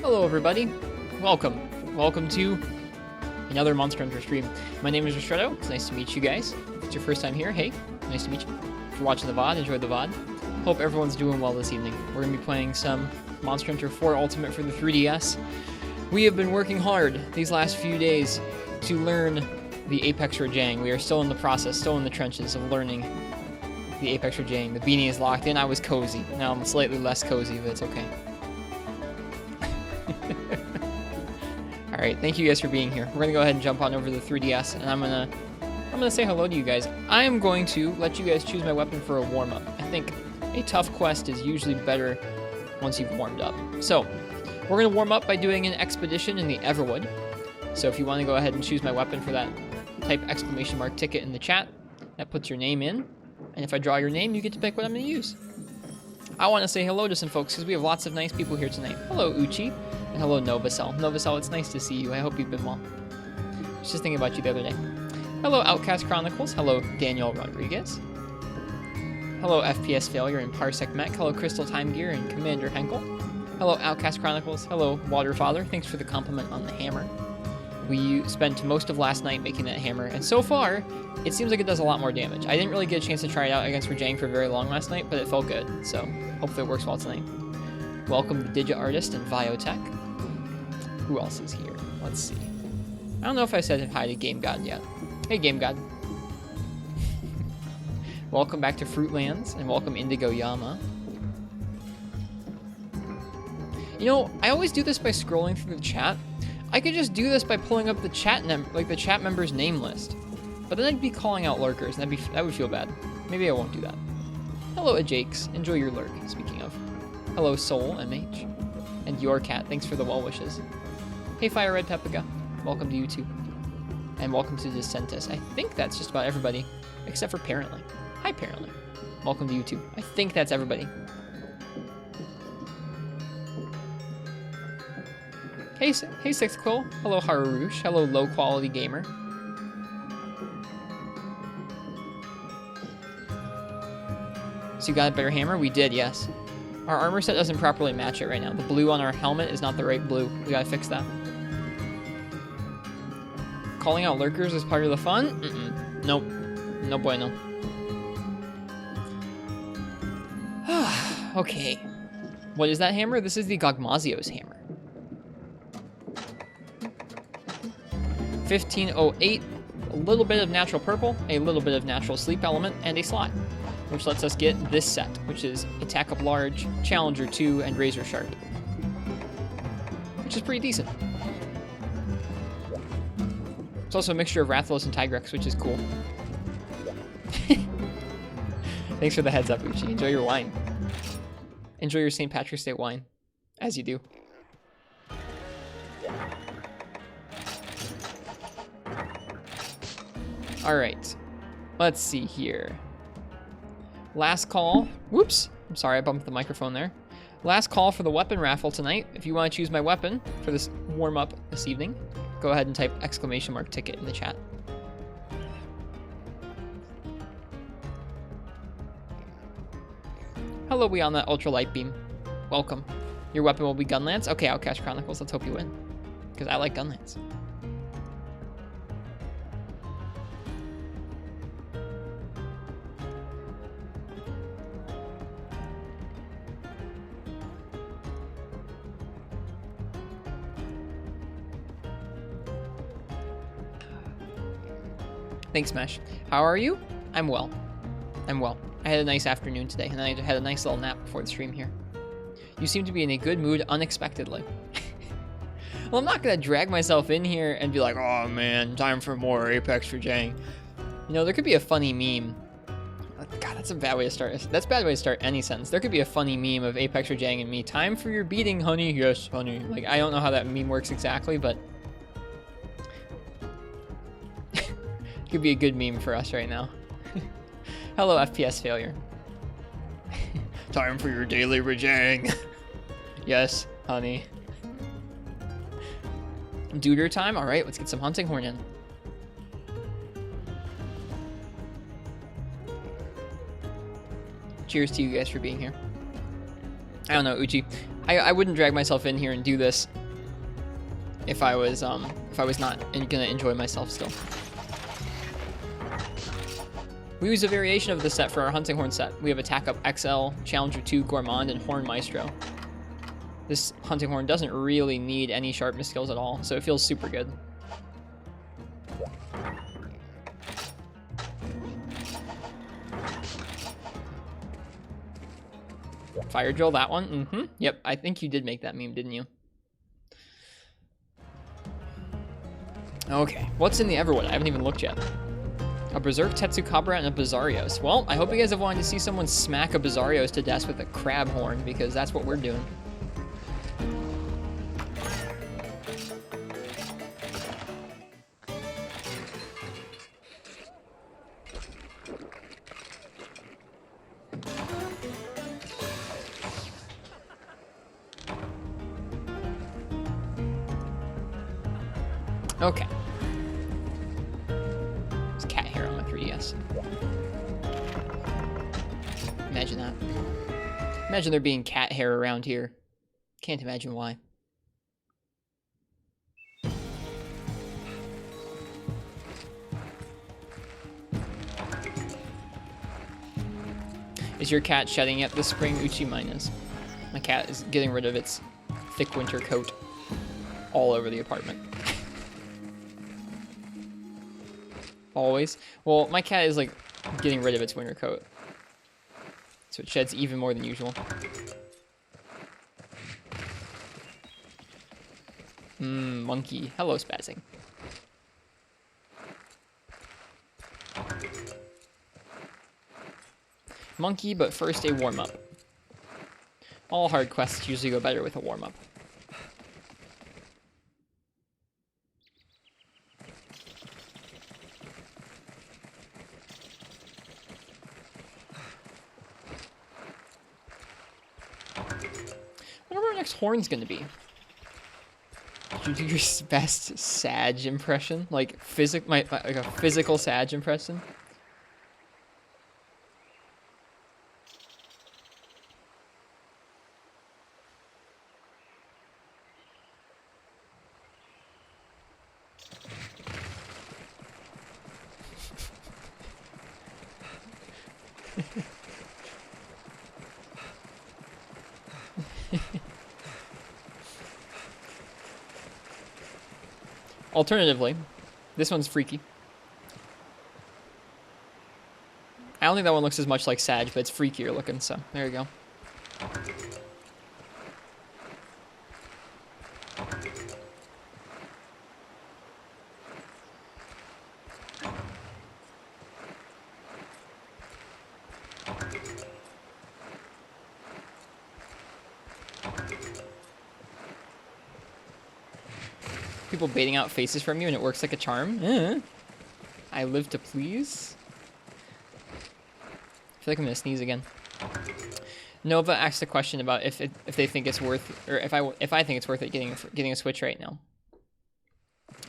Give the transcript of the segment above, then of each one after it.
Hello everybody, welcome to another Monster Hunter stream. My name is Ristretto, it's nice to meet you guys. If it's your first time here, hey, nice to meet you. If you're watching the VOD, enjoy the VOD. Hope everyone's doing well this evening. We're going to be playing some Monster Hunter 4 Ultimate for the 3DS. We have been working hard these last few days to learn the Apex Rajang. We are still in the process, still in the trenches of learning the Apex Rajang. The beanie is locked in, I was cozy. Now I'm slightly less cozy, but it's okay. Alright, thank you guys for being here. We're gonna go ahead and jump on over to the 3DS, and I'm gonna say hello to you guys. I am going to let you guys choose my weapon for a warm-up. I think a tough quest is usually better once you've warmed up. So, we're gonna warm up by doing an expedition in the Everwood. So if you want to go ahead and choose my weapon for that, type ! ticket in the chat. That puts your name in, and if I draw your name, you get to pick what I'm gonna use. I want to say hello to some folks, because we have lots of nice people here tonight. Hello, Uchi. And hello, Novacell. Novacell, it's nice to see you. I hope you've been well. I was just thinking about you the other day. Hello, Outcast Chronicles. Hello, Daniel Rodriguez. Hello, FPS Failure and Parsec Mech. Hello, Crystal Time Gear and Commander Henkel. Hello, Outcast Chronicles. Hello, Waterfather. Thanks for the compliment on the hammer. We spent most of last night making that hammer, and so far, it seems like it does a lot more damage. I didn't really get a chance to try it out against Rajang for very long last night, but it felt good, so hopefully it works well tonight. Welcome to Digit Artist and Viotech. Who else is here? Let's see. I don't know if I said hi to Game God yet. Hey, Game God. Welcome back to Fruitlands, and welcome Indigo Yama. You know, I always do this by scrolling through the chat. I could just do this by pulling up the chat the chat members' name list. But then I'd be calling out lurkers, and that would feel bad. Maybe I won't do that. Hello, Ajakes. Enjoy your lurk, speaking of. Hello, Soul, MH. And your cat, thanks for the well wishes. Hey, Fire Red Pepiga. Welcome to YouTube. And welcome to Descentus. I think that's just about everybody, except for Parently. Hi, Parently. Welcome to YouTube. I think that's everybody. Hey, Six Quill. Hello, Harurush. Hello, Low Quality Gamer. So you got a better hammer? We did, yes. Our armor set doesn't properly match it right now. The blue on our helmet is not the right blue. We gotta fix that. Calling out lurkers is part of the fun? Nope. No bueno. Okay. What is that hammer? This is the Gogmazio's hammer. 1508. A little bit of natural purple, a little bit of natural sleep element, and a slot, which lets us get this set, which is Attack Up Large, Challenger 2, and Razor Sharp, which is pretty decent. It's also a mixture of Rathalos and Tigrex, which is cool. Thanks for the heads up, Uchi. Enjoy your wine. Enjoy your St. Patrick's Day wine, as you do. Alright, let's see here. Last call. Whoops. I'm sorry, I bumped the microphone there. Last call for the weapon raffle tonight. If you want to choose my weapon for this warm-up this evening, go ahead and type ! ticket in the chat. Hello, we on that ultralight beam. Welcome. Your weapon will be Gunlance? Okay, Outcast Chronicles, let's hope you win. Because I like Gunlance. Thanks, Mesh. How are you? I'm well. I'm well. I had a nice afternoon today, and I had a nice little nap before the stream here. You seem to be in a good mood unexpectedly. Well, I'm not going to drag myself in here and be like, oh man, time for more Apex Rajang. You know, there could be a funny meme. God, that's a bad way to start. That's a bad way to start any sentence. There could be a funny meme of Apex Rajang and me. Time for your beating, honey. Yes, honey. Like, I don't know how that meme works exactly, but could be a good meme for us right now. Hello, FPS Failure. Time for your daily Rajang. Yes, honey. Duder time? Alright, let's get some hunting horn in. Cheers to you guys for being here. I don't know, Uchi. I wouldn't drag myself in here and do this if I was not gonna enjoy myself still. We use a variation of the set for our hunting horn set. We have Attack Up XL, Challenger 2, Gourmand, and Horn Maestro. This hunting horn doesn't really need any sharpness skills at all, so it feels super good. Fire drill, that one. Mm-hmm. Yep, I think you did make that meme, didn't you? Okay, what's in the Everwood? I haven't even looked yet. A Berserk Tetsukabra and a Bizarrios. Well, I hope you guys have wanted to see someone smack a Bizarrios to death with a crab horn, because that's what we're doing. Okay. There's cat hair on my 3DS. Imagine that. Imagine there being cat hair around here. Can't imagine why. Is your cat shedding yet this spring? Uchi, mine is. My cat is getting rid of its thick winter coat all over the apartment. Always. Well, my cat is like getting rid of its winter coat, so it sheds even more than usual. Monkey. Hello, spazzing. Monkey, but first a warm-up. All hard quests usually go better with a warm-up. Horn's gonna be. Did you do your best Sag impression? Like like a physical Sag impression? Alternatively, this one's freaky. I don't think that one looks as much like Sag, but it's freakier looking, so there you go. People baiting out faces from you and it works like a charm. I live to please. I feel like I'm gonna sneeze again. Nova asked a question about if they think it's worth, or if I think it's worth it getting a Switch right now,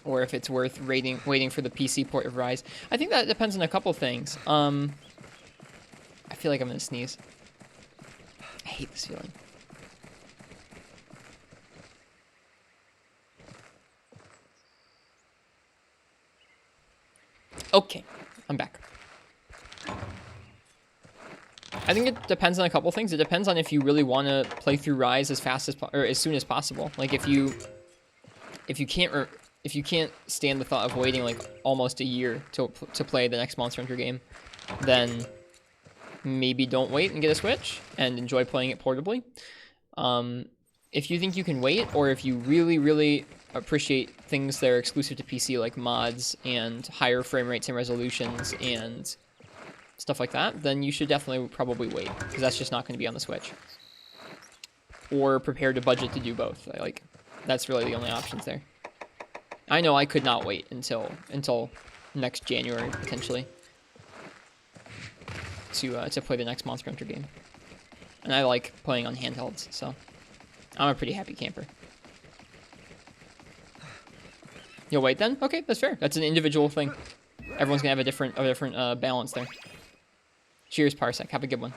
or if it's worth waiting for the PC port of Rise. I think that depends on a couple things. I feel like I'm gonna sneeze. I hate this feeling. Okay, I'm back. I think it depends on a couple things. It depends on if you really want to play through Rise as fast as or as soon as possible. Like if you can't stand the thought of waiting like almost a year to play the next Monster Hunter game, then maybe don't wait and get a Switch and enjoy playing it portably. If you think you can wait, or if you really appreciate things that are exclusive to PC, like mods and higher frame rates and resolutions and stuff like that, then you should definitely probably wait, because that's just not going to be on the Switch. Or prepare to budget to do both. Like, that's really the only options there. I know I could not wait until next January, potentially, to play the next Monster Hunter game. And I like playing on handhelds, so I'm a pretty happy camper. You'll wait then? Okay, that's fair. That's an individual thing. Everyone's gonna have a different balance there. Cheers, Parsec. Have a good one.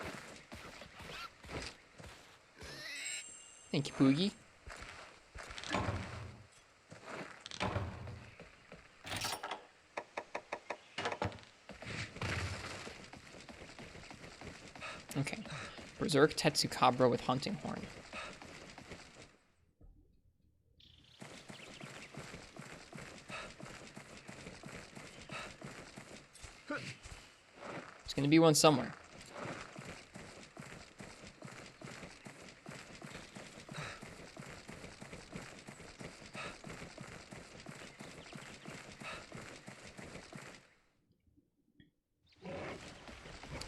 Thank you, Poogie. Okay. Berserk Tetsukabra with Hunting Horn. There's gonna be one somewhere.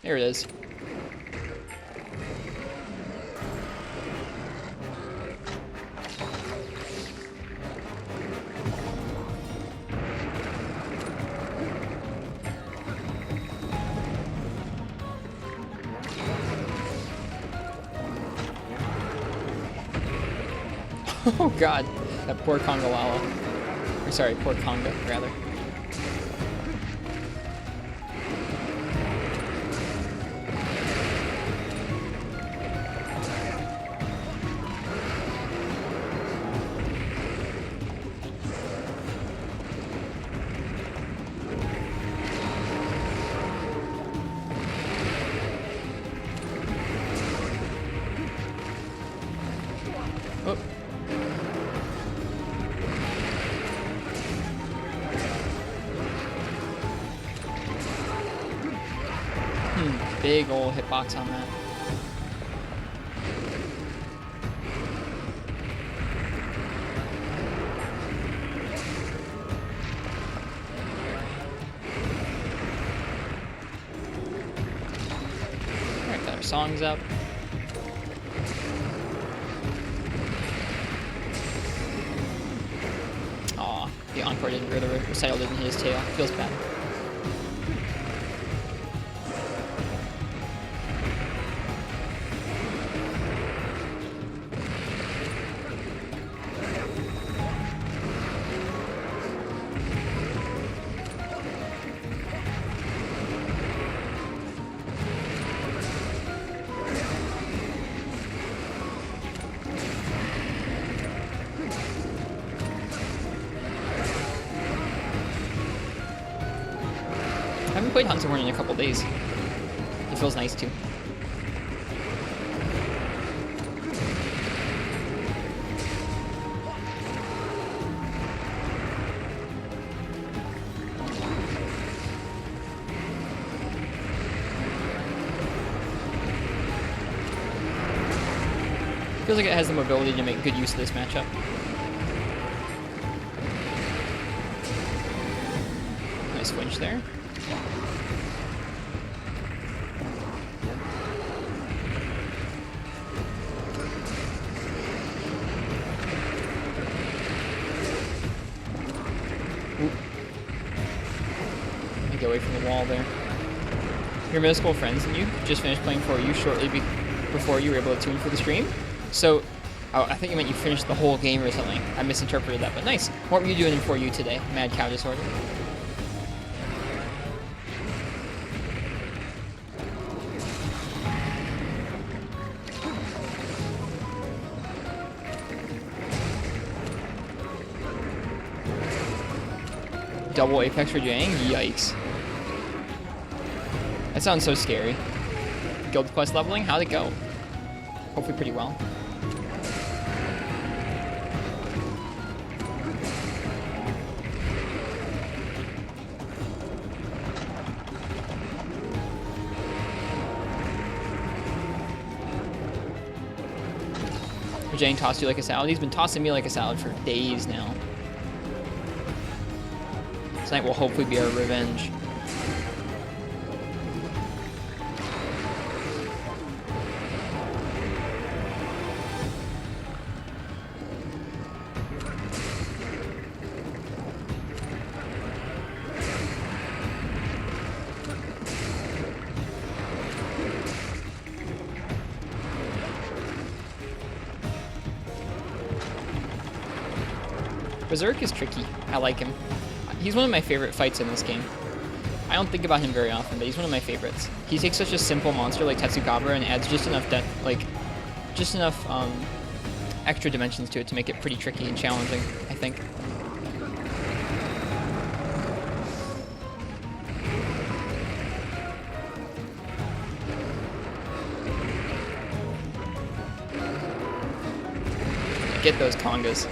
There it is. Oh god, that poor Congalala. Or sorry, poor Conga, rather. Oh. Big ol' hitbox on that. Alright, got our songs up. Aw, the encore didn't, or the recital didn't hit his tail. Feels bad. I haven't played Hunting Horn in a couple days. It feels nice too. Feels like it has the mobility to make good use of this matchup. Nice flinch there. Get away from the wall there. Your middle school friends and you just finished playing 4U shortly before you were able to tune for the stream. So, oh, I think you meant you finished the whole game or something. I misinterpreted that, but nice. What were you doing in 4U today? Mad Cow Disorder. Double Apex for Jang? Yikes. That sounds so scary. Guild quest leveling? How'd it go? Hopefully pretty well. Jang tossed you like a salad? He's been tossing me like a salad for days now. Tonight will hopefully be our revenge. Berserk is tricky. I like him. He's one of my favorite fights in this game. I don't think about him very often, but he's one of my favorites. He takes such a simple monster like Tetsukabra and adds just enough extra dimensions to it to make it pretty tricky and challenging, I think. Get those congas.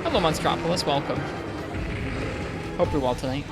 Hello, Monstropolis. Welcome. Hope you're well tonight.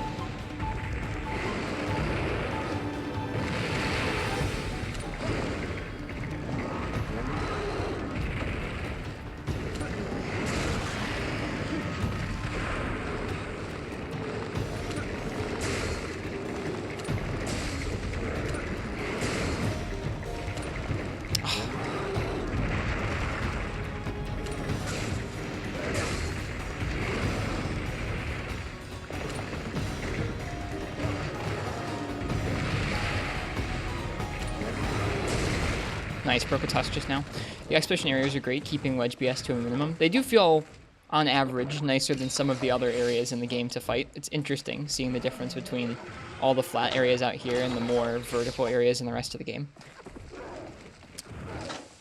Nice, broke a tusk just now. The expedition areas are great, keeping Wedge BS to a minimum. They do feel, on average, nicer than some of the other areas in the game to fight. It's interesting seeing the difference between all the flat areas out here and the more vertical areas in the rest of the game.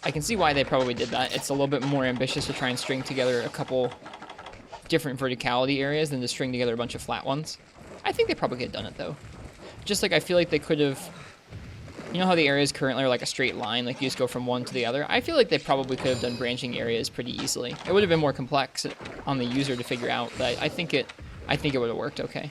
I can see why they probably did that. It's a little bit more ambitious to try and string together a couple different verticality areas than to string together a bunch of flat ones. I think they probably could have done it, though. Just like I feel like they could have... You know how the areas currently are like a straight line, like you just go from one to the other? I feel like they probably could have done branching areas pretty easily. It would have been more complex on the user to figure out, but I think it would have worked okay.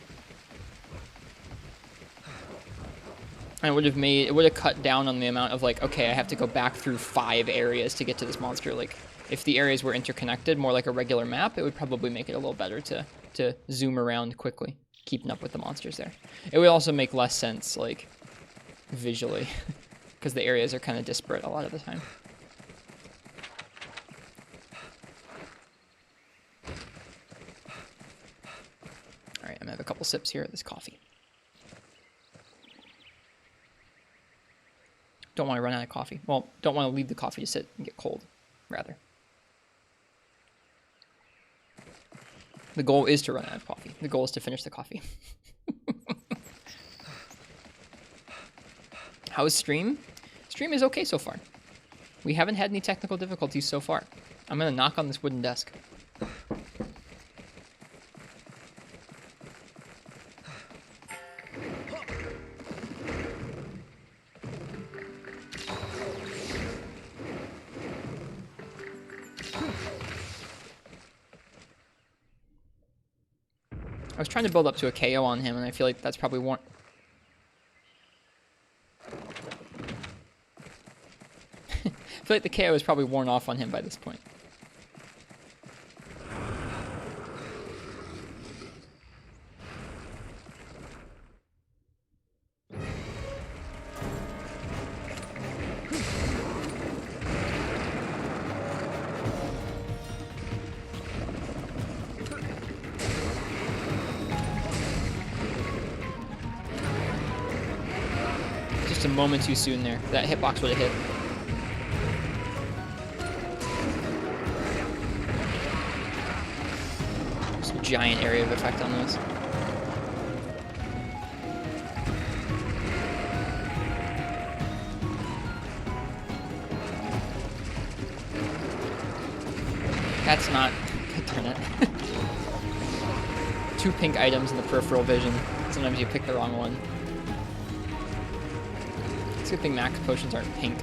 And it would have cut down on the amount of like, okay, I have to go back through 5 areas to get to this monster. Like, if the areas were interconnected, more like a regular map, it would probably make it a little better to zoom around quickly, keeping up with the monsters there. It would also make less sense, like, visually, because the areas are kind of disparate a lot of the time. All right, I'm gonna have a couple sips here of this coffee. Don't want to run out of coffee. Well, don't want to leave the coffee to sit and get cold, rather. The goal is to run out of coffee. The goal is to finish the coffee. How is stream? Stream is okay so far. We haven't had any technical difficulties so far. I'm gonna knock on this wooden desk. I was trying to build up to a KO on him, and I feel like that's probably one. I feel like the KO is probably worn off on him by this point. Just a moment too soon there. That hitbox would have hit. Giant area of effect on those. That's not... Darn it. 2 pink items in the peripheral vision. Sometimes you pick the wrong one. It's a good thing max potions aren't pink.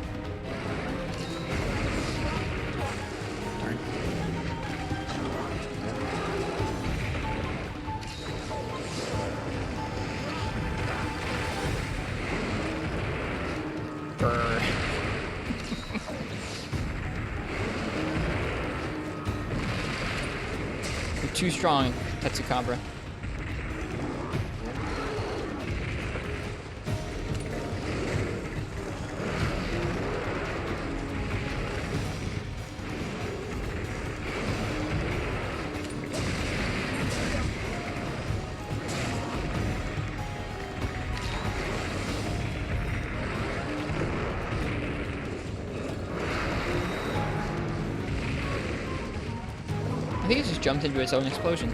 Too strong, Tetsukabra. think it just jumped into its own explosion.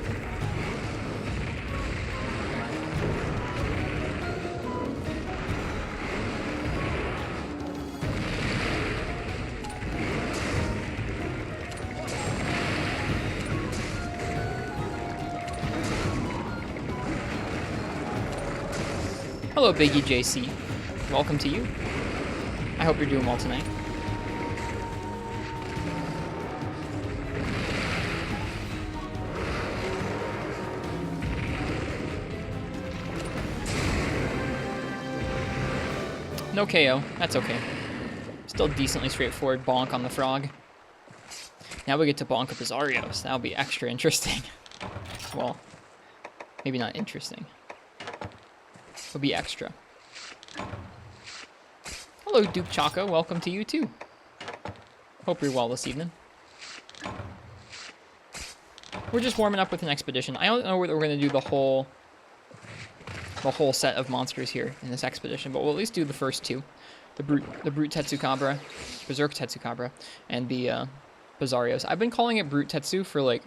Hello, Biggie JC. Welcome to you. I hope you're doing well tonight. No KO. That's okay. Still decently straightforward bonk on the frog. Now we get to bonk a Bizarrios. That'll be extra interesting. Well, maybe not interesting. It'll be extra. Hello, Duke Chaco. Welcome to you, too. Hope you're well this evening. We're just warming up with an expedition. I don't know whether we're going to do the whole set of monsters here in this expedition, but we'll at least do the first two. The Brute Tetsukabra, Berserk Tetsukabra, and the Bizarrios. I've been calling it Brute Tetsu for, like,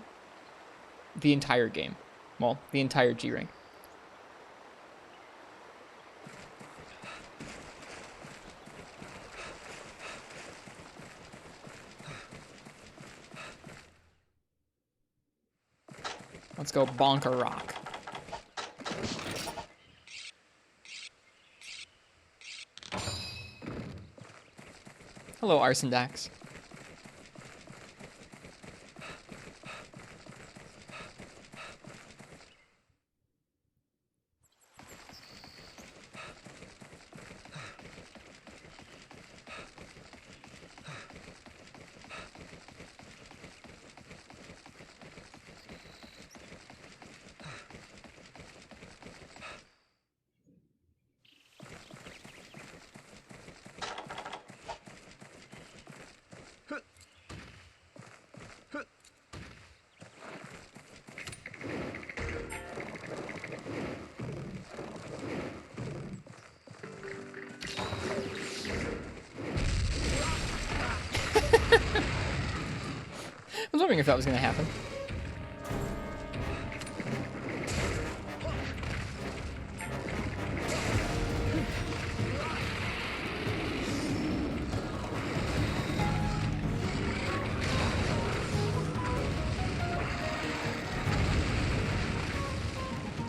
the entire game. Well, the entire G rank. Let's go bonk a rock. Hello, Arsendax. I was wondering if that was going to happen.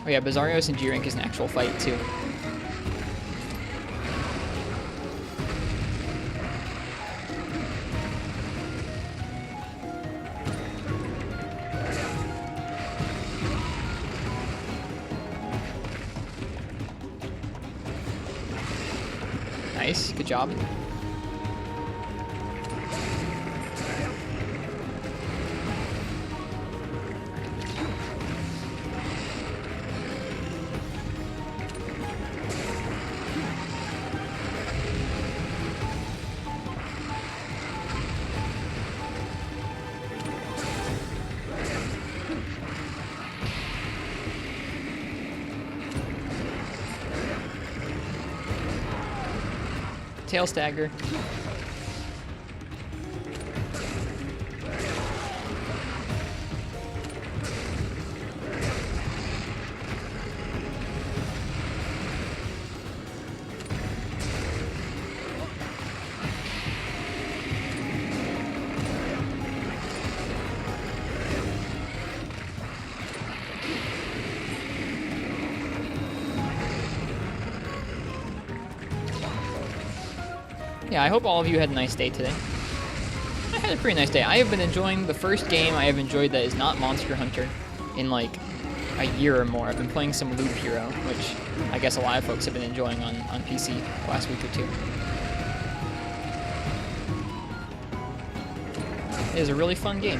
Oh yeah, Bizarrios and G-Rank is an actual fight too. Nice, good job. Tail stagger. Yeah, I hope all of you had a nice day today. I had a pretty nice day. I have been enjoying the first game I have enjoyed that is not Monster Hunter in like a year or more. I've been playing some Loop Hero, which I guess a lot of folks have been enjoying on PC the last week or two. It is a really fun game.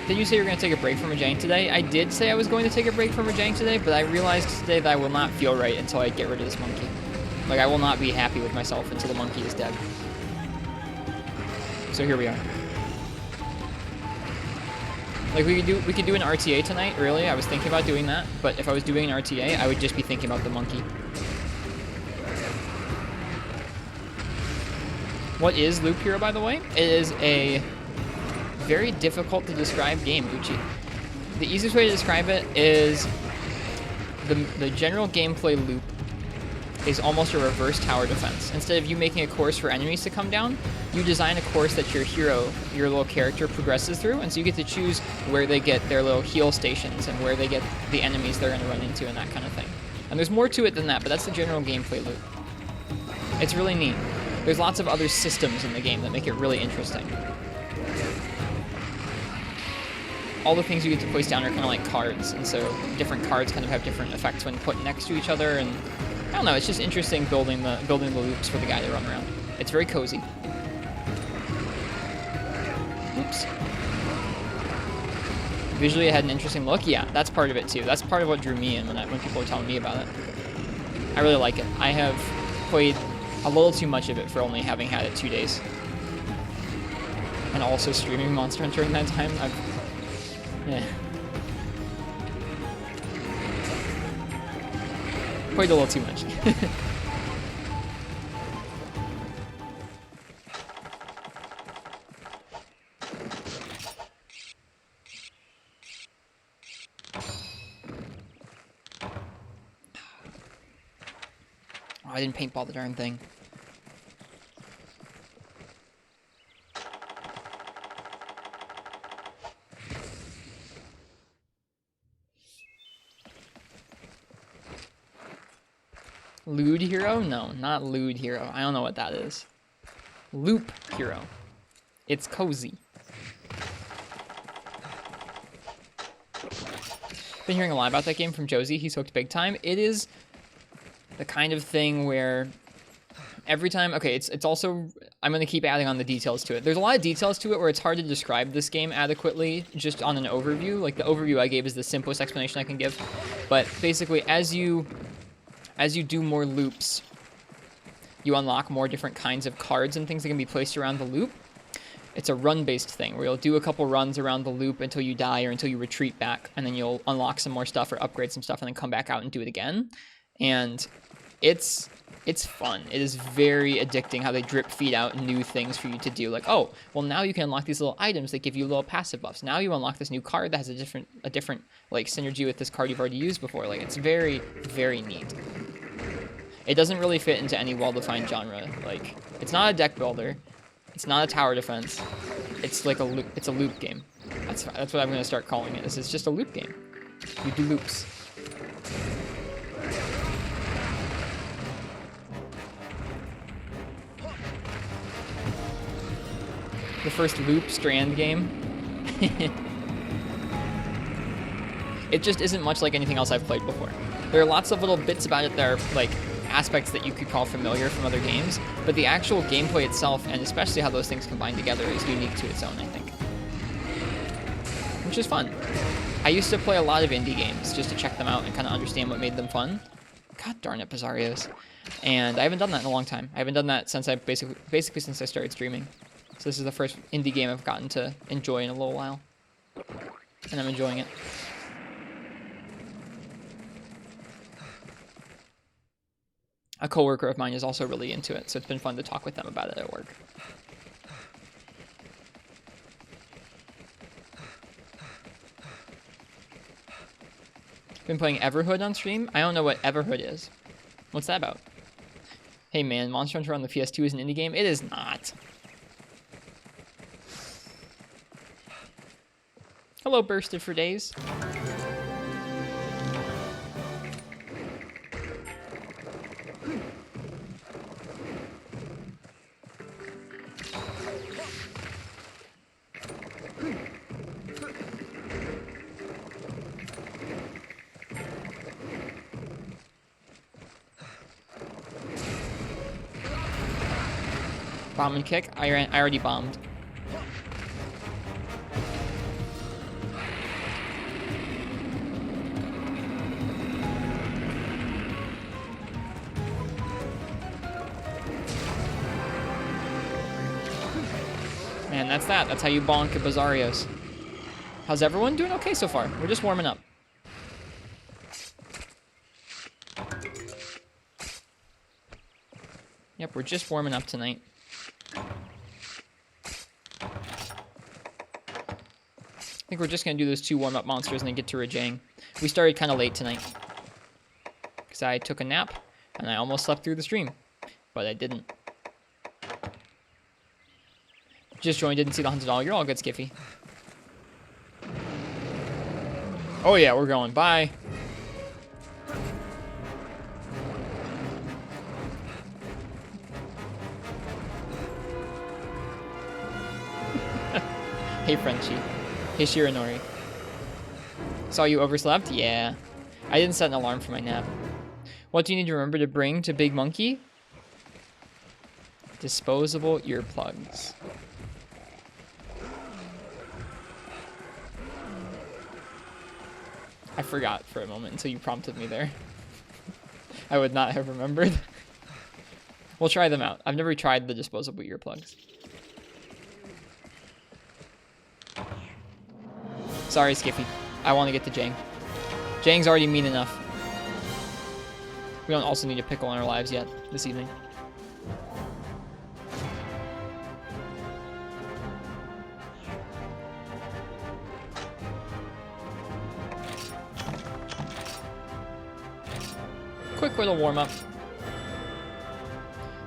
Did you say you were going to take a break from Rajang today? I did say I was going to take a break from Rajang today, but I realized today that I will not feel right until I get rid of this monkey. Like, I will not be happy with myself until the monkey is dead. So here we are. Like, we could do an RTA tonight, really. I was thinking about doing that, but if I was doing an RTA, I would just be thinking about the monkey. What is Loop Hero, by the way? It is a very difficult to describe game, Gucci. The easiest way to describe it is the general gameplay loop is almost a reverse tower defense. Instead of you making a course for enemies to come down, you design a course that your hero, your little character, progresses through, and so you get to choose where they get their little heal stations and where they get the enemies they're going to run into and that kind of thing. And there's more to it than that, but that's the general gameplay loop. It's really neat. There's lots of other systems in the game that make it really interesting. All the things you get to place down are kind of like cards, and so different cards kind of have different effects when put next to each other, and I don't know, it's just interesting building the loops for the guy to run around. It's very cozy. Oops. Visually, it had an interesting look. Yeah, that's part of it too. That's part of what drew me in when people were telling me about it. I really like it. I have played a little too much of it for only having had it 2 days, and also streaming Monster Hunter in that time. Yeah. Played a little too much. Oh, I didn't paintball the darn thing. Lewd Hero? No, not Lewd Hero. I don't know what that is. Loop Hero. It's cozy. Been hearing a lot about that game from Josie. He's hooked big time. It is the kind of thing where every time... Okay, it's also... I'm going to keep adding on the details to it. There's a lot of details to it where it's hard to describe this game adequately just on an overview. Like, the overview I gave is the simplest explanation I can give. But basically, as you do more loops, you unlock more different kinds of cards and things that can be placed around the loop. It's a run-based thing where you'll do a couple runs around the loop until you die or until you retreat back, and then you'll unlock some more stuff or upgrade some stuff and then come back out and do it again. And it's fun. It is very addicting how they drip feed out new things for you to do. Like, oh, well, now you can unlock these little items that give you little passive buffs. Now you unlock this new card that has a different like synergy with this card you've already used before. Like, it's very, very neat. It doesn't really fit into any well-defined genre. Like, it's not a deck builder. It's not a tower defense. It's like a loop. It's a loop game. That's what I'm going to start calling it. This is just a loop game. You do loops. The first loop strand game. It just isn't much like anything else I've played before. There are lots of little bits about it that are like aspects that you could call familiar from other games, but the actual gameplay itself, and especially how those things combine together, is unique to its own, I think. Which is fun. I used to play a lot of indie games just to check them out and kind of understand what made them fun. God darn it, Bizarrios. And I haven't done that in a long time. I haven't done that since I basically since I started streaming. So this is the first indie game I've gotten to enjoy in a little while. And I'm enjoying it. A coworker of mine is also really into it, so it's been fun to talk with them about it at work. Been playing Everhood on stream? I don't know what Everhood is. What's that about? Hey man, Monster Hunter on the PS2 is an indie game? It is not. Hello, Bursted for Days. Bomb and kick? I already bombed. Man, that's that. That's how you bonk a Bizarrios. How's everyone doing? Okay so far. We're just warming up. Yep, we're just warming up tonight. think we're just going to do those 2 warm-up monsters and then get to Rajang. We started kind of late tonight. Because I took a nap, and I almost slept through the stream. But I didn't. Just joined, didn't see the $100. You're all good, Skiffy. Oh yeah, we're going. Bye. Hey, Frenchie. Hey, Shiranori. Saw you overslept? Yeah. I didn't set an alarm for my nap. What do you need to remember to bring to Big Monkey? Disposable earplugs. I forgot for a moment until you prompted me there. I would not have remembered. We'll try them out. I've never tried the disposable earplugs. Sorry, Skiffy. I want to get to Jang. Jang's already mean enough. We don't also need a pickle in our lives yet this evening. Quick little warm-up.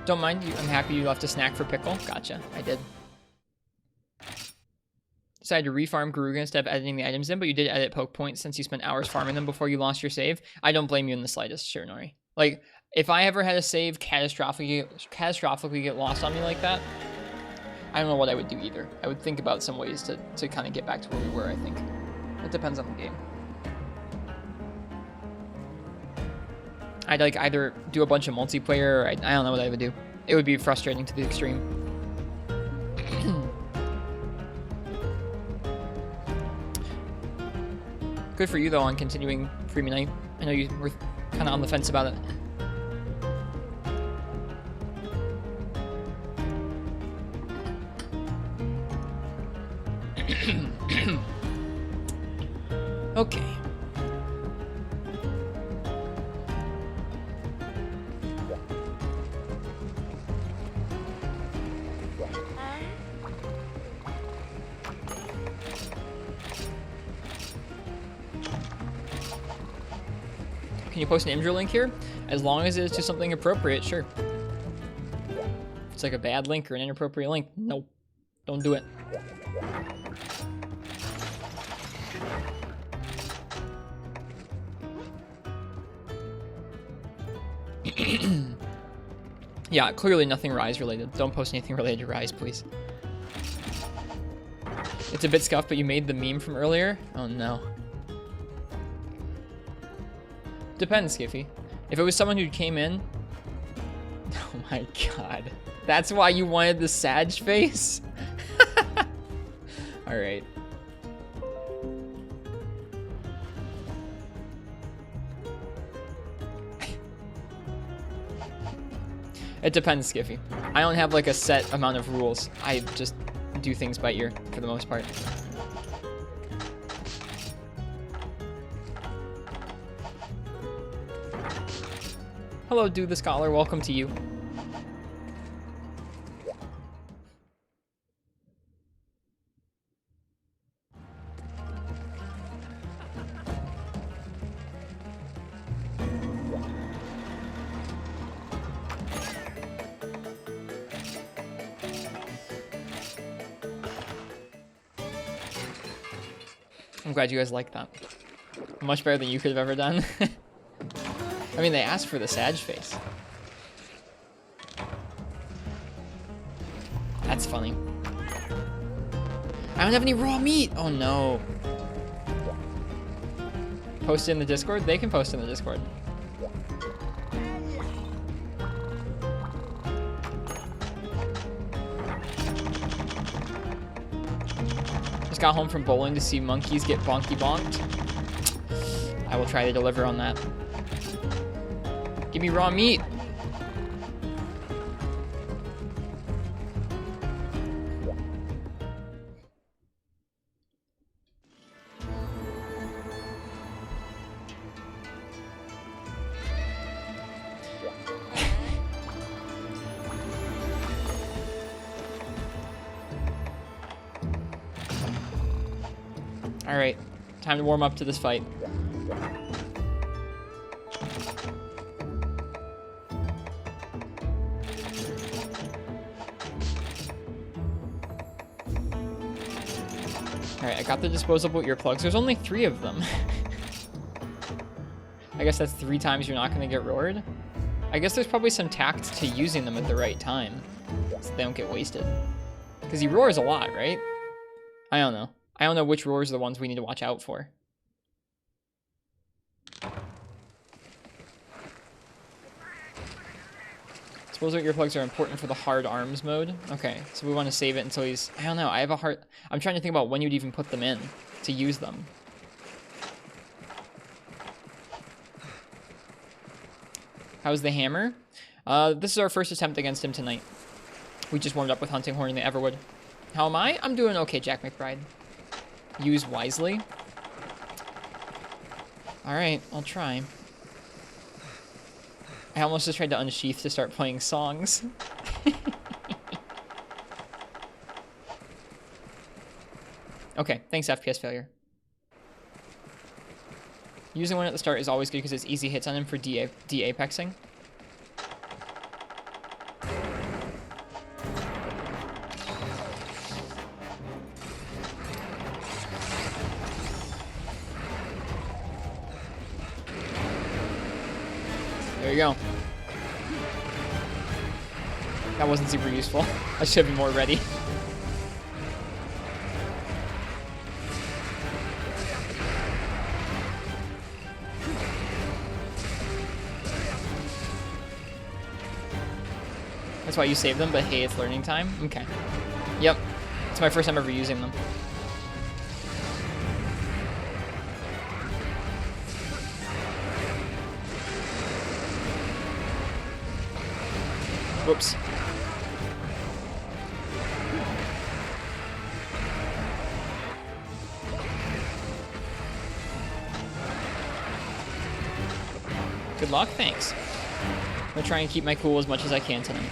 Don't mind you. I'm happy you left a snack for pickle. Gotcha. I did. Decided to refarm Garuga instead of editing the items in, but you did edit poke points since you spent hours farming them before you lost your save. I don't blame you in the slightest, Shiranori. Like, if I ever had a save catastrophically get lost on me like that, I don't know what I would do either. I would think about some ways to kind of get back to where we were, I think. It depends on the game. I'd like either do a bunch of multiplayer or I don't know what I would do. It would be frustrating to the extreme. Good for you though on continuing Freeman Night. I know you were kind of on the fence about it. Okay. Can you post an Imdra link here? As long as it's to something appropriate, sure. If it's like a bad link or an inappropriate link, nope. Don't do it. Yeah, clearly nothing Rise related. Don't post anything related to Rise, please. It's a bit scuffed, but you made the meme from earlier? Oh no. Depends, Skiffy. If it was someone who came in... Oh my god. That's why you wanted the Sag face? Alright. It depends, Skiffy. I don't have like a set amount of rules. I just do things by ear for the most part. Hello, Do the Scholar. Welcome to you. I'm glad you guys like that. Much better than you could have ever done. I mean, they asked for the Sag face. That's funny. I don't have any raw meat! Oh no. Post it in the Discord? They can post it in the Discord. Just got home from bowling to see monkeys get bonky bonked. I will try to deliver on that. Give me raw meat. Alright, time to warm up to this fight. Alright, I got the disposable earplugs. There's only 3 of them. I guess that's 3 times you're not going to get roared. I guess there's probably some tact to using them at the right time, so they don't get wasted. Because he roars a lot, right? I don't know. I don't know which roars are the ones we need to watch out for. Disposable earplugs are important for the hard arms mode. Okay, so we want to save it until he's... I don't know, I have a hard... I'm trying to think about when you'd even put them in to use them. How's the hammer? This is our first attempt against him tonight. We just warmed up with Hunting Horn in the Everwood. How am I? I'm doing okay, Jack McBride. Use wisely. Alright, I'll try. I almost just tried to unsheath to start playing songs. Okay, thanks FPS failure. Using one at the start is always good because it's easy hits on him for de-apexing. There you go. That wasn't super useful. I should have been more ready. That's why you save them, but hey, it's learning time? Okay. Yep. It's my first time ever using them. Whoops. Good luck, thanks. I'm gonna try and keep my cool as much as I can tonight.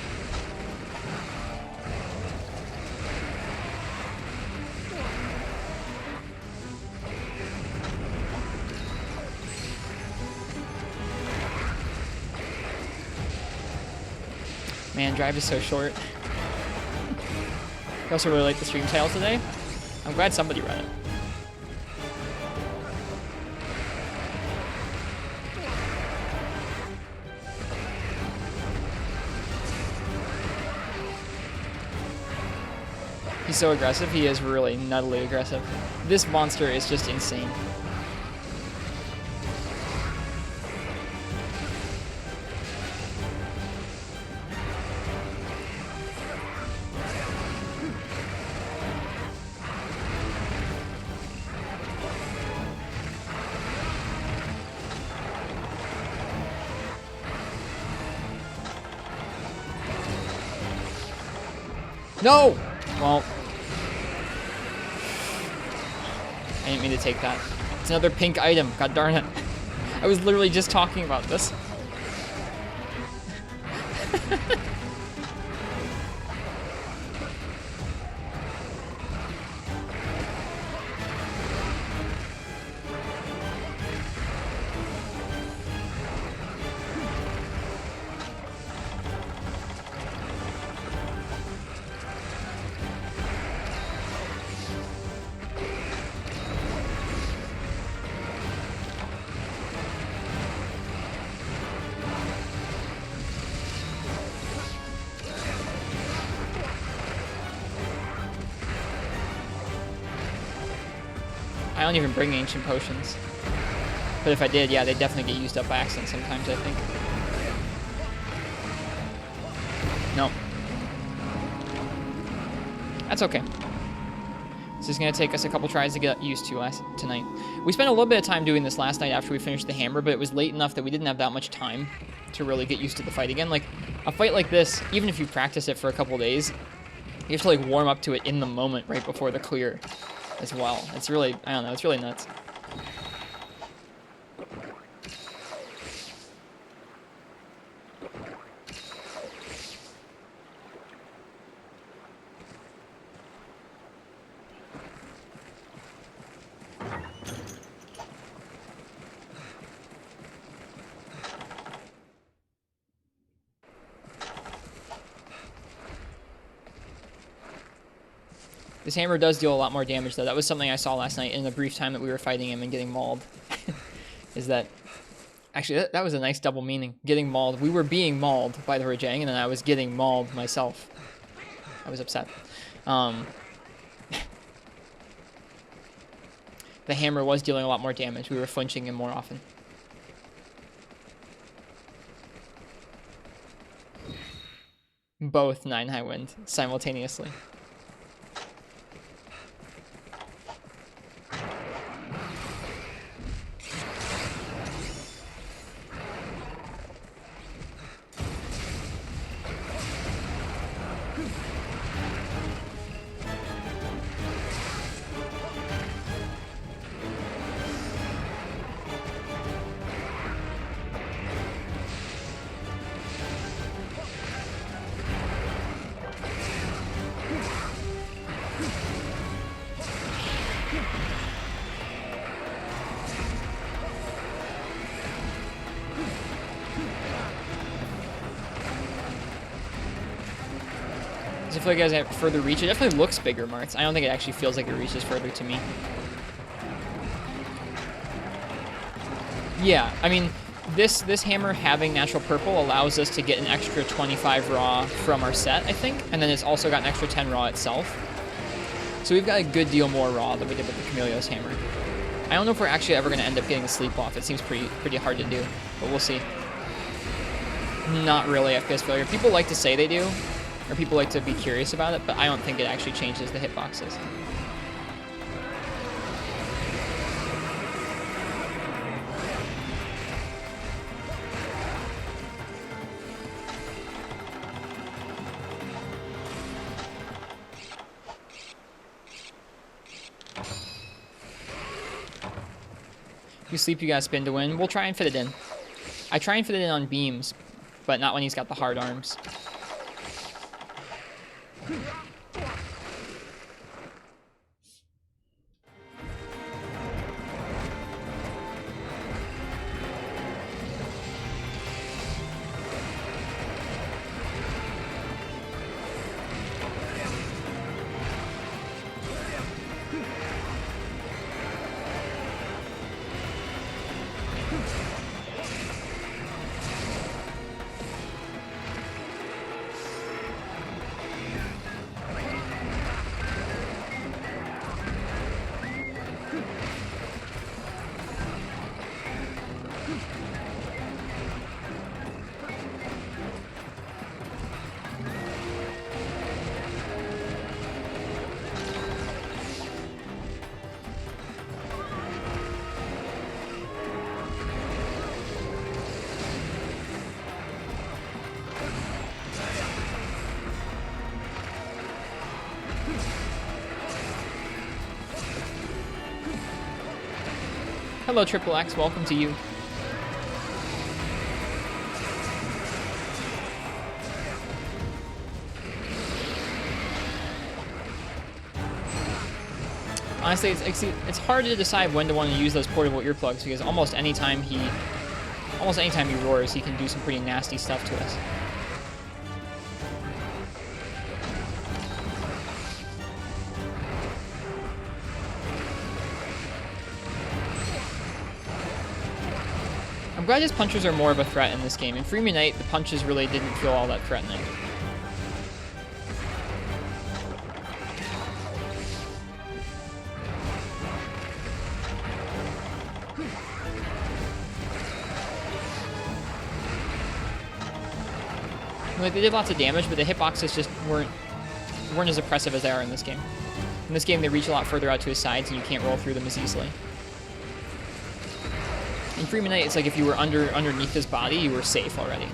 Man, drive is so short. I also really like the stream title today. I'm glad somebody read it. He's so aggressive. He is really nuttily aggressive. This monster is just insane. No! Well, I didn't mean to take that. It's another pink item. God darn it. I was literally just talking about this. I don't even bring ancient potions. But if I did, yeah, they definitely get used up by accident sometimes, I think. No. That's okay. This is going to take us a couple tries to get used to tonight. We spent a little bit of time doing this last night after we finished the hammer, but it was late enough that we didn't have that much time to really get used to the fight again. Like, a fight like this, even if you practice it for a couple days, you have to, like, warm up to it in the moment right before the clear as well. It's really, I don't know, it's really nuts. This hammer does deal a lot more damage, though. That was something I saw last night in the brief time that we were fighting him and getting mauled. Is that... Actually, that was a nice double meaning. Getting mauled. We were being mauled by the Rajang, and then I was getting mauled myself. I was upset. The hammer was dealing a lot more damage. We were flinching him more often. Both 9 high wind simultaneously. Does it feel like it has further reach? It definitely looks bigger, Martz. I don't think it actually feels like it reaches further to me. Yeah, I mean, this hammer having natural purple allows us to get an extra 25 raw from our set, I think. And then it's also got an extra 10 raw itself. So we've got a good deal more raw than we did with the Camellios hammer. I don't know if we're actually ever going to end up getting a sleep off. It seems pretty hard to do, but we'll see. Not really FPS failure. People like to say they do. Or people like to be curious about it, but I don't think it actually changes the hitboxes. You sleep, you gotta spin to win. We'll try and fit it in. I try and fit it in on beams, but not when he's got the hard arms. Hello, Triple X. Welcome to you. Honestly, it's hard to decide when to want to use those portable earplugs because almost anytime he roars, he can do some pretty nasty stuff to us. I'm glad his punches are more of a threat in this game. In Freeman Knight, the punches really didn't feel all that threatening. Like, they did lots of damage, but the hitboxes just weren't as oppressive as they are in this game. In this game, they reach a lot further out to his sides, and you can't roll through them as easily. In Freeman Knight, it's like if you were underneath his body, you were safe already.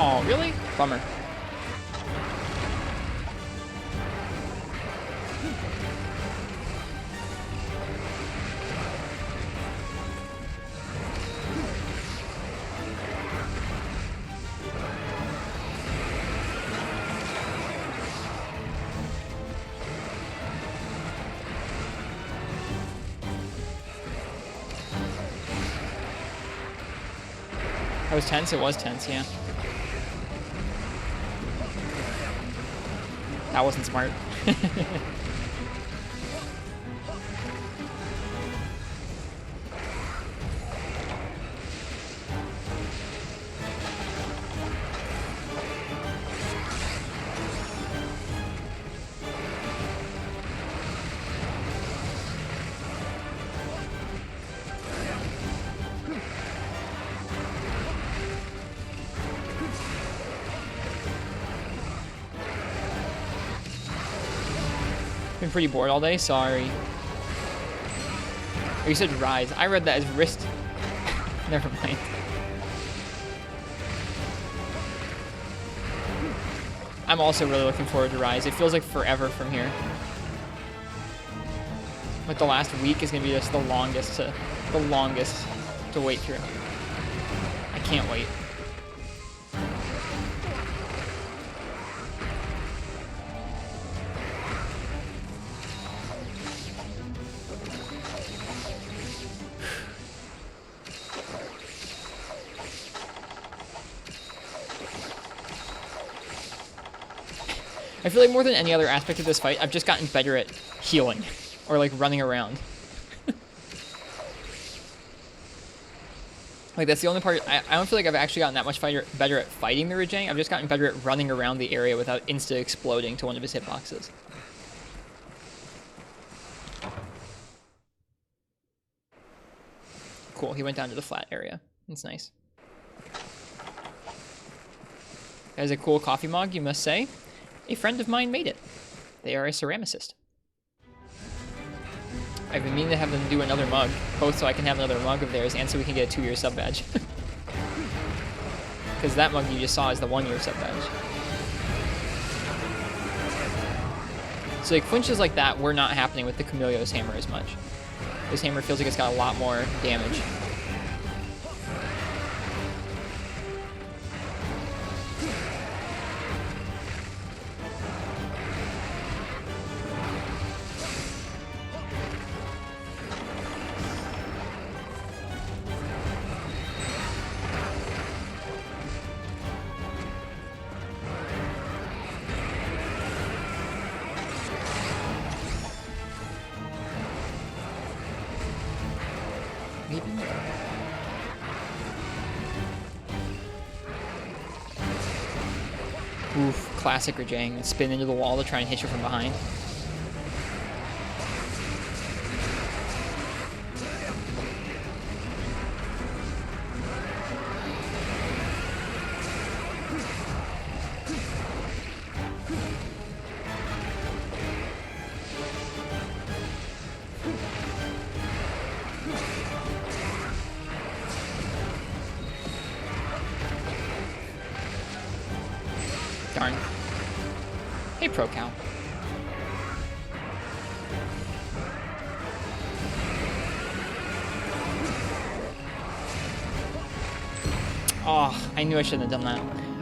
Oh, really? Bummer. was tense? It was tense, yeah. That wasn't smart. Been pretty bored all day, sorry. Oh, you said rise. I read that as wrist. Never mind. I'm also really looking forward to rise. It feels like forever from here. Like the last week is gonna be just the longest to wait through. I can't wait. I feel like more than any other aspect of this fight, I've just gotten better at healing or like running around. Like that's the only part. I don't feel like I've actually gotten that much better at fighting the Rajang. I've just gotten better at running around the area without insta-exploding to one of his hitboxes. Cool, he went down to the flat area. That's nice. That is a cool coffee mug, you must say. A friend of mine made it. They are a ceramicist. I've been meaning to have them do another mug, both so I can have another mug of theirs and so we can get a 2-year sub badge. Because that mug you just saw is the 1-year sub badge. So like flinches like that were not happening with the Camilleo's hammer as much. This hammer feels like it's got a lot more damage. Oof, classic Rajang. Spin into the wall to try and hit you from behind. Darn. Hey, Pro Cow. Oh, I knew I shouldn't have done that.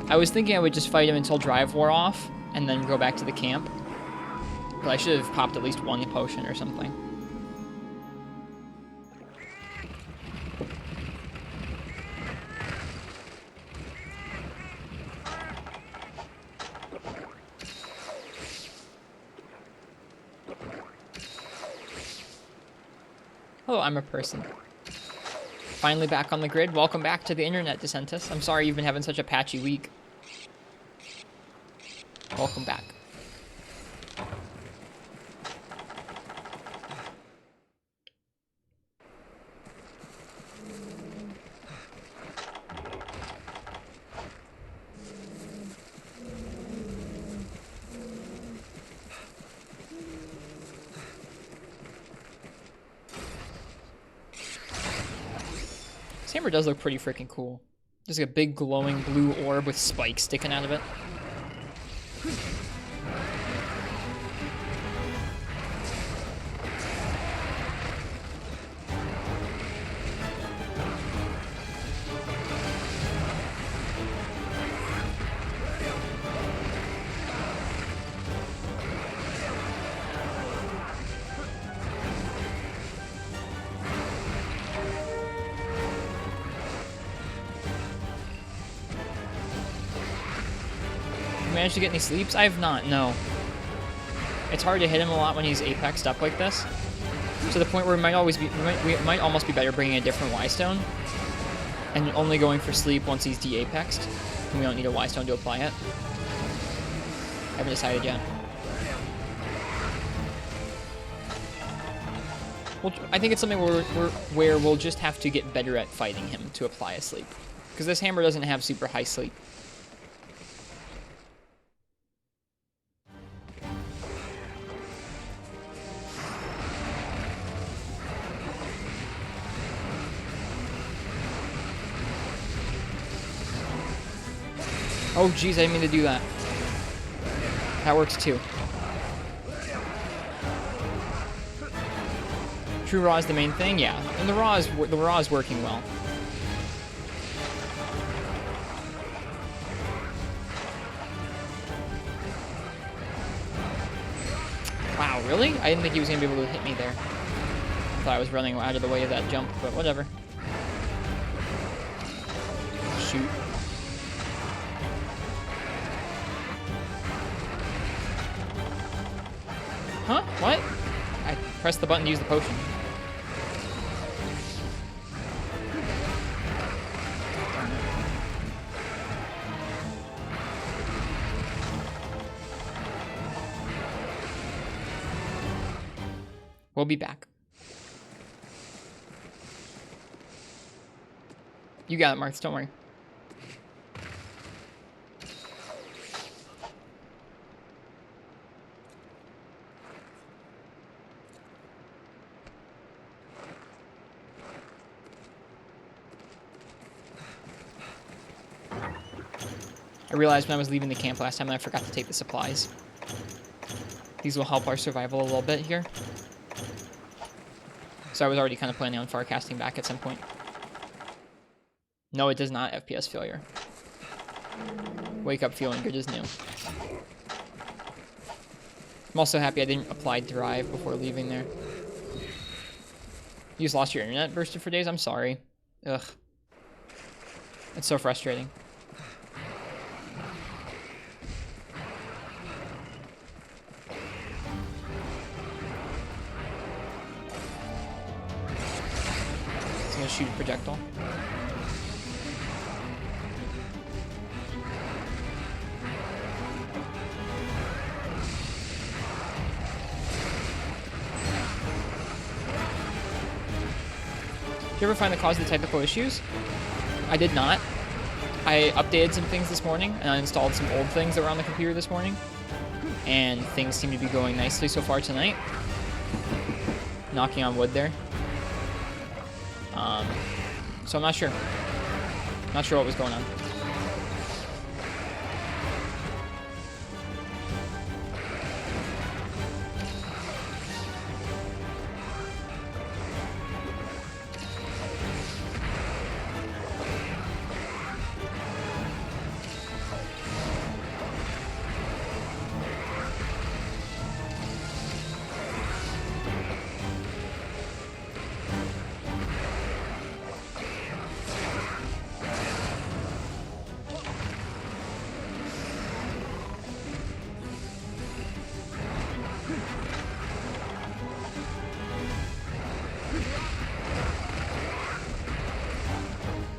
I was thinking I would just fight him until drive wore off and then go back to the camp. But I should have popped at least one potion or something. Hello, I'm a person. Finally back on the grid. Welcome back to the internet, DeSantis. I'm sorry you've been having such a patchy week. Welcome back. This hammer does look pretty freaking cool. Just like a big glowing blue orb with spikes sticking out of it. managed to get any sleeps? I have not, no. It's hard to hit him a lot when he's apexed up like this. To the point where it might almost be better bringing a different Y-Stone and only going for sleep once he's de-apexed. And we don't need a Y-Stone to apply it. I haven't decided yet. Well, I think it's something where we'll just have to get better at fighting him to apply a sleep. Because this hammer doesn't have super high sleep. Oh, jeez, I didn't mean to do that. That works too. True raw is the main thing, yeah. And the raw is working well. Wow, really? I didn't think he was gonna be able to hit me there. I thought I was running out of the way of that jump, but whatever. Shoot. Huh? What? I pressed the button to use the potion. We'll be back. You got it, Marks. Don't worry. I realized when I was leaving the camp last time that I forgot to take the supplies. These will help our survival a little bit here. So I was already kind of planning on far casting back at some point. No, it does not FPS failure. Wake up feeling good is new. I'm also happy I didn't apply drive before leaving there. You just lost your internet bursted for days? I'm sorry. Ugh. It's so frustrating. Shoot a projectile. Did you ever find the cause of the technical issues? I did not. I updated some things this morning, and I installed some old things that were on the computer this morning. And things seem to be going nicely so far tonight. Knocking on wood there. So I'm not sure. Not sure what was going on.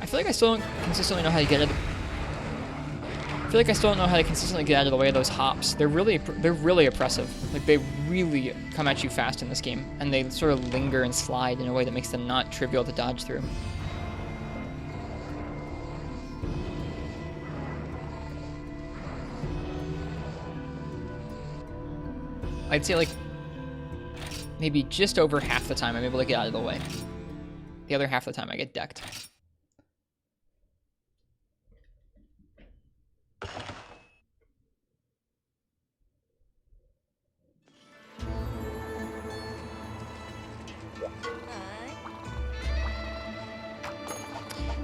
I feel like I still don't consistently know how to get it. I feel like I still don't know how to consistently get out of the way of those hops. They're really oppressive. Like, they really come at you fast in this game, and they sort of linger and slide in a way that makes them not trivial to dodge through. I'd say, like, maybe just over half the time I'm able to get out of the way. The other half of the time I get decked.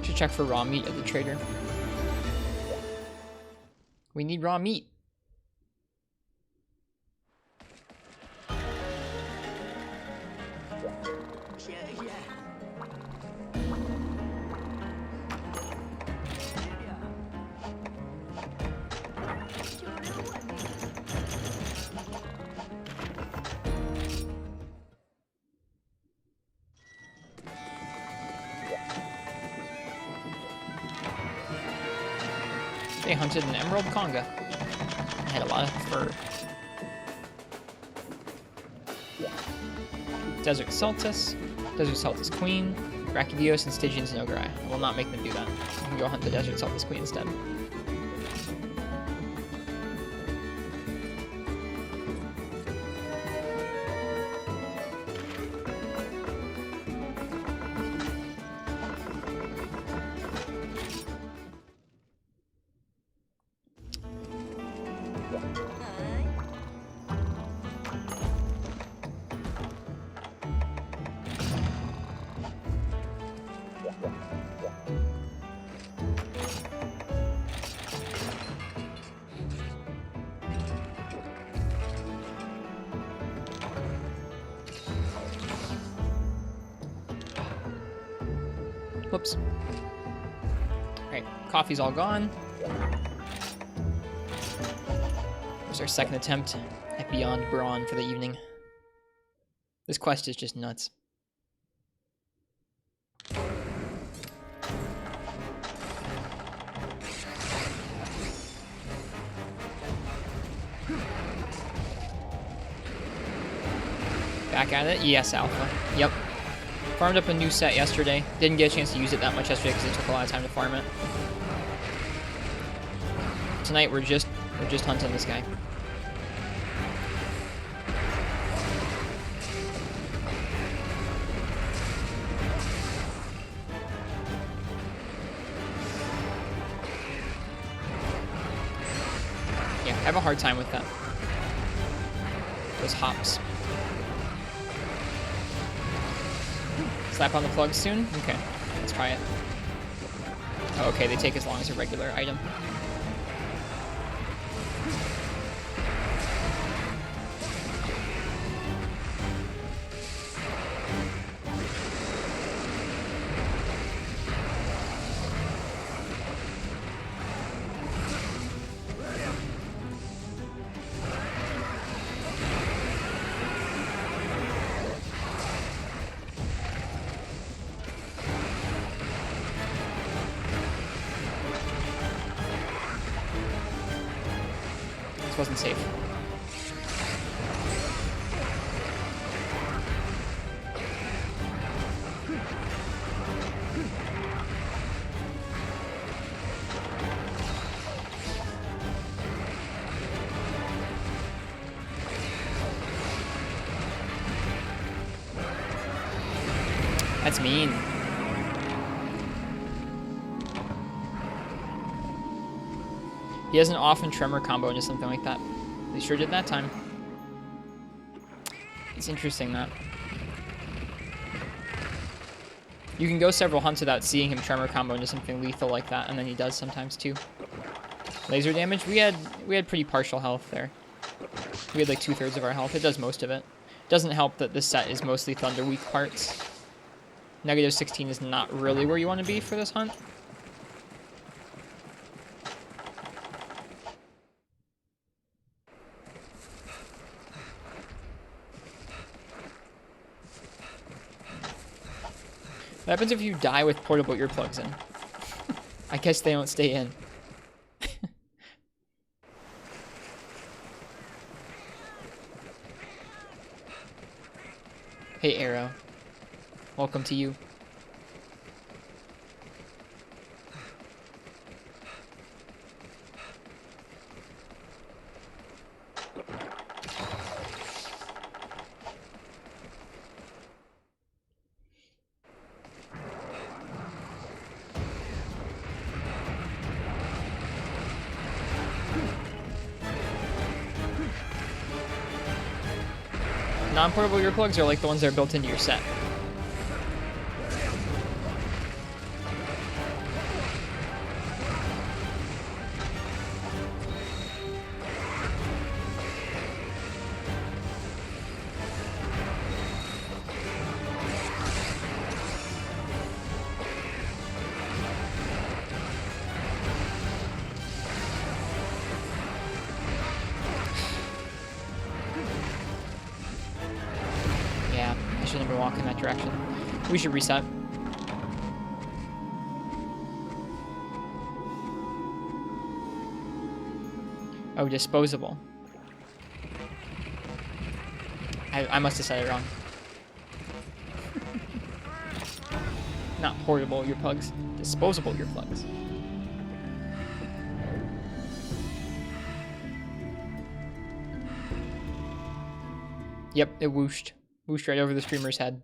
Should check for raw meat at the trader. We need raw meat. Yesterday I hunted an emerald conga. I had a lot of fur. Desert Celtis. Desert Celtis Queen. Brachydios and Stygian Nograi. I will not make them do that. I can go hunt the Desert Celtis Queen instead. Whoops. Alright, coffee's all gone. There's our second attempt at Beyond Brawn for the evening. This quest is just nuts. Back at it? Yes, Alpha. Yep. Farmed up a new set yesterday. Didn't get a chance to use it that much yesterday because it took a lot of time to farm it. Tonight we're just hunting this guy. Yeah, I have a hard time with that. Those hops. Slap on the plug soon? Okay, let's try it. Oh, okay, they take as long as a regular item. Wasn't safe. That's mean. He has an off and tremor combo into something like that. They sure did that time. It's interesting that. You can go several hunts without seeing him tremor combo into something lethal like that, and then he does sometimes too. Laser damage, we had pretty partial health there. We had like 2/3 of our health. It does most of it. Doesn't help that this set is mostly Thunder weak parts. Negative 16 is not really where you want to be for this hunt. What happens if you die with portable earplugs in? I guess they don't stay in. Hey, Arrow. Welcome to you. Non-portable earplugs are like the ones that are built into your set. I shouldn't have been walking that direction. We should reset. Oh, disposable. I must have said it wrong. Not portable earplugs. Disposable earplugs. Yep, it whooshed. Whooshed right over the streamer's head.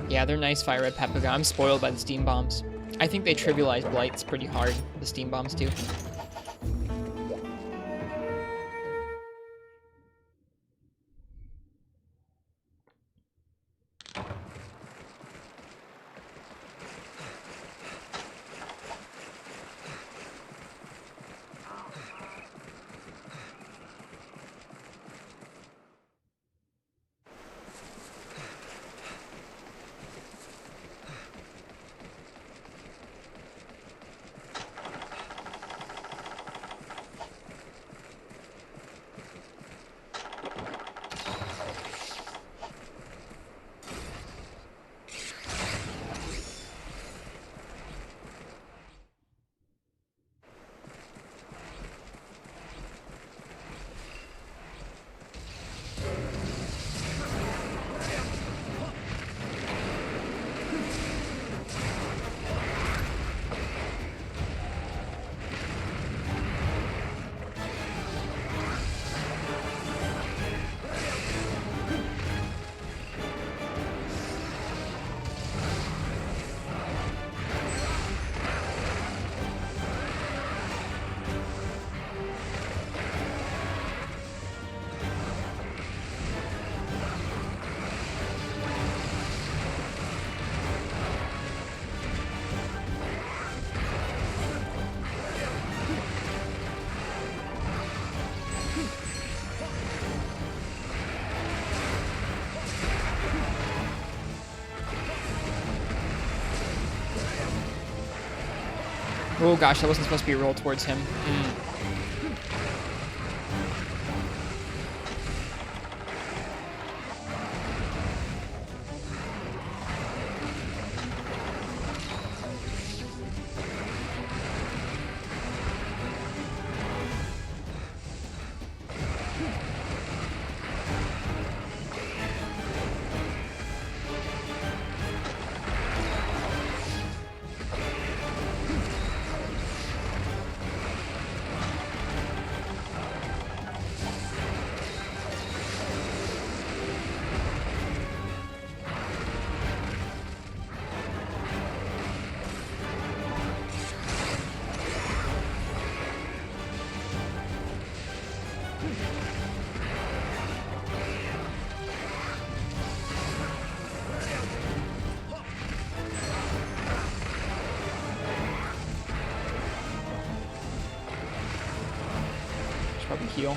Yeah, they're nice fire red paprika. I'm spoiled by the steam bombs. I think they trivialize blights pretty hard, the steam bombs do. Oh gosh, that wasn't supposed to be a roll towards him. Should probably heal.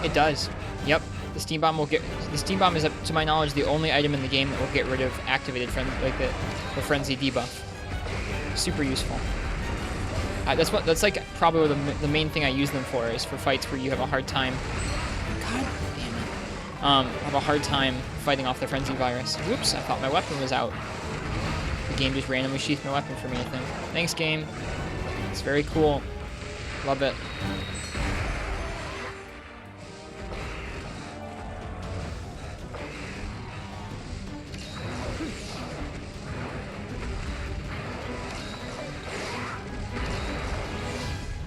It does. Yep. The steam bomb will get. The steam bomb is, to my knowledge, the only item in the game that will get rid of activated the frenzy debuff. Super useful. That's like probably the main thing I use them for, is for fights where you have a hard time. God damn it. Have a hard time fighting off the frenzy virus. Whoops! I thought my weapon was out. The game just randomly sheathed my weapon for me, I think. Thanks, game. It's very cool. Love it.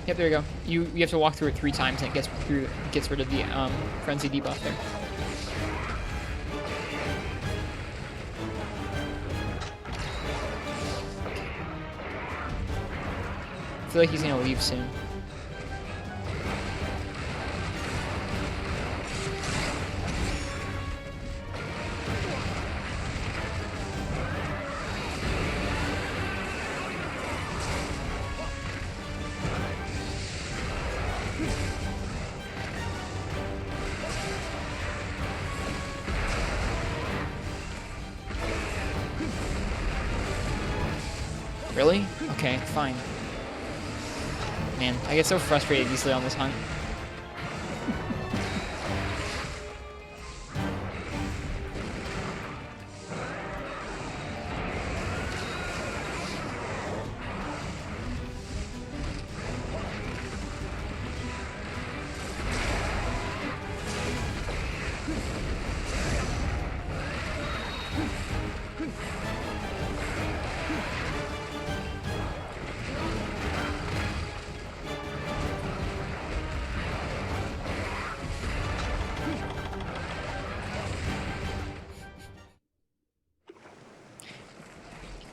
Yep, there you go. You have to walk through it 3 times and it gets rid of the frenzy debuff there. I feel like he's gonna leave soon. Really? Okay, fine. Man, I get so frustrated easily on this hunt.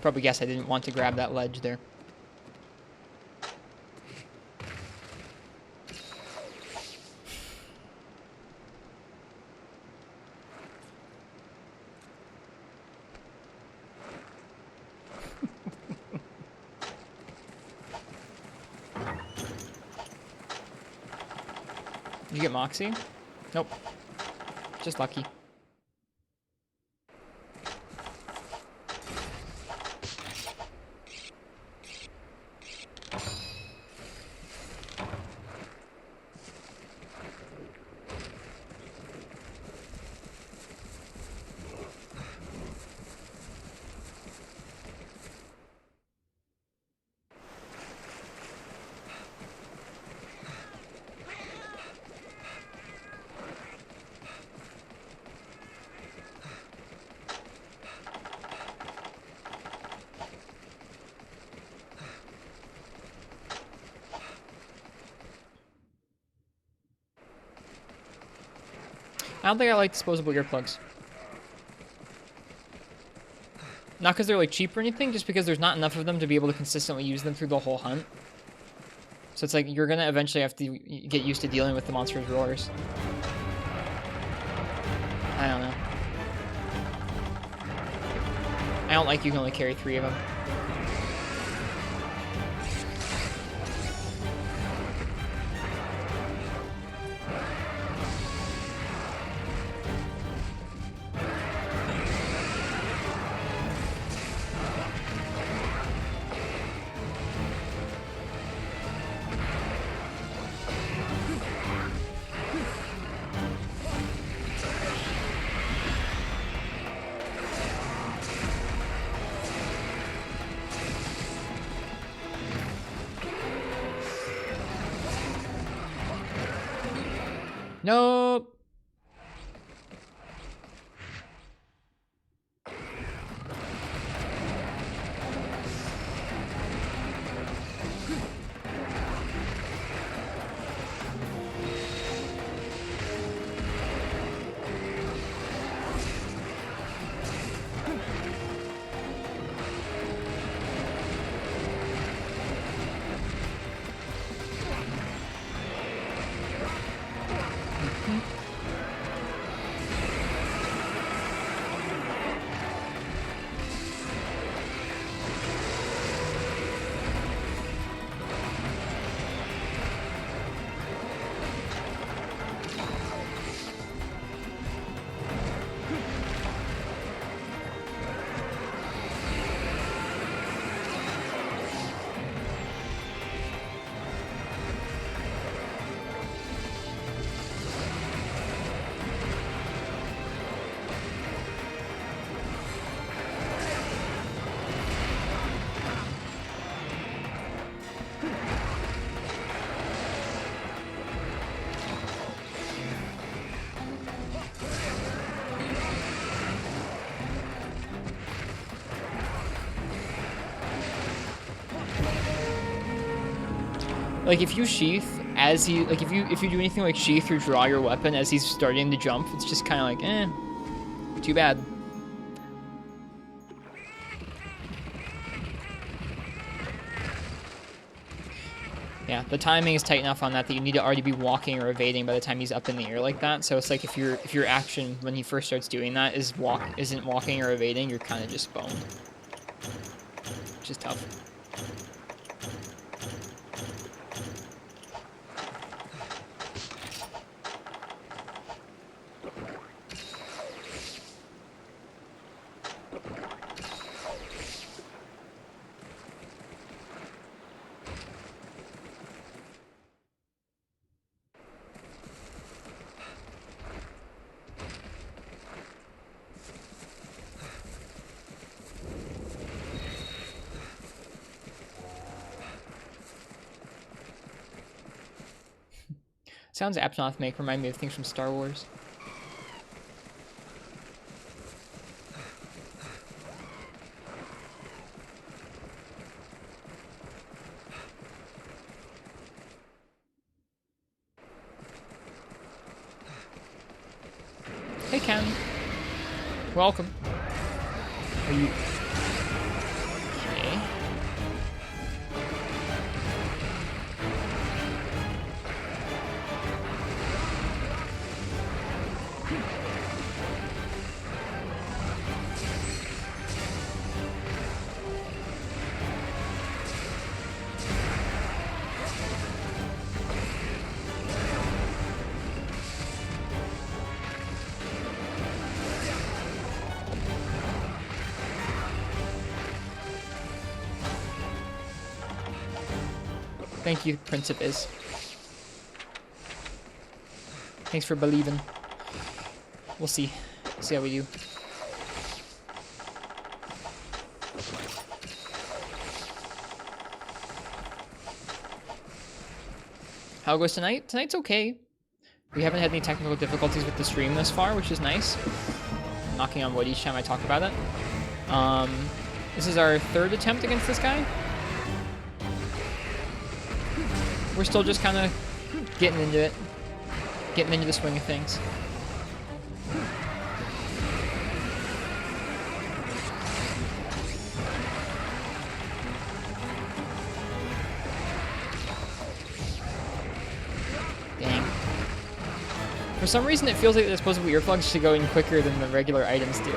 Probably guess I didn't want to grab that ledge there. Did you get Moxie? Nope. Just lucky. I don't think I like disposable earplugs. Not because they're like cheap or anything, just because there's not enough of them to be able to consistently use them through the whole hunt. So it's like you're gonna eventually have to get used to dealing with the monster's roars. I don't know. I don't like you can only carry 3 of them. Nope. Like if you sheath as he, like if you do anything like sheath or draw your weapon as he's starting to jump, it's just kind of like, too bad. Yeah, the timing is tight enough on that that you need to already be walking or evading by the time he's up in the air like that. So it's like if your action when he first starts doing that isn't walking or evading, you're kind of just boned, which is tough. Sounds Aptonoth make remind me of things from Star Wars. Hey Ken. Welcome. Are you... Okay. Thank you, Principes. Thanks for believing. We'll see. See how we do. How it goes tonight? Tonight's okay. We haven't had any technical difficulties with the stream thus far, which is nice. I'm knocking on wood each time I talk about it. This is our third attempt against this guy. We're still just kind of getting into it. Getting into the swing of things. Dang. For some reason, it feels like the disposable earplugs should go in quicker than the regular items do.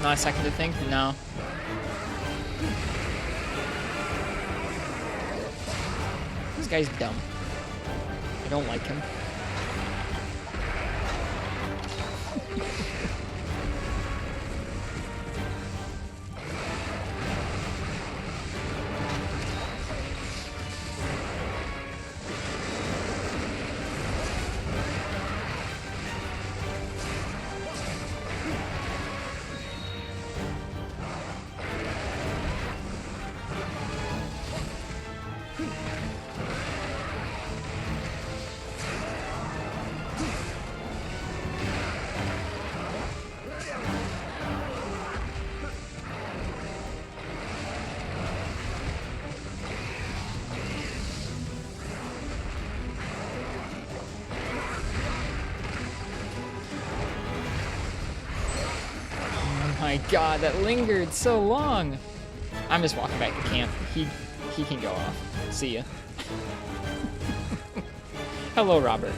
Not a second to think? No. This guy's dumb. I don't like him. My god, that lingered so long. I'm just walking back to camp. He can go off. See ya. Hello, Robert.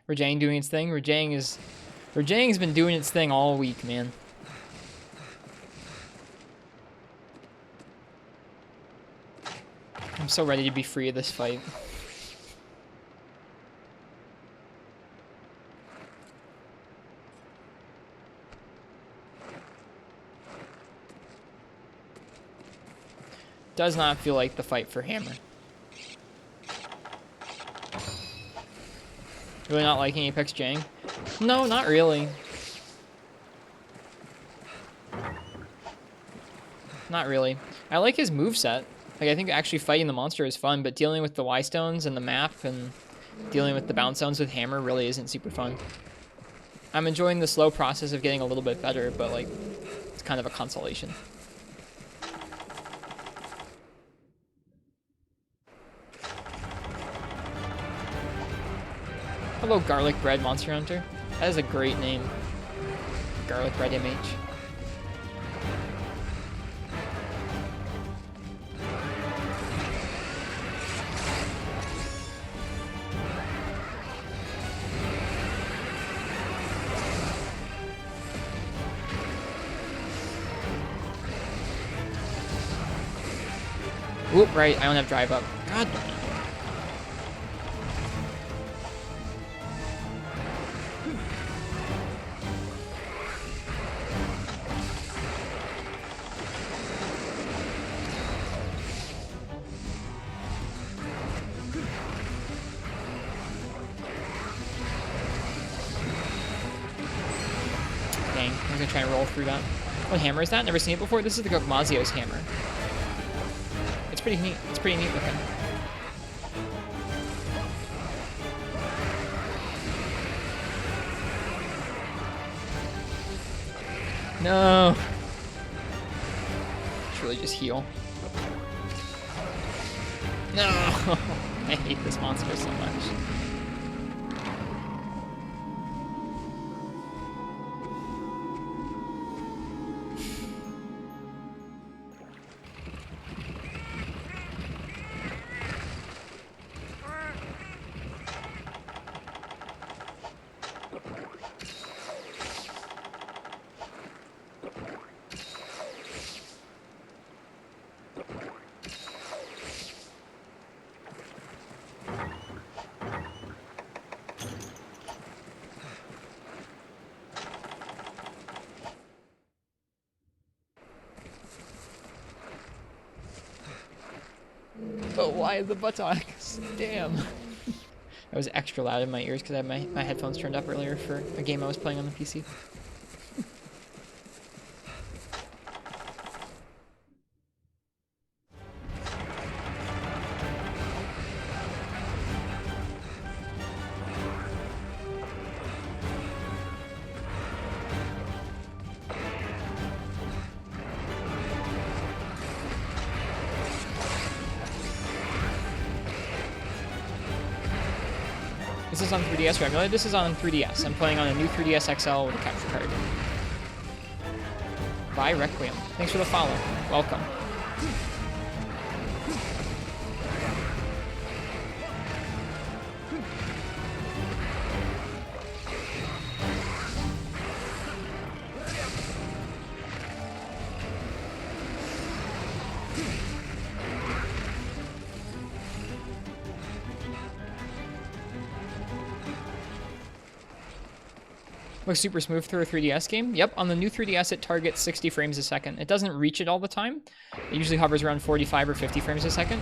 Rajang doing its thing. Rajang's been doing its thing all week, man. I'm so ready to be free of this fight. Does not feel like the fight for Hammer. Really not liking Apex Jang? No, not really. Not really. I like his moveset. Like, I think actually fighting the monster is fun, but dealing with the Y-stones and the map and dealing with the bounce zones with Hammer really isn't super fun. I'm enjoying the slow process of getting a little bit better, but like, it's kind of a consolation. Hello, Garlic Bread Monster Hunter. That is a great name. Garlic Bread MH. Whoop, right, I don't have drive up. God damn it. Dang, I'm gonna try and roll through that. What hammer is that? Never seen it before. This is the Gokmazio's hammer. It's pretty neat. It's pretty neat looking. No. Should really just heal. No. I hate this monster so much. But why the buttocks? Damn. I was extra loud in my ears because I had my headphones turned up earlier for a game I was playing on the PC. This is on 3DS regular. This is on 3DS. I'm playing on a new 3DS XL with a capture card. Bye, Requiem. Thanks for the follow. Welcome. Looks super smooth through a 3DS game. Yep, on the new 3DS it targets 60 frames a second. It doesn't reach it all the time. It usually hovers around 45 or 50 frames a second,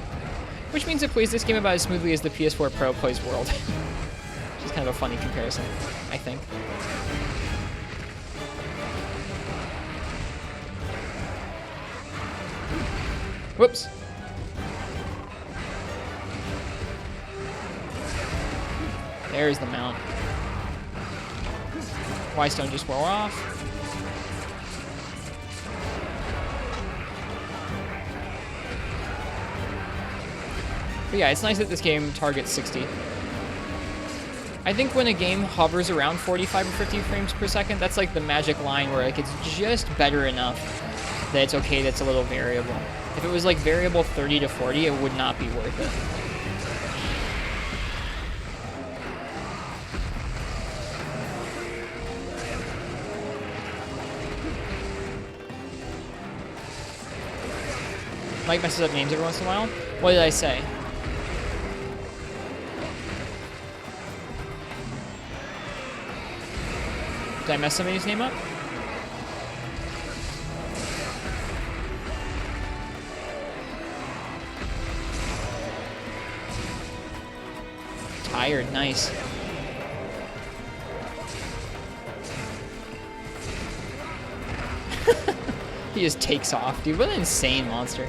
which means it plays this game about as smoothly as the PS4 Pro plays World. Which is kind of a funny comparison, I think. Whoops. There's the mount. Stone just wore off. But yeah, it's nice that this game targets 60. I think when a game hovers around 45 or 50 frames per second, that's like the magic line where like it's just better enough that it's okay that it's a little variable. If it was like variable 30 to 40, it would not be worth it. Mike messes up names every once in a while. What did I say? Did I mess somebody's name up? Tired, nice. He just takes off, dude. What an insane monster.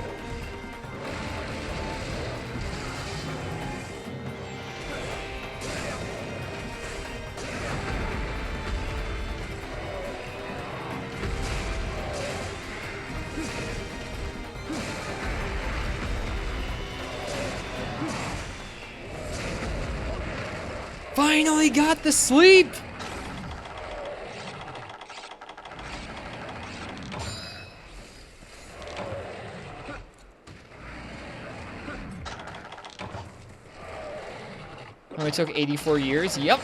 Finally got the sleep! Only took 84 years? Yep.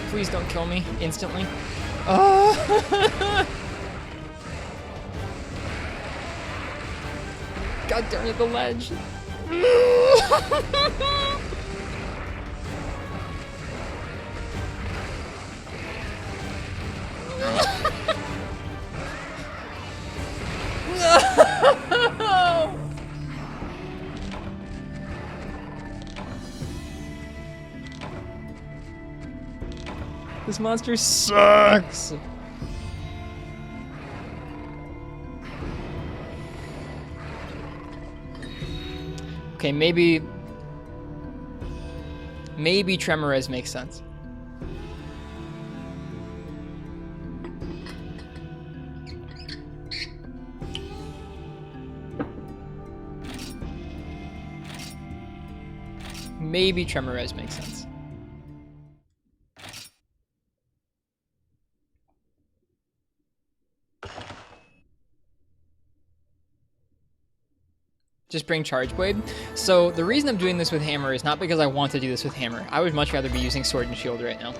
Please don't kill me instantly. Oh! God darn it, the ledge. No! This monster sucks. Okay, maybe Tremorez makes sense. Maybe Tremorez makes sense. Just bring Charge Blade. So the reason I'm doing this with Hammer is not because I want to do this with Hammer. I would much rather be using Sword and Shield right now.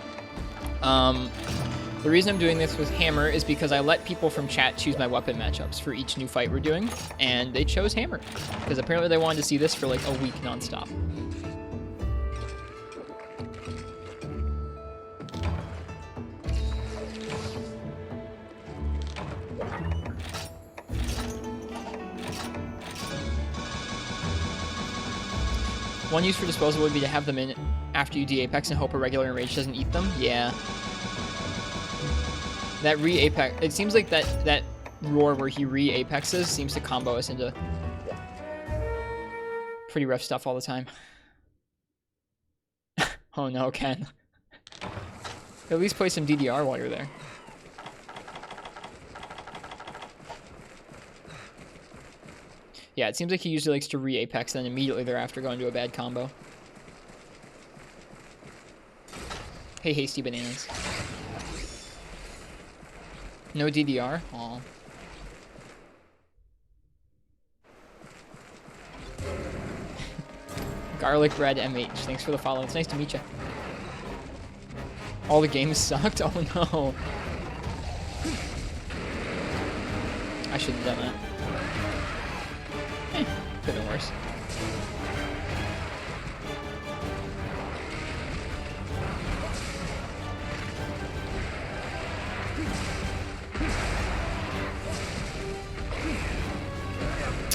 The reason I'm doing this with Hammer is because I let people from chat choose my weapon matchups for each new fight we're doing, and they chose Hammer because apparently they wanted to see this for like a week nonstop. One use for disposal would be to have them in after you de-apex and hope a regular enrage doesn't eat them. Yeah. That re-apex, it seems like that roar where he re-apexes seems to combo us into pretty rough stuff all the time. Oh no, Ken. At least play some DDR while you're there. Yeah, it seems like he usually likes to re-apex and then immediately thereafter go into a bad combo. Hey, Hasty Bananas. No DDR? Aw. Garlic Bread MH. Thanks for the follow. It's nice to meet you. All the games sucked? Oh no. I should have done that. Could have been worse.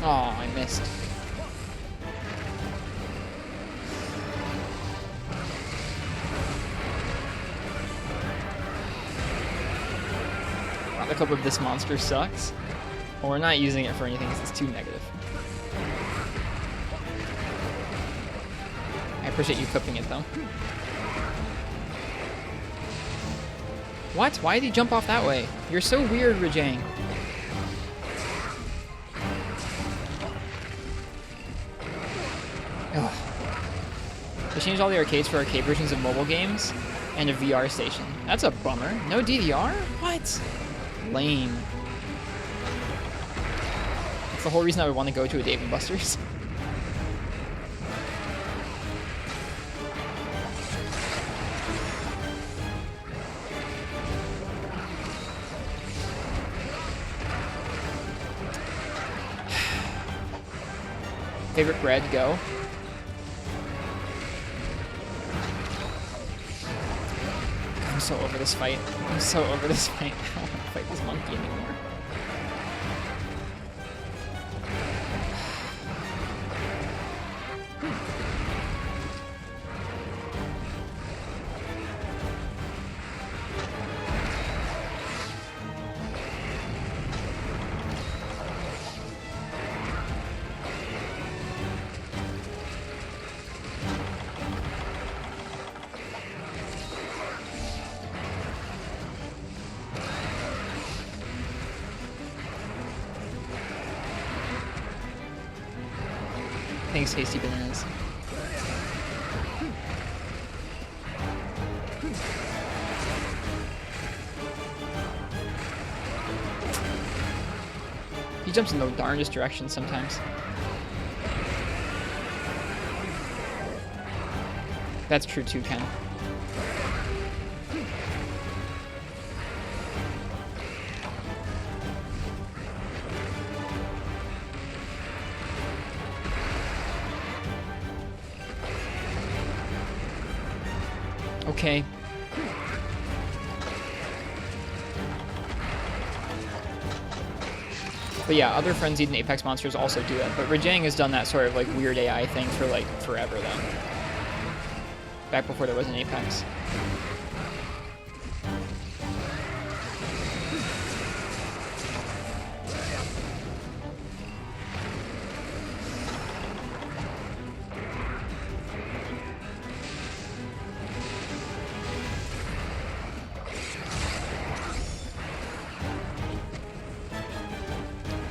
Oh, I missed. Wow, the clip of this monster sucks. Well, we're not using it for anything because it's too negative. I appreciate you clipping it though. What? Why did he jump off that way? You're so weird, Rajang. Ugh. They changed all the arcades for arcade versions of mobile games and a VR station. That's a bummer. No DDR? What? Lame. That's the whole reason I would want to go to a Dave & Buster's. Favorite bread, go. I'm so over this fight. I'm so over this fight. I don't want to fight this monkey anymore. Thanks, Tasty Bananas. He jumps in the darndest direction sometimes. That's true too, Ken. Okay. But yeah, other frenzied and Apex monsters also do it. But Rajang has done that sort of like weird AI thing for like forever though. Back before there was an Apex.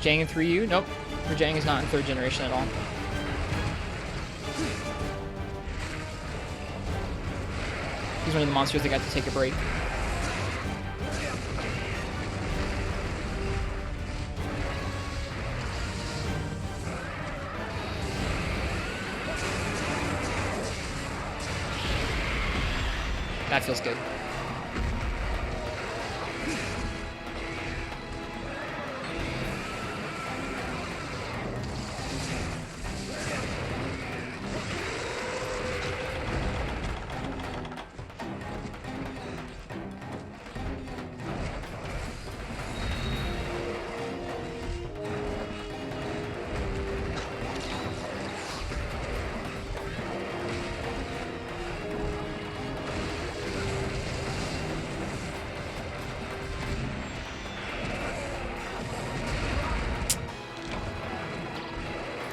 Jang in 3U? Nope. Rajang is not in 3rd generation at all. He's one of the monsters that got to take a break. That feels good.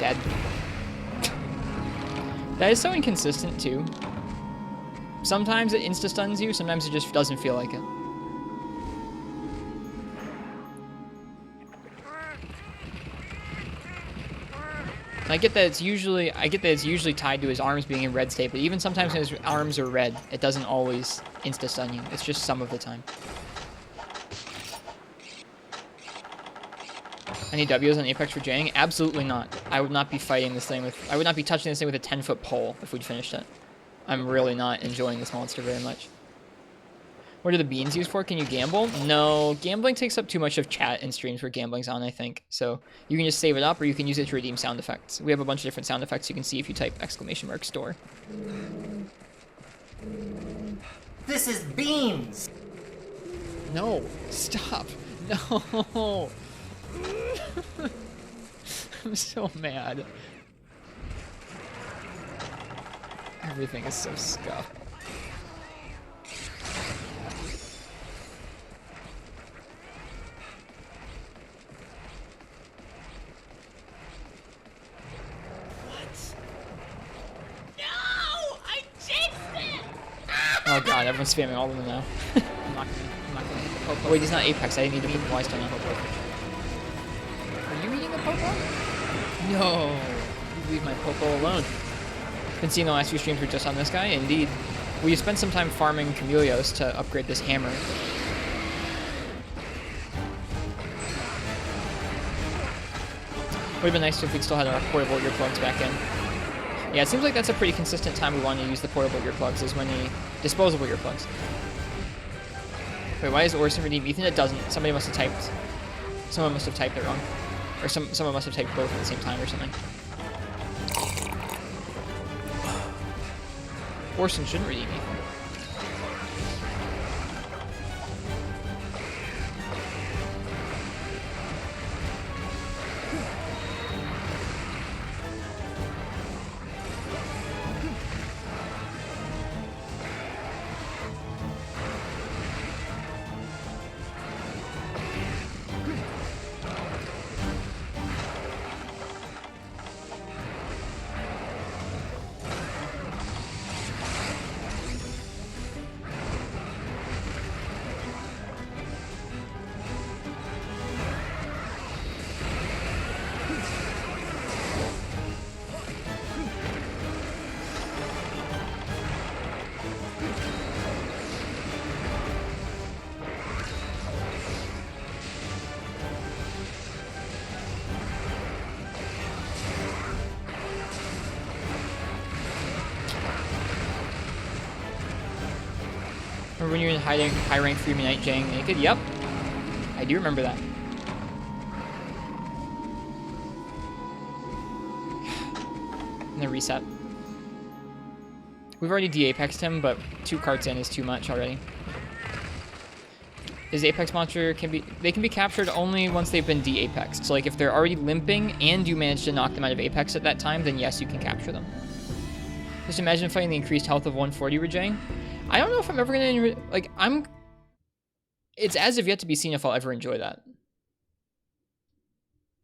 Dead. That is so inconsistent, too. Sometimes it insta-stuns you, sometimes it just doesn't feel like it. I get that it's usually tied to his arms being in red state, but even sometimes when his arms are red, it doesn't always insta-stun you. It's just some of the time. Any W's on Apex for Jang? Absolutely not. I would not be fighting this thing with... I would not be touching this thing with a 10-foot pole if we'd finished it. I'm really not enjoying this monster very much. What are the beans used for? Can you gamble? No, gambling takes up too much of chat and streams where gambling's on, I think. So you can just save it up, or you can use it to redeem sound effects. We have a bunch of different sound effects you can see if you type !store. This is beans! No, stop. No. I'm so mad. Everything is so scuffed. Oh god, everyone's spamming all of them now. I'm not gonna hit the popo. Wait, he's not Apex. I didn't need to meet him. Why still not Popo? Are you eating the popo? No. You leave my Popo alone. Been seeing the last few streams were just on this guy. Indeed. We spent some time farming Camellios to upgrade this hammer. Would have been nice if we'd still had our portable earplugs back in. Yeah, it seems like that's a pretty consistent time we want to use the portable earplugs, is when the disposable earplugs. Wait, why is Orson redeem Ethan? It doesn't. Somebody must have typed. Someone must have typed it wrong. Or someone must have typed both at the same time or something. Orson shouldn't redeem Ethan. Remember when you were in high rank Freeman Knight Jang naked? Yep. I do remember that. And the reset. We've already de-apexed him, but 2 carts in is too much already. His Apex monster can be captured only once they've been de-apexed. So like if they're already limping and you manage to knock them out of Apex at that time, then yes, you can capture them. Just imagine fighting the increased health of 140 Rajang. I don't know if I'm ever gonna, like, it's as of yet to be seen if I'll ever enjoy that.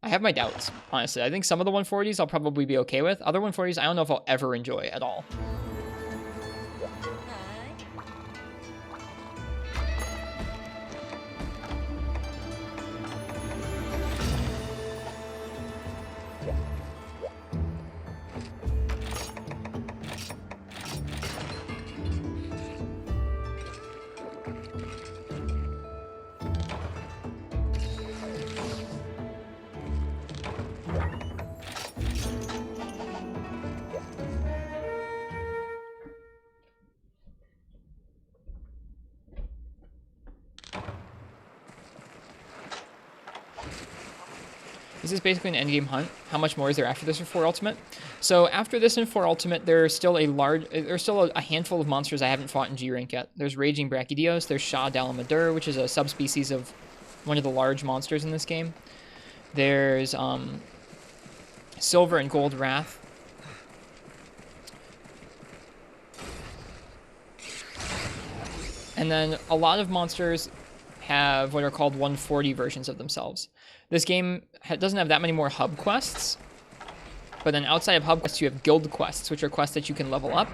I have my doubts, honestly. I think some of the 140s I'll probably be okay with. Other 140s, I don't know if I'll ever enjoy at all. This is basically an endgame hunt. How much more is there after this for 4 Ultimate? So after this in 4 Ultimate, there's still a handful of monsters I haven't fought in G rank yet. There's Raging Brachydios, there's Shah Dalamadur, which is a subspecies of one of the large monsters in this game. There's Silver and Gold Wrath. And then a lot of monsters have what are called 140 versions of themselves. This game doesn't have that many more hub quests, But then outside of hub quests, you have guild quests, which are quests that you can level up.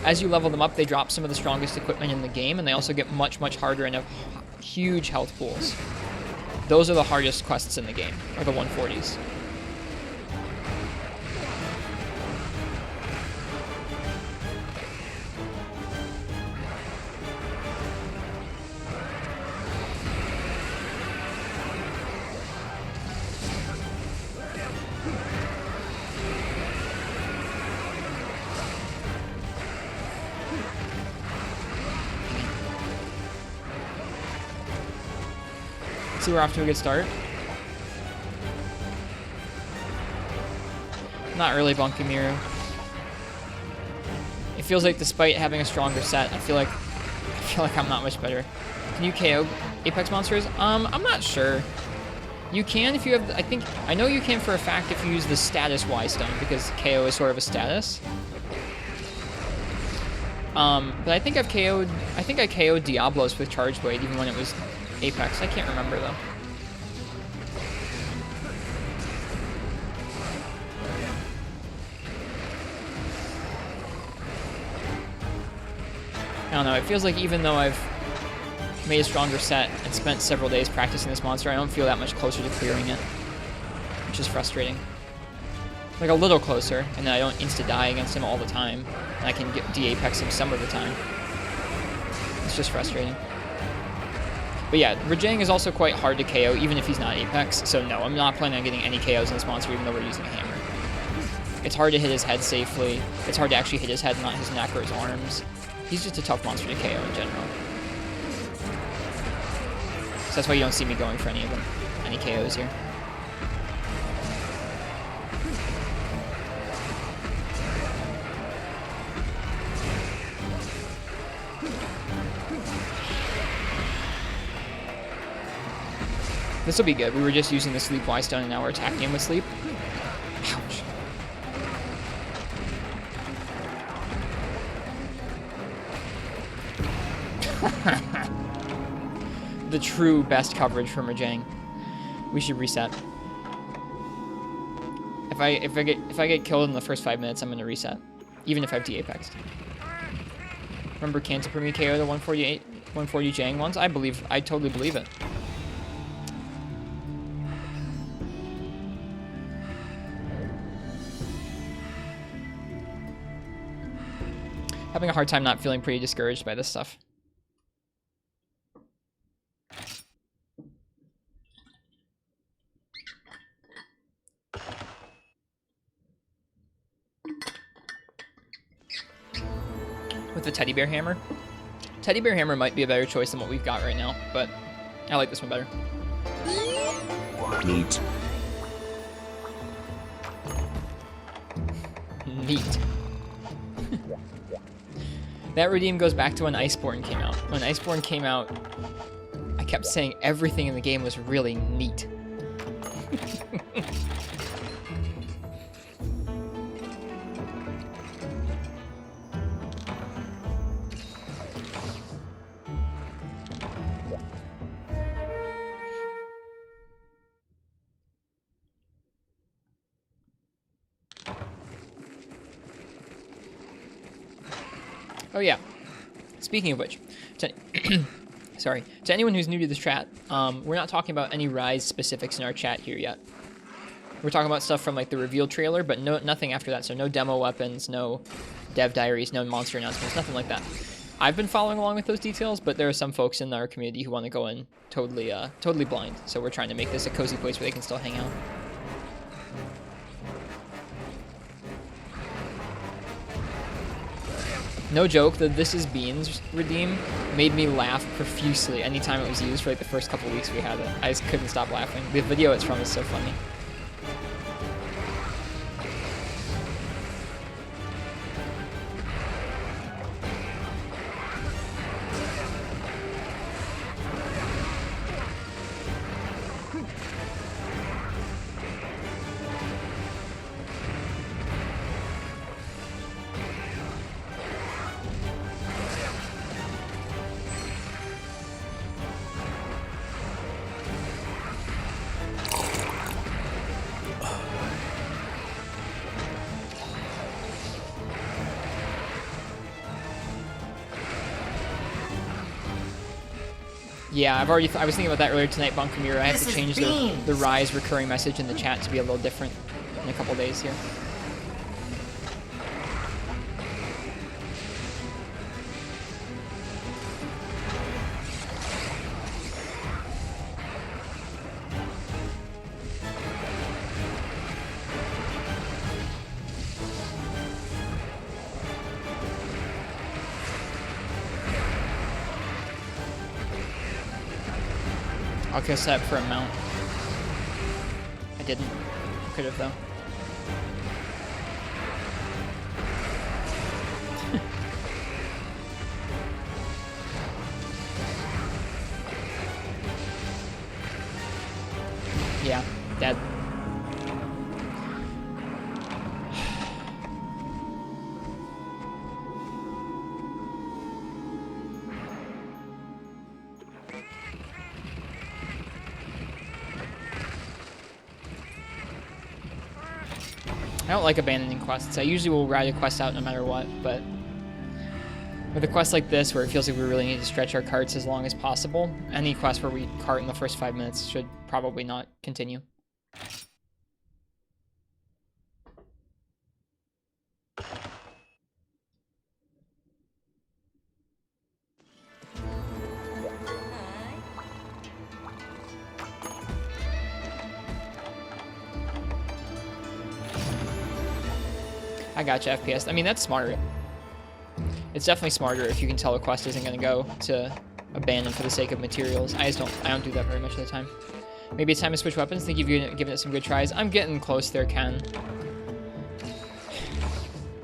As you level them up, they drop some of the strongest equipment in the game, and they also get much, much harder and have huge health pools. Those are the hardest quests in the game, are the 140s. See, we're off to a good start. Not really bunking Miru. It feels like despite having a stronger set, I feel like I'm not much better. Can you KO Apex monsters? I'm not sure. You can if you have, I know you can for a fact if you use the status Y stone, because KO is sort of a status. But I think I KO'd Diablos with Charge Blade even when it was Apex. I can't remember though. I don't know, it feels like even though I've made a stronger set and spent several days practicing this monster, I don't feel that much closer to clearing it, which is frustrating. Like a little closer, and then I don't insta-die against him all the time, and I can get de-apex him some of the time. It's just frustrating. But yeah, Rajang is also quite hard to KO, even if he's not Apex, so no, I'm not planning on getting any KOs in this monster, even though we're using a hammer. It's hard to hit his head safely. It's hard to actually hit his head, not his neck or his arms. He's just a tough monster to KO in general. So that's why you don't see me going for any of them, any KOs here. This will be good. We were just using the Sleep Y Stone and now we're attacking him with Sleep. Ouch. The true best coverage from Rajang. We should reset. If I get killed in the first 5 minutes, I'm gonna reset. Even if I've de-apexed. Remember Cancer me KO the 140 Jang ones? I totally believe it. Having a hard time not feeling pretty discouraged by this stuff. With the teddy bear hammer. Teddy bear hammer might be a better choice than what we've got right now, but I like this one better. Neat. Neat. That redeem goes back to when Iceborne came out. When Iceborne came out, I kept saying everything in the game was really neat. Oh yeah, speaking of which, sorry, to anyone who's new to this chat, we're not talking about any Rise specifics in our chat here yet. We're talking about stuff from like the reveal trailer, but nothing after that, so no demo weapons, no dev diaries, no monster announcements, nothing like that. I've been following along with those details, but there are some folks in our community who want to go in totally blind, so we're trying to make this a cozy place where they can still hang out. No joke, the This Is Beans redeem made me laugh profusely anytime it was used for like the first couple weeks we had it. I just couldn't stop laughing. The video it's from is so funny. Yeah, I was thinking about that earlier tonight, Bunker Mirror. I have This to is change Beans. the Rise recurring message in the chat to be a little different in a couple days here. I'll kill set for a mount. I didn't. Could have though. Yeah, dead. I don't like abandoning quests. I usually will ride a quest out no matter what, but with a quest like this where it feels like we really need to stretch our carts as long as possible, any quest where we cart in the first 5 minutes should probably not continue. I gotcha, FPS. I mean, that's smarter. It's definitely smarter if you can tell a quest isn't going to go to abandon for the sake of materials. I don't do that very much of the time. Maybe it's time to switch weapons. Think you've given it some good tries. I'm getting close there, Ken.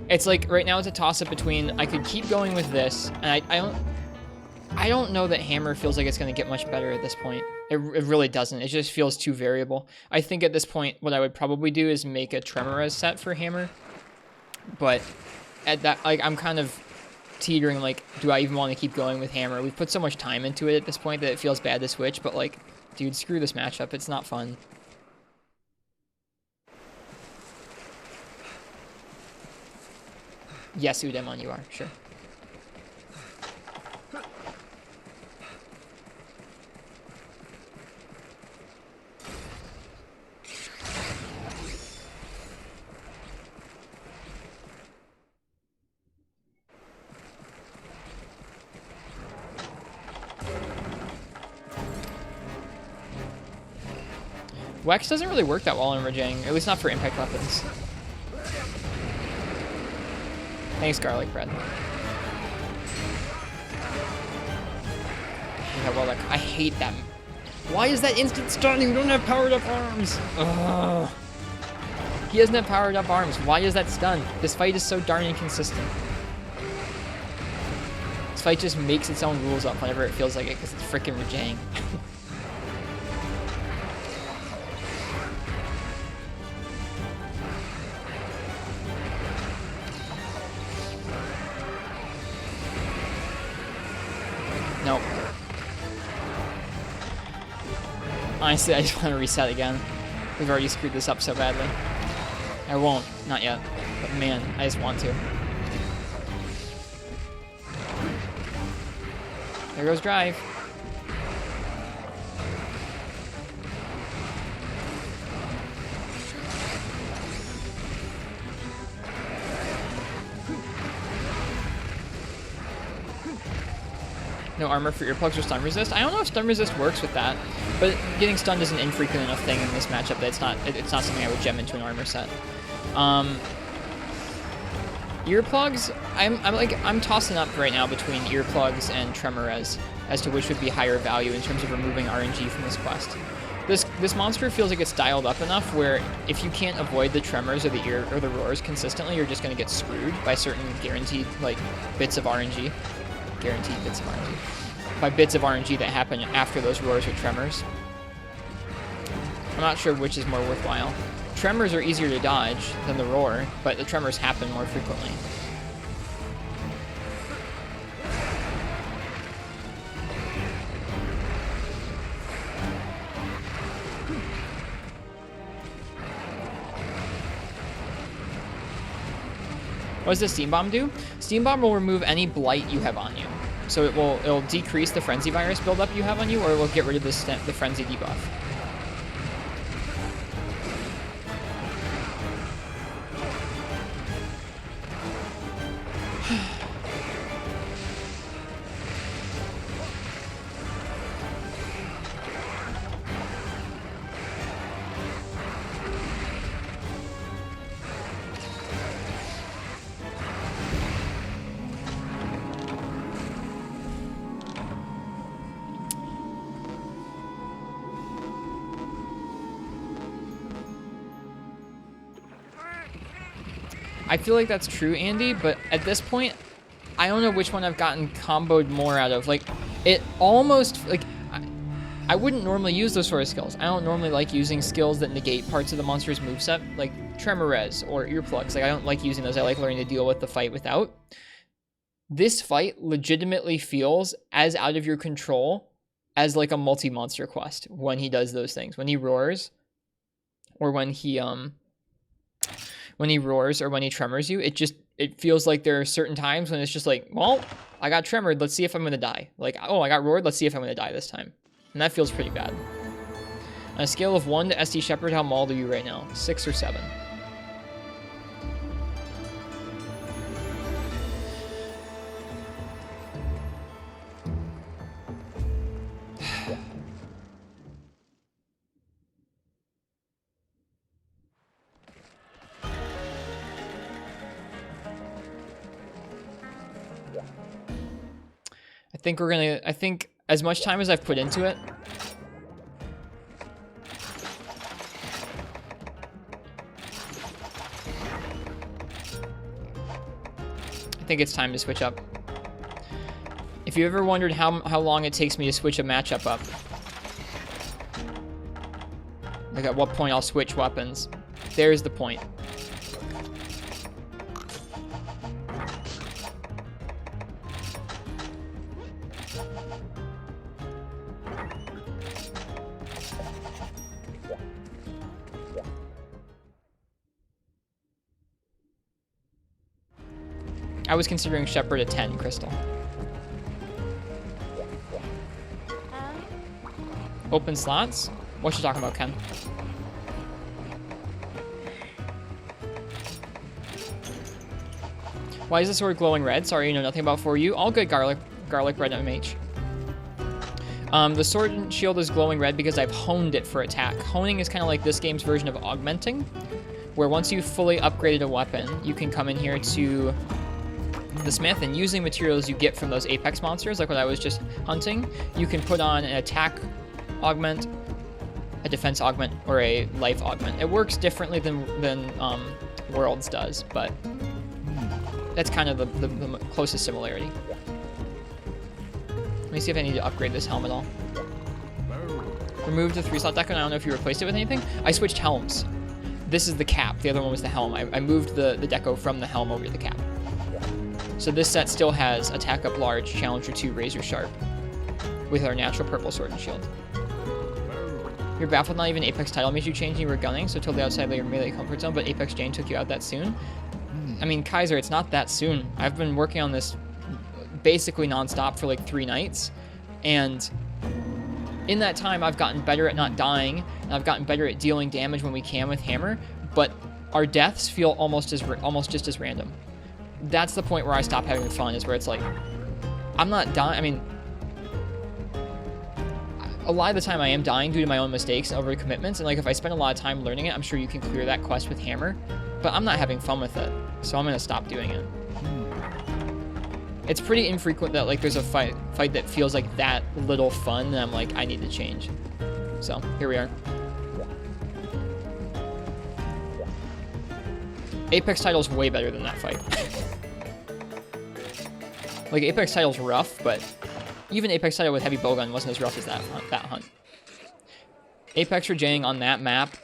It's like, right now it's a toss-up between, I could keep going with this, and I don't know that Hammer feels like it's going to get much better at this point. It really doesn't. It just feels too variable. I think at this point, what I would probably do is make a Tremorez set for Hammer. But at that, like, I'm kind of teetering, like, do I even want to keep going with Hammer? We've put so much time into it at this point that it feels bad to switch, but, like, dude, screw this matchup. It's not fun. Yes, Udemon, you are, sure. Wex doesn't really work that well in Rajang, at least not for impact weapons. Thanks, garlic bread. Yeah, well, like, I hate them. Why is that instant stun? You don't have powered up arms. Ugh. He doesn't have powered up arms. Why is that stun? This fight is so darn inconsistent. This fight just makes its own rules up whenever it feels like it because it's freaking Rajang. Nope. Honestly, I just want to reset again. We've already screwed this up so badly. I won't. Not yet. But man, I just want to. There goes drive. No armor for earplugs or stun resist. I don't know if stun resist works with that, but getting stunned is an infrequent enough thing in this matchup that it's not something I would gem into an armor set. Earplugs, I'm tossing up right now between earplugs and Tremorez as to which would be higher value in terms of removing RNG from this quest. This monster feels like it's dialed up enough where if you can't avoid the tremors or the roars consistently, you're just going to get screwed by certain guaranteed like bits of RNG. Guaranteed bits of RNG. By bits of RNG that happen after those roars or tremors. I'm not sure which is more worthwhile. Tremors are easier to dodge than the roar, but the tremors happen more frequently. What does the Steam Bomb do? Steam Bomb will remove any blight you have on you. So it'll decrease the frenzy virus buildup you have on you, or it will get rid of the frenzy debuff. I feel like that's true, Andy, but at this point, I don't know which one I've gotten comboed more out of. Like, it almost, like, I wouldn't normally use those sort of skills. I don't normally like using skills that negate parts of the monster's moveset, like Tremor Res or Earplugs. Like, I don't like using those. I like learning to deal with the fight without. This fight legitimately feels as out of your control as, like, a multi-monster quest when he does those things. When he roars, or when he roars or when he tremors you, it feels like there are certain times when it's just like, well, I got tremored, let's see if I'm gonna die. Like, oh, I got roared, let's see if I'm gonna die this time. And that feels pretty bad. On a scale of 1 to SD Shepherd, how mauled are you right now? 6 or 7? I think as much time as I've put into it, I think it's time to switch up. If you ever wondered how long it takes me to switch a matchup up, like at what point I'll switch weapons, there's the point. I was considering Shepherd a 10, Crystal. Open slots? What you talking about, Ken? Why is the sword glowing red? Sorry, you know nothing about 4U. All good, Garlic Red MH. The sword and shield is glowing red because I've honed it for attack. Honing is kind of like this game's version of augmenting, where once you've fully upgraded a weapon, you can come in here to the smith, and using materials you get from those apex monsters, like what I was just hunting, you can put on an attack augment, a defense augment, or a life augment. It works differently than Worlds does, but that's kind of the closest similarity. Let me see if I need to upgrade this helm at all. Removed the 3-slot deck, and I don't know if you replaced it with anything. I switched helms. This is the cap. The other one was the helm. I moved the deco from the helm over to the cap. So this set still has Attack Up Large, Challenger 2, Razor Sharp, with our natural purple sword and shield. Your baffled not even Apex title made you change, you were gunning, so totally outside of your melee comfort zone, but Apex Jane took you out that soon? I mean, Kaiser, it's not that soon. I've been working on this basically non-stop for like 3 nights, and in that time I've gotten better at not dying, and I've gotten better at dealing damage when we can with hammer, but our deaths feel almost just as random. That's the point where I stop having fun, is where it's like, I'm not dying. I mean, a lot of the time I am dying due to my own mistakes and overcommitments, and like if I spend a lot of time learning it, I'm sure you can clear that quest with hammer, but I'm not having fun with it, so I'm gonna stop doing it. It's pretty infrequent that like there's a fight that feels like that little fun, and I'm like, I need to change. So here we are. Apex title's way better than that fight. Like, Apex title's rough, but even Apex title with heavy bowgun wasn't as rough as that hunt. Apex for Jang on that map,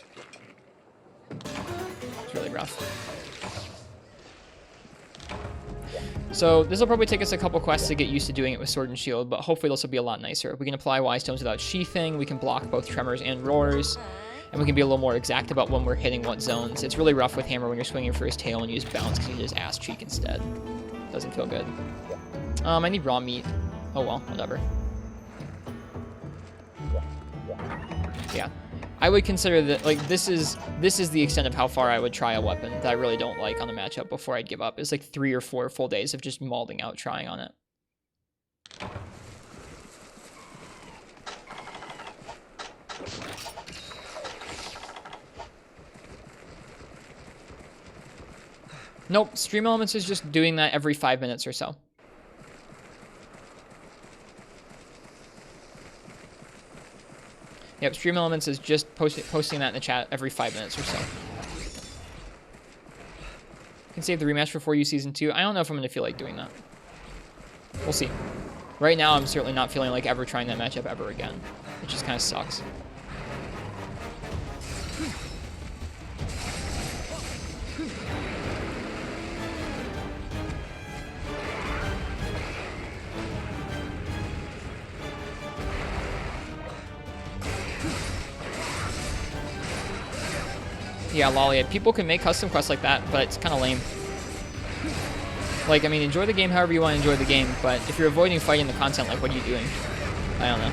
it's really rough. So this will probably take us a couple quests to get used to doing it with Sword and Shield, but hopefully this will be a lot nicer. We can apply Wise Stones without sheathing, we can block both Tremors and Roars, and we can be a little more exact about when we're hitting what zones. It's really rough with Hammer when you're swinging for his tail and use Bounce because you just ass cheek instead. Doesn't feel good. I need raw meat. Oh well, whatever. Yeah. I would consider that, like, this is the extent of how far I would try a weapon that I really don't like on a matchup before I'd give up. It's like 3 or 4 full days of just mauling out trying on it. Nope, Stream Elements is just doing that every 5 minutes or so. Yep, Stream Elements is just posting that in the chat every 5 minutes or so. You can save the rematch for 4U Season 2. I don't know if I'm going to feel like doing that. We'll see. Right now, I'm certainly not feeling like ever trying that matchup ever again. It just kind of sucks. Yeah, lolly. People can make custom quests like that, but it's kind of lame. Like, I mean, enjoy the game however you want to enjoy the game, but if you're avoiding fighting the content, like, what are you doing? I don't know.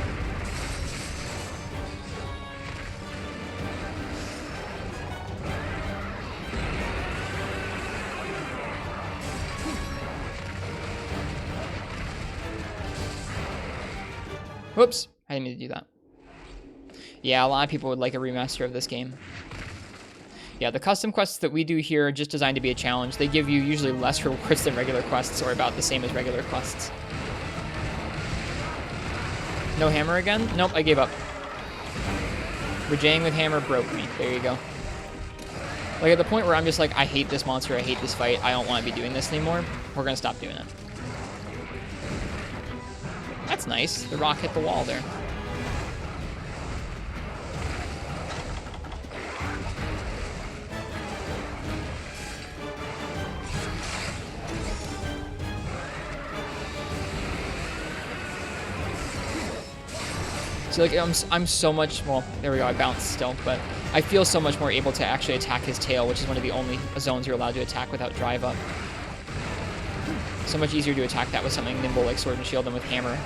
Whoops. I didn't mean to do that. Yeah, a lot of people would like a remaster of this game. Yeah, the custom quests that we do here are just designed to be a challenge. They give you usually less rewards than regular quests, or about the same as regular quests. No hammer again? Nope, I gave up. Rejaying with hammer broke me. There you go. Like, at the point where I'm just like, I hate this monster, I hate this fight, I don't want to be doing this anymore, we're going to stop doing it. That's nice. The rock hit the wall there. So, like, I'm so much, well, there we go, I bounced still, but I feel so much more able to actually attack his tail, which is one of the only zones you're allowed to attack without drive up. So much easier to attack that with something nimble like Sword and Shield than with Hammer.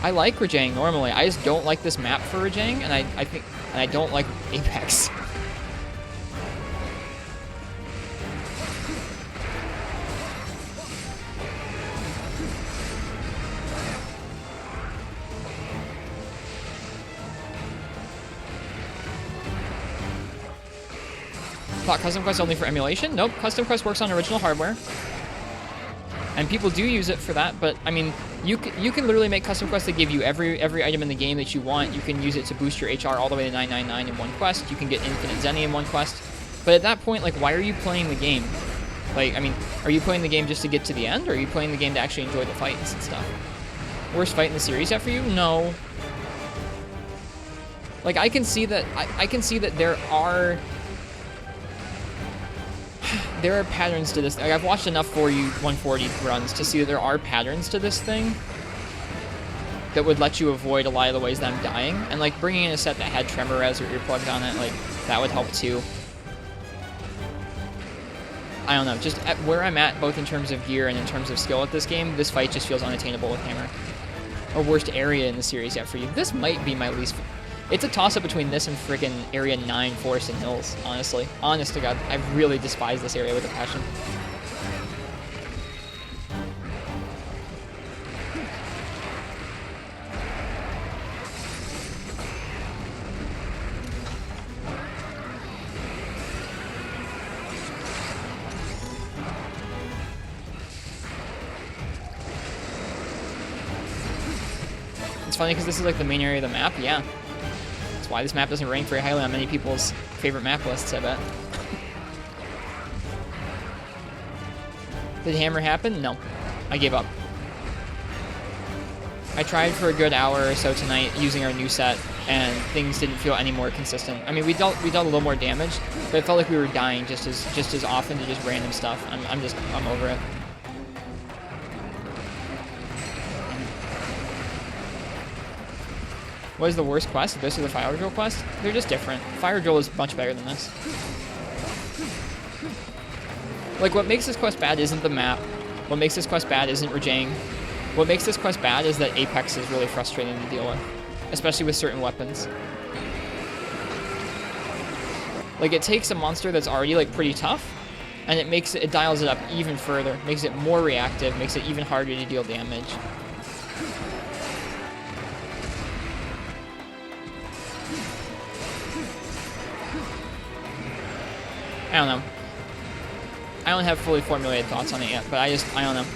I like Rejang normally. I just don't like this map for Rejang, and I don't like Apex. Thought Custom Quest only for emulation? Nope, Custom Quest works on original hardware. And people do use it for that, but I mean, you can literally make Custom Quests that give you every item in the game that you want. You can use it to boost your HR all the way to 999 in one quest. You can get Infinite Zenny in one quest. But at that point, like, why are you playing the game? Like, I mean, are you playing the game just to get to the end, or are you playing the game to actually enjoy the fights and stuff? Worst fight in the series yet for you? No. Like, I can see that there are patterns to this. Like, I've watched enough 4U 140 runs to see that there are patterns to this thing that would let you avoid a lot of the ways that I'm dying. And, like, bringing in a set that had tremor res or earplugs on it, like, that would help too. I don't know, just at where I'm at, both in terms of gear and in terms of skill at this game, this fight just feels unattainable with Hammer. Or worst area in the series yet for you. This might be my least... It's a toss-up between this and friggin' Area 9 Forest and Hills, honestly. Honest to God, I really despise this area with a passion. It's funny because this is like the main area of the map, yeah. That's why this map doesn't rank very highly on many people's favorite map lists, I bet. Did Hammer happen? No. I gave up. I tried for a good hour or so tonight using our new set, and things didn't feel any more consistent. I mean, we dealt a little more damage, but it felt like we were dying just as often to just random stuff. I'm over it. What is the worst quest? This or the Fire Drill quest? They're just different. Fire Drill is much better than this. Like, what makes this quest bad isn't the map. What makes this quest bad isn't Rejang. What makes this quest bad is that Apex is really frustrating to deal with, especially with certain weapons. Like, it takes a monster that's already, like, pretty tough, and it dials it up even further, makes it more reactive, makes it even harder to deal damage. I don't know. I don't have fully formulated thoughts on it yet, but I don't know.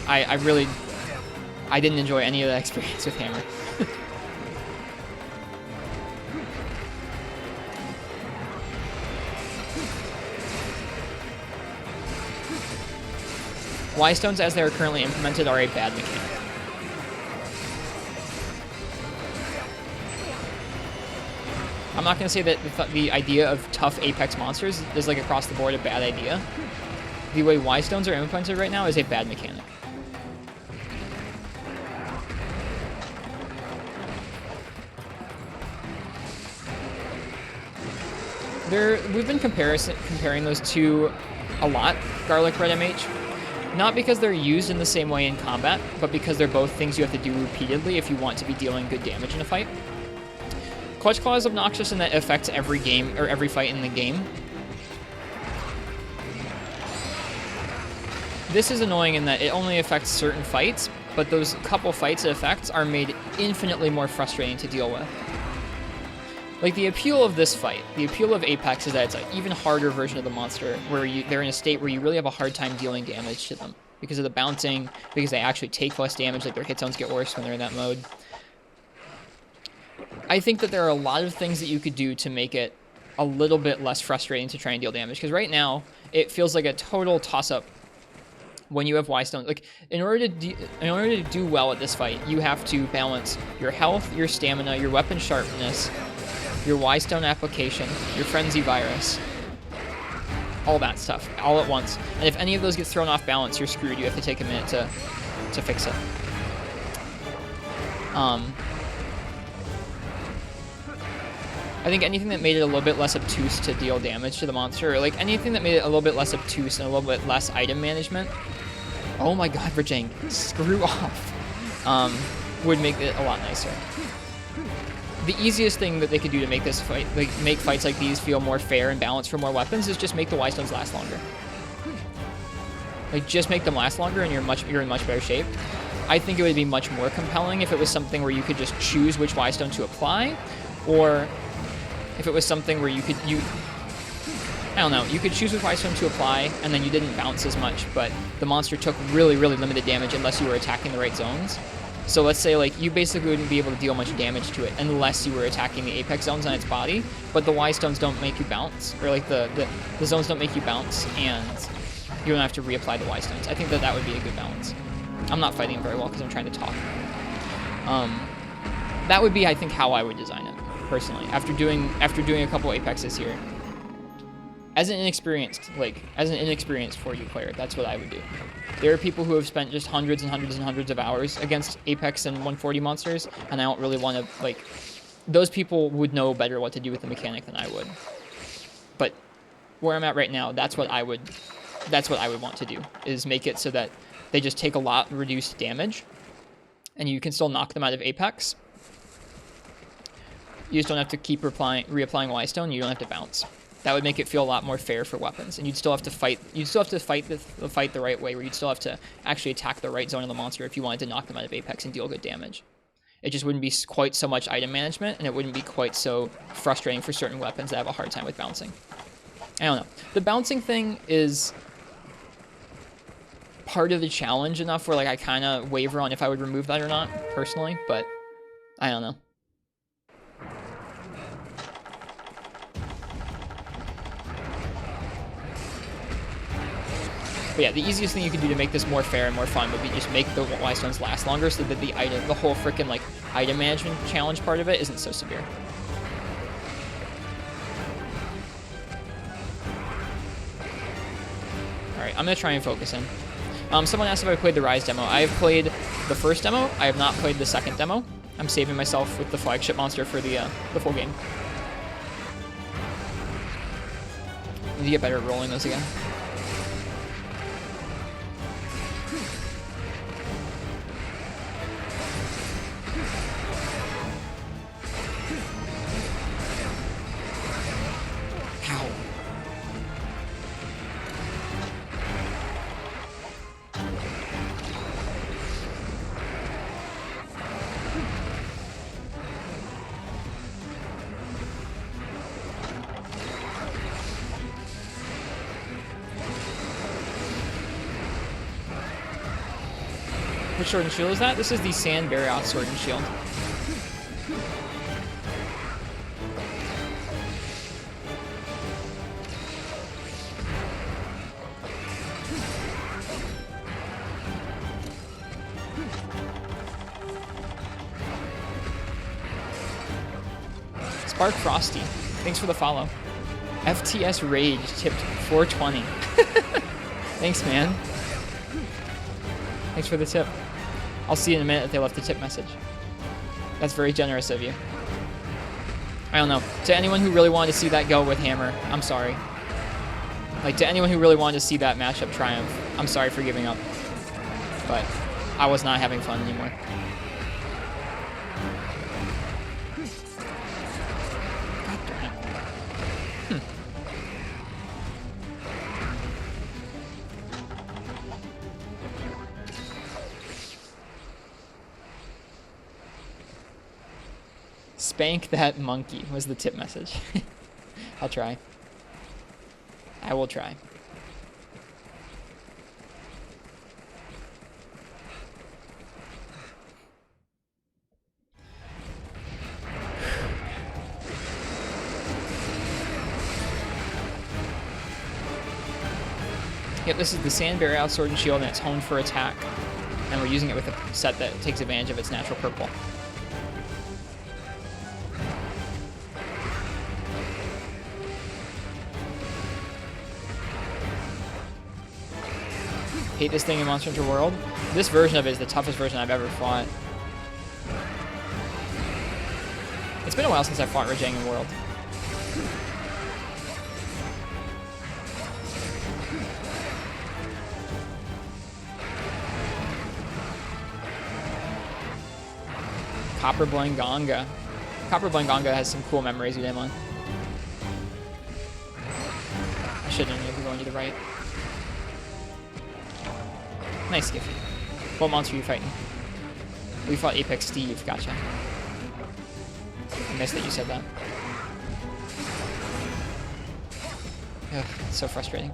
I didn't enjoy any of that experience with Hammer. Y-stones, as they are currently implemented, are a bad mechanic. I'm not going to say that the idea of tough Apex monsters is, like, across the board a bad idea. The way Y-stones are implemented right now is a bad mechanic. We've been comparing those two a lot, Garlic Red MH. Not because they're used in the same way in combat, but because they're both things you have to do repeatedly if you want to be dealing good damage in a fight. Clutch Claw is obnoxious in that it affects every game, or every fight in the game. This is annoying in that it only affects certain fights, but those couple fights it affects are made infinitely more frustrating to deal with. Like, the appeal of this fight, the appeal of Apex is that it's an even harder version of the monster, where they're in a state where you really have a hard time dealing damage to them. Because of the bouncing, because they actually take less damage, like their hit zones get worse when they're in that mode. I think that there are a lot of things that you could do to make it a little bit less frustrating to try and deal damage. Because right now, it feels like a total toss-up when you have Y-Stone. Like, in order to do well at this fight, you have to balance your health, your stamina, your weapon sharpness, your Y-Stone application, your Frenzy Virus, all that stuff, all at once. And if any of those get thrown off balance, you're screwed. You have to take a minute to fix it. I think anything that made it a little bit less obtuse to deal damage to the monster, or like anything that made it a little bit less obtuse and a little bit less item management, oh my god, Virgin, screw off, would make it a lot nicer. The easiest thing that they could do to make this fight, like make fights like these feel more fair and balanced for more weapons, is just make the Y-Stones last longer. Like, just make them last longer and you're in much better shape. I think it would be much more compelling if it was something where you could just choose which Y-Stone to apply, or if it was something where you could choose which Y-Stone to apply and then you didn't bounce as much, but the monster took really, really limited damage unless you were attacking the right zones. So let's say, like, you basically wouldn't be able to deal much damage to it unless you were attacking the Apex zones on its body, but the Y-Stones don't make you bounce, or like the zones don't make you bounce, and you don't have to reapply the Y-Stones. I think that would be a good balance. I'm not fighting very well because I'm trying to talk. That would be, I think, how I would design it, personally. After doing a couple Apexes here. As an inexperienced 4U player, that's what I would do. There are people who have spent just hundreds and hundreds and hundreds of hours against Apex and 140 monsters, and I don't really want to, like, those people would know better what to do with the mechanic than I would. But where I'm at right now, that's what I would want to do, is make it so that they just take a lot reduced damage, and you can still knock them out of Apex. You just don't have to keep reapplying Y-Stone, you don't have to bounce. That would make it feel a lot more fair for weapons, and you'd still have to fight the right way, where you'd still have to actually attack the right zone of the monster if you wanted to knock them out of Apex and deal good damage. It just wouldn't be quite so much item management, and it wouldn't be quite so frustrating for certain weapons that have a hard time with bouncing. I don't know. The bouncing thing is part of the challenge enough where, like, I kind of waver on if I would remove that or not, personally, but I don't know. But yeah, the easiest thing you can do to make this more fair and more fun would be just make the Y-Stones last longer so that the whole freaking, like, item management challenge part of it isn't so severe. Alright, I'm going to try and focus in. Someone asked if I played the Rise demo. I have played the first demo. I have not played the second demo. I'm saving myself with the flagship monster for the full game. Need to get better at rolling those again. Which Sword and Shield is that? This is the Sand Barioth Sword and Shield. Spark Frosty, thanks for the follow. FTS Rage tipped 420. Thanks, man. Thanks for the tip. I'll see in a minute if they left a tip message. That's very generous of you. I don't know. To anyone who really wanted to see that go with Hammer, I'm sorry. Like, to anyone who really wanted to see that matchup triumph, I'm sorry for giving up. But I was not having fun anymore. Spank that monkey was the tip message. I'll try. I will try. Yep, this is the Sand Barioth Sword and Shield, and it's honed for attack. And we're using it with a set that takes advantage of its natural purple. Hate this thing in Monster Hunter World. This version of it is the toughest version I've ever fought. It's been a while since I fought Rajang in World. Copper Blanganga. Copper Blanganga has some cool memories with him on. I shouldn't have been going to the right. Nice Skiffy. What monster are you fighting? We fought Apex Steve, gotcha. I missed that you said that. Ugh, it's so frustrating.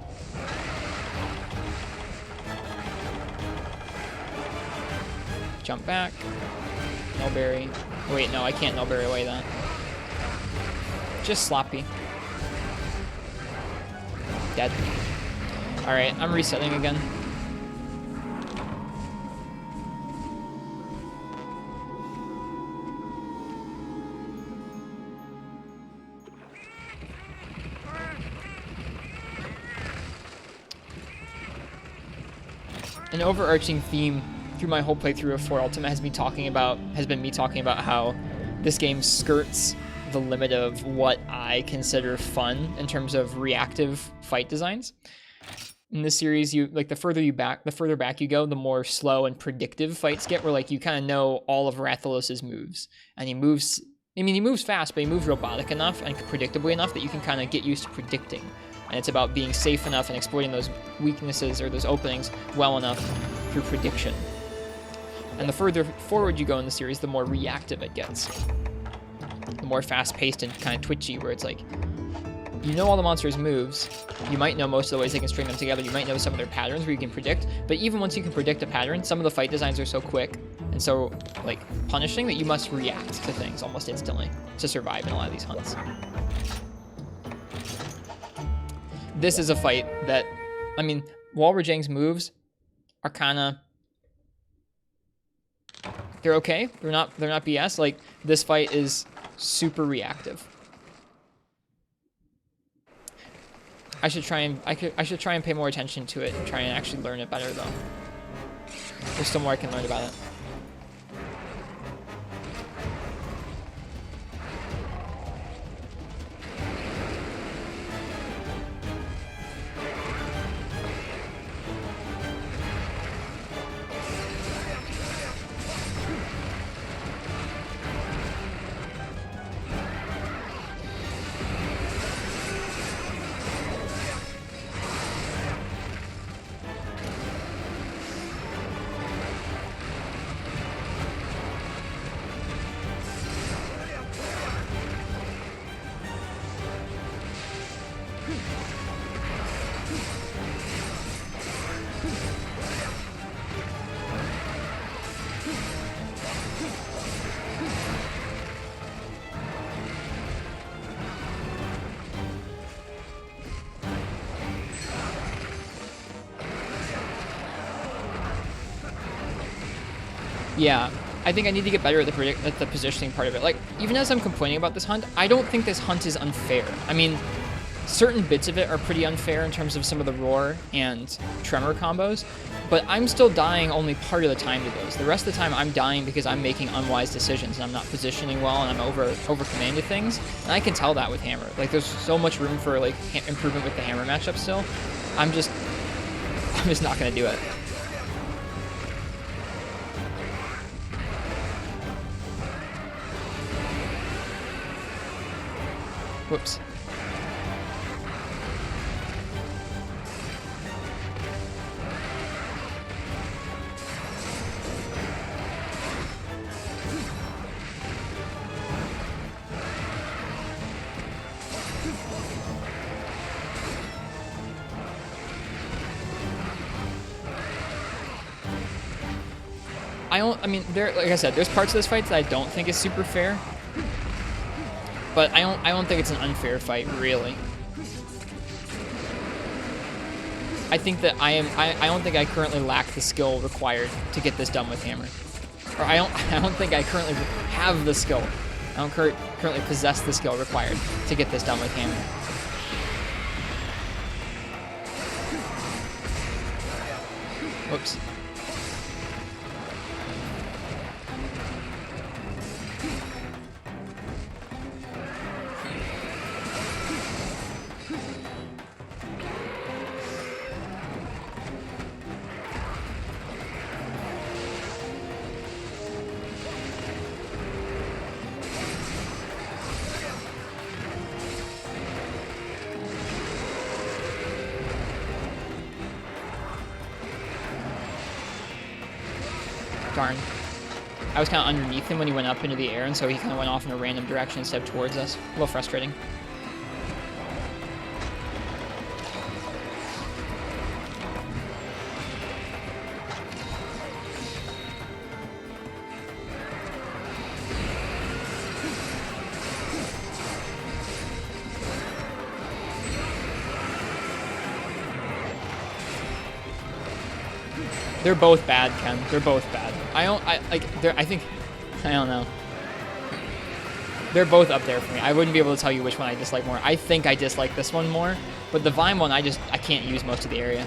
Jump back. Nullberry. Oh, wait, no, I can't Nullberry away that. Just sloppy. Dead. Alright, I'm resetting again. An overarching theme through my whole playthrough of 4 Ultima has been me talking about how this game skirts the limit of what I consider fun in terms of reactive fight designs. In this series, the further back you go, the more slow and predictive fights get, where like you kind of know all of Rathalos's moves, and he moves fast, but he moves robotic enough and predictably enough that you can kind of get used to predicting. And it's about being safe enough and exploiting those weaknesses or those openings well enough through prediction. And the further forward you go in the series, the more reactive it gets. The more fast-paced and kind of twitchy, where it's like, you know all the monsters' moves, you might know most of the ways they can string them together, you might know some of their patterns where you can predict, but even once you can predict a pattern, some of the fight designs are so quick and so like punishing that you must react to things almost instantly to survive in a lot of these hunts. This is a fight that, I mean, while Rajang's moves are kind of, they're okay. They're not BS. Like, this fight is super reactive. I should try and pay more attention to it and try and actually learn it better though. There's still more I can learn about it. Yeah, I think I need to get better at the positioning part of it. Like, even as I'm complaining about this hunt, I don't think this hunt is unfair. I mean, certain bits of it are pretty unfair in terms of some of the roar and tremor combos, but I'm still dying only part of the time to those. The rest of the time I'm dying because I'm making unwise decisions and I'm not positioning well and I'm over commanding things. And I can tell that with hammer. Like, there's so much room for like improvement with the hammer matchup still. I'm just not gonna do it. Whoops. I mean, like I said, there's parts of this fight that I don't think is super fair. But I don't think it's an unfair fight, really. I think that I don't think I currently lack the skill required to get this done with hammer. Or I don't think I currently have the skill. I don't currently possess the skill required to get this done with hammer. Whoops. Darn. I was kind of underneath him when he went up into the air, and so he kind of went off in a random direction instead of towards us. A little frustrating. They're both bad, Ken. They're both bad. I don't know. They're both up there for me. I wouldn't be able to tell you which one I dislike more. I think I dislike this one more, but the Vine one, I can't use most of the area. I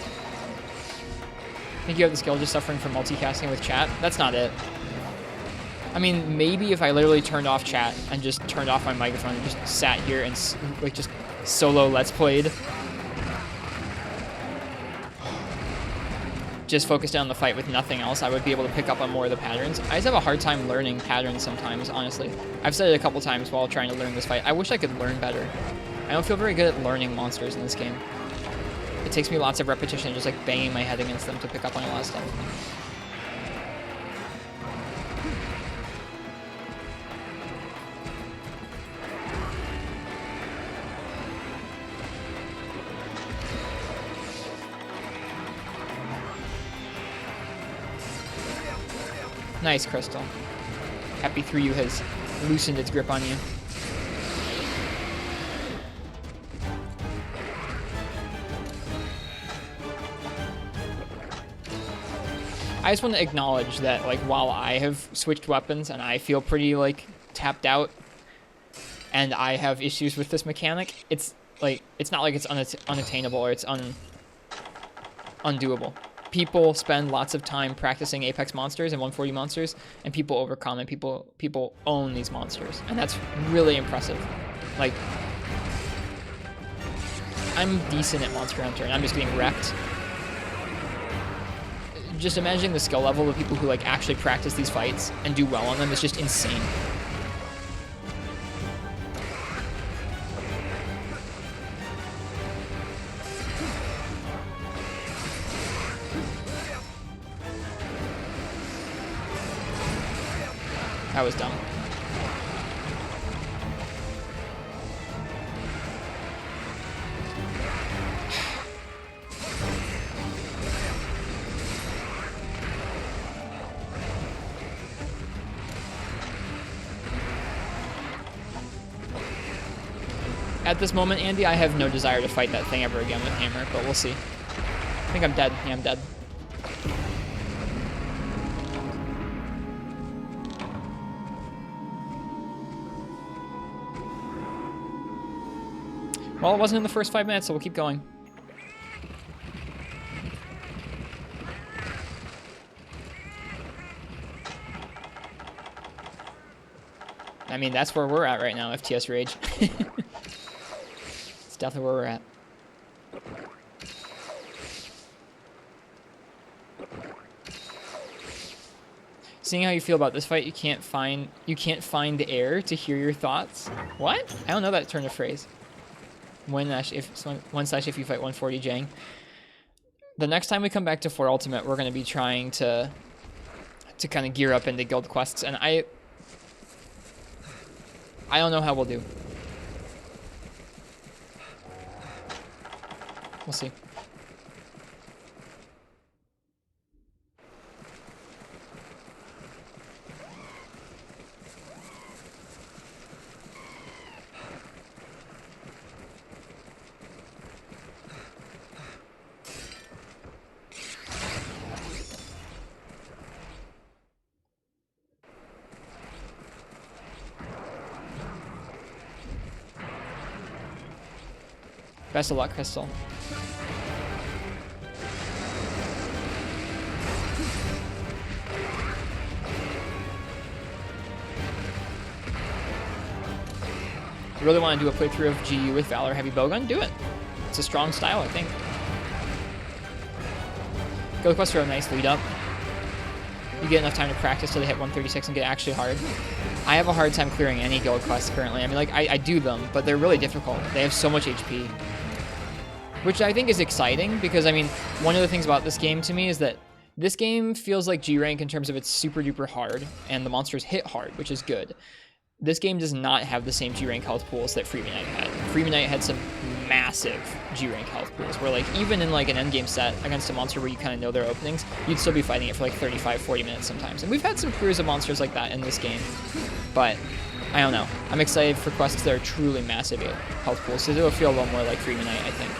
think you have the skill just suffering from multicasting with chat. That's not it. I mean, maybe if I literally turned off chat and just turned off my microphone and just sat here and like just solo Let's Played. Just focused on the fight with nothing else, I would be able to pick up on more of the patterns. I just have a hard time learning patterns sometimes, honestly. I've said it a couple times while trying to learn this fight. I wish I could learn better. I don't feel very good at learning monsters in this game. It takes me lots of repetition, just like banging my head against them to pick up on a lot of stuff. Nice, Crystal. Happy 3U has loosened its grip on you. I just want to acknowledge that, like, while I have switched weapons and I feel pretty, like, tapped out and I have issues with this mechanic, it's not like it's unattainable or it's undoable. People spend lots of time practicing Apex monsters and 140 monsters, and people overcome and people own these monsters, and that's really impressive. Like, I'm decent at Monster Hunter, and I'm just getting wrecked. Just imagining the skill level of people who like actually practice these fights and do well on them is just insane. That was dumb. At this moment, Andy, I have no desire to fight that thing ever again with hammer, but we'll see. I think I'm dead. Yeah, I'm dead. Well, it wasn't in the first 5 minutes, so we'll keep going. I mean, that's where we're at right now, FTS Rage. It's definitely where we're at. Seeing how you feel about this fight, you can't find the air to hear your thoughts. What? I don't know that turn of phrase. When if you fight 140 Jang. The next time we come back to 4 Ultimate, we're gonna be trying to kind of gear up into guild quests, and I don't know how we'll do. We'll see. Best of luck, Crystal. You really want to do a playthrough of GU with Valor Heavy Bowgun? Do it. It's a strong style, I think. Guild quests are a nice lead up. You get enough time to practice till they hit 136 and get actually hard. I have a hard time clearing any guild quests currently. I mean, like, I do them, but they're really difficult. They have so much HP. Which I think is exciting, because, I mean, one of the things about this game to me is that this game feels like G-Rank in terms of it's super duper hard, and the monsters hit hard, which is good. This game does not have the same G-Rank health pools that Freebie Knight had. Freebie Knight had some massive G-Rank health pools, where, like, even in, like, an endgame set against a monster where you kind of know their openings, you'd still be fighting it for, like, 35, 40 minutes sometimes. And we've had some clears of monsters like that in this game, but I don't know. I'm excited for quests that are truly massive health pools, so it'll feel a little more like Freebie Knight, I think.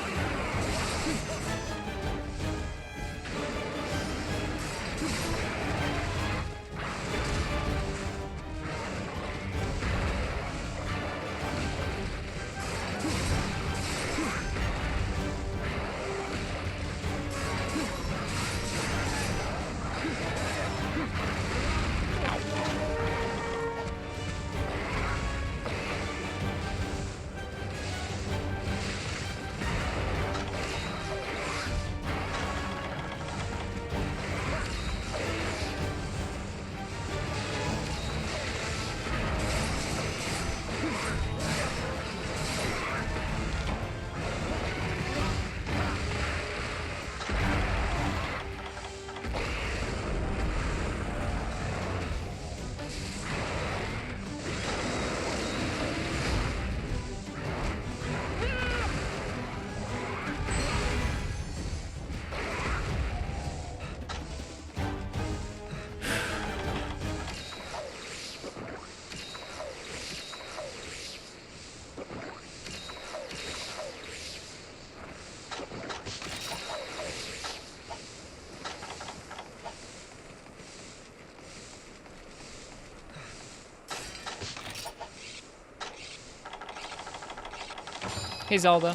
Hey, Zelda.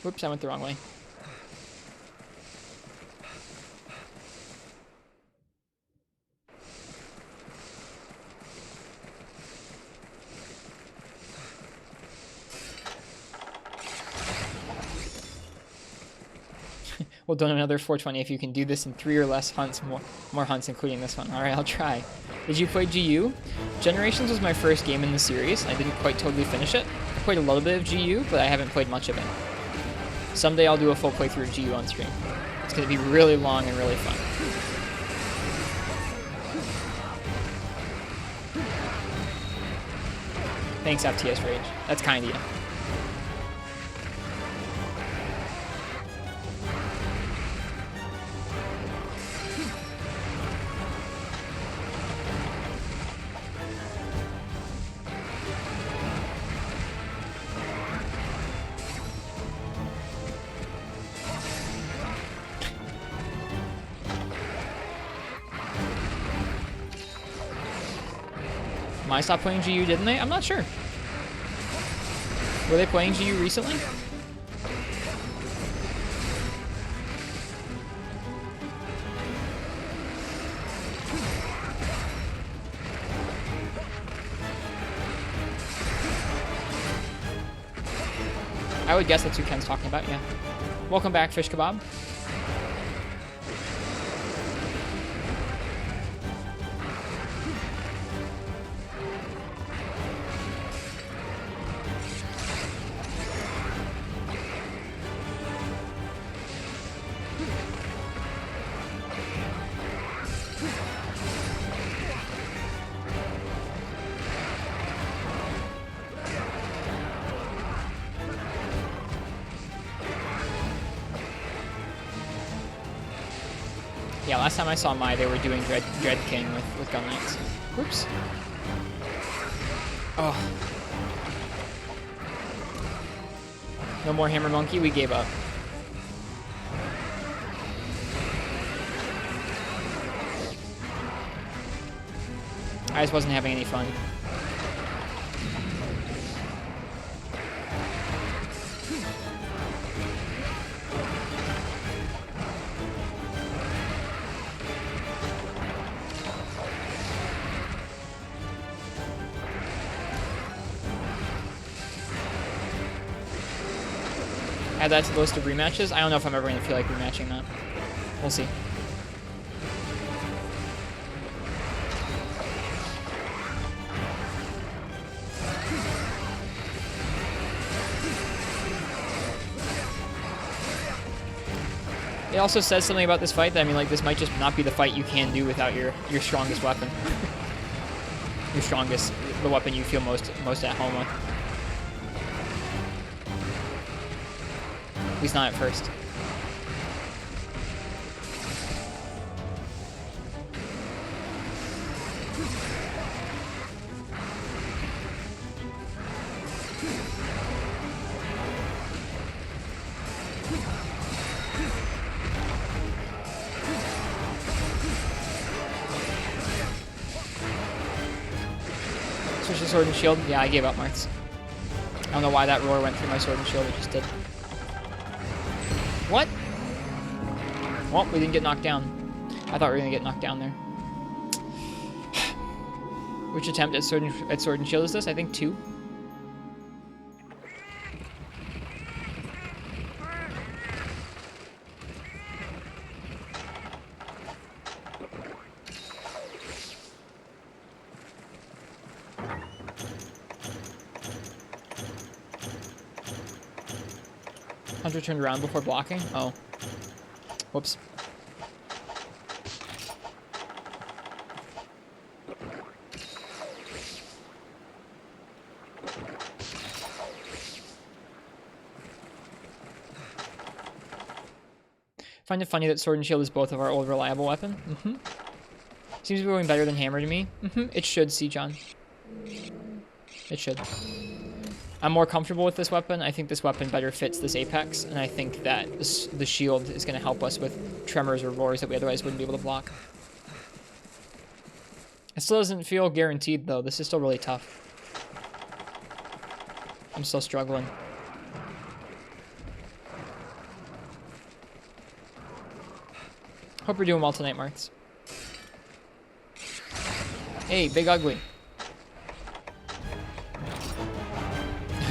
Whoops, I went the wrong way. We'll do another 420 if you can do this in 3 or less hunts, more hunts, including this one. All right, I'll try. Did you play GU? Generations was my first game in the series. I didn't quite totally finish it. I played a little bit of GU, but I haven't played much of it. Someday I'll do a full playthrough of GU on stream. It's going to be really long and really fun. Thanks, FTS Rage. That's kind of you. My stopped playing GU, didn't they? I'm not sure. Were they playing GU recently? I would guess that's who Ken's talking about, yeah. Welcome back, Fish Kebab. Yeah, last time I saw Mai, they were doing Dread King with Gun Knights. Oops. Oh. No more Hammer Monkey, we gave up. I just wasn't having any fun. Add that to the list of rematches. I don't know if I'm ever going to feel like rematching that. We'll see. It also says something about this fight that, I mean, like, this might just not be the fight you can do without your strongest weapon. Your strongest, the weapon you feel most at home with. At least not at first. Switch to Sword and Shield. Yeah, I gave up, Marks. I don't know why that roar went through my Sword and Shield. It just did. What? Well, we didn't get knocked down. I thought we were gonna get knocked down there. Which attempt at Sword and Shield is this? I think 2. Hunter turned around before blocking? Oh. Whoops. Find it funny that Sword and Shield is both of our old reliable weapon. Seems to be going better than Hammer to me. It should, see John. It should. I'm more comfortable with this weapon. I think this weapon better fits this Apex, and I think that the shield is going to help us with tremors or roars that we otherwise wouldn't be able to block. It still doesn't feel guaranteed, though. This is still really tough. I'm still struggling. Hope you're doing well tonight, Marks. Hey, Big Ugly.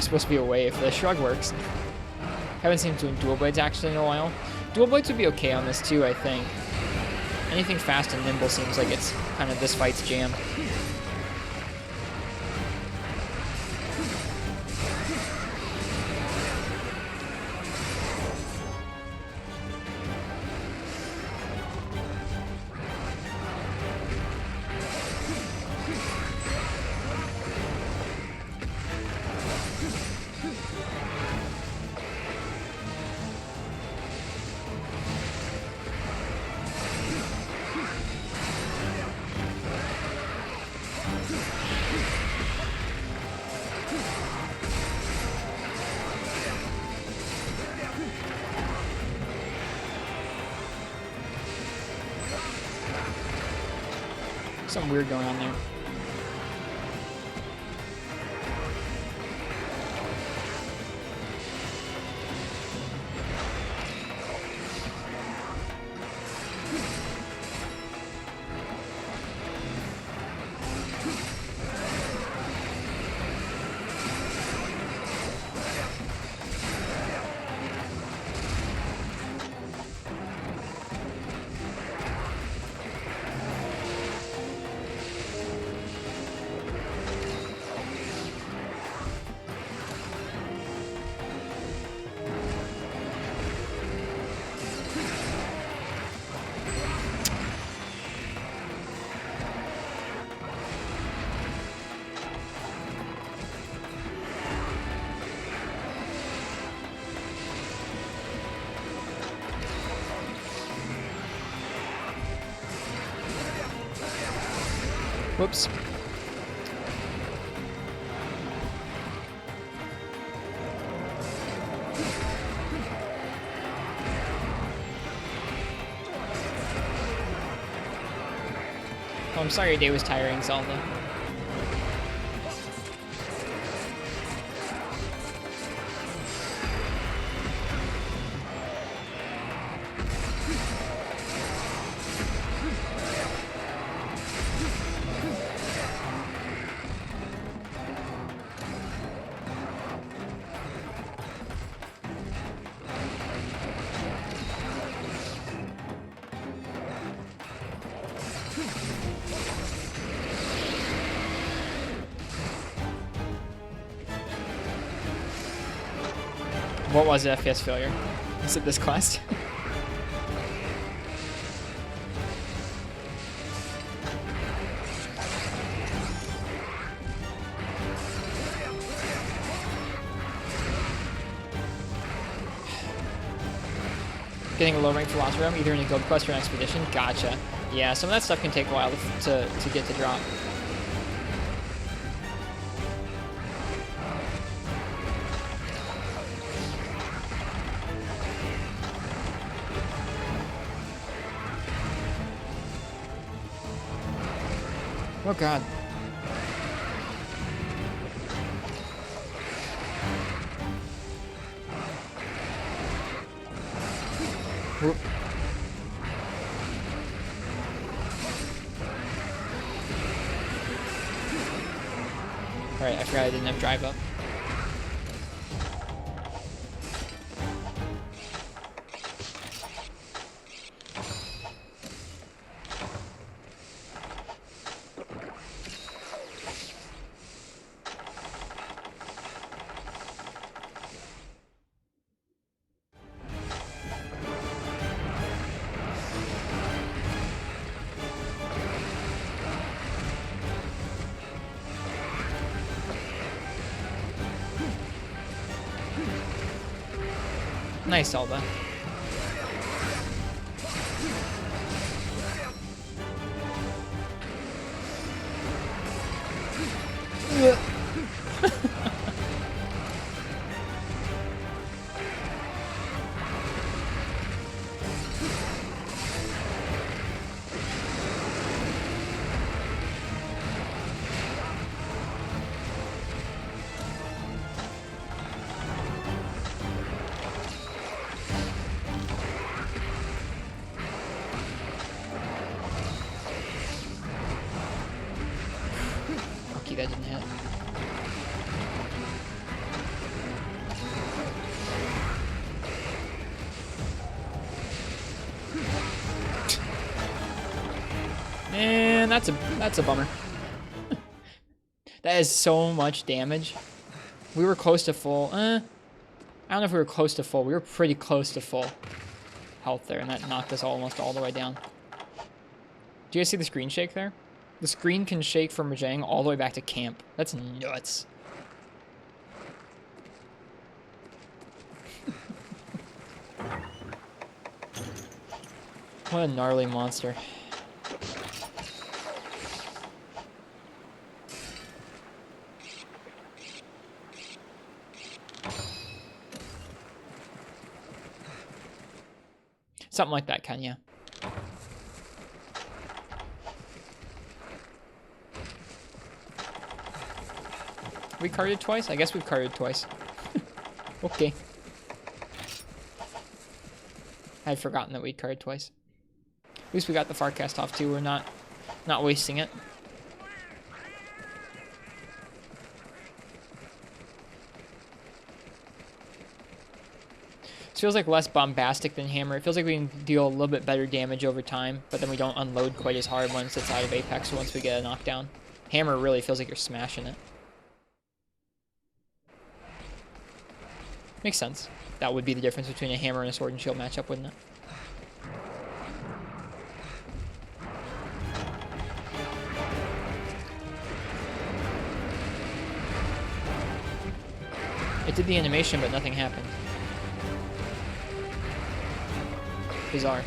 Supposed to be away if the shrug works. Haven't seen him doing dual blades actually in a while. Dual blades would be okay on this too, I think. Anything fast and nimble seems like it's kind of this fight's jam. Something weird going on there. Whoops. Oh, I'm sorry your day was tiring, Zelda. What was the FPS failure? Is it this quest? Getting a low rank philosopher item, either in a guild quest or an expedition. Gotcha. Yeah, some of that stuff can take a while to get to drop. Oh god. Whoop. Alright, I forgot I didn't have drive up. Nice, Zelda. Okay, that didn't hit. And that's a bummer. That is so much damage. We were close to full. I don't know if we were close to full. We were pretty close to full health there, and that knocked us almost all the way down. Do you guys see the screen shake there? The screen can shake from Rajang all the way back to camp. That's nuts. What a gnarly monster. Something like that, Ken, yeah. We carded twice? I guess we've carded twice. Okay. I'd forgotten that we'd carded twice. At least we got the Farcast off too. We're not wasting it. This feels like less bombastic than Hammer. It feels like we can deal a little bit better damage over time, but then we don't unload quite as hard once it's out of Apex or once we get a knockdown. Hammer really feels like you're smashing it. Makes sense. That would be the difference between a Hammer and a Sword and Shield matchup, wouldn't it? It did the animation, but nothing happened. Bizarre.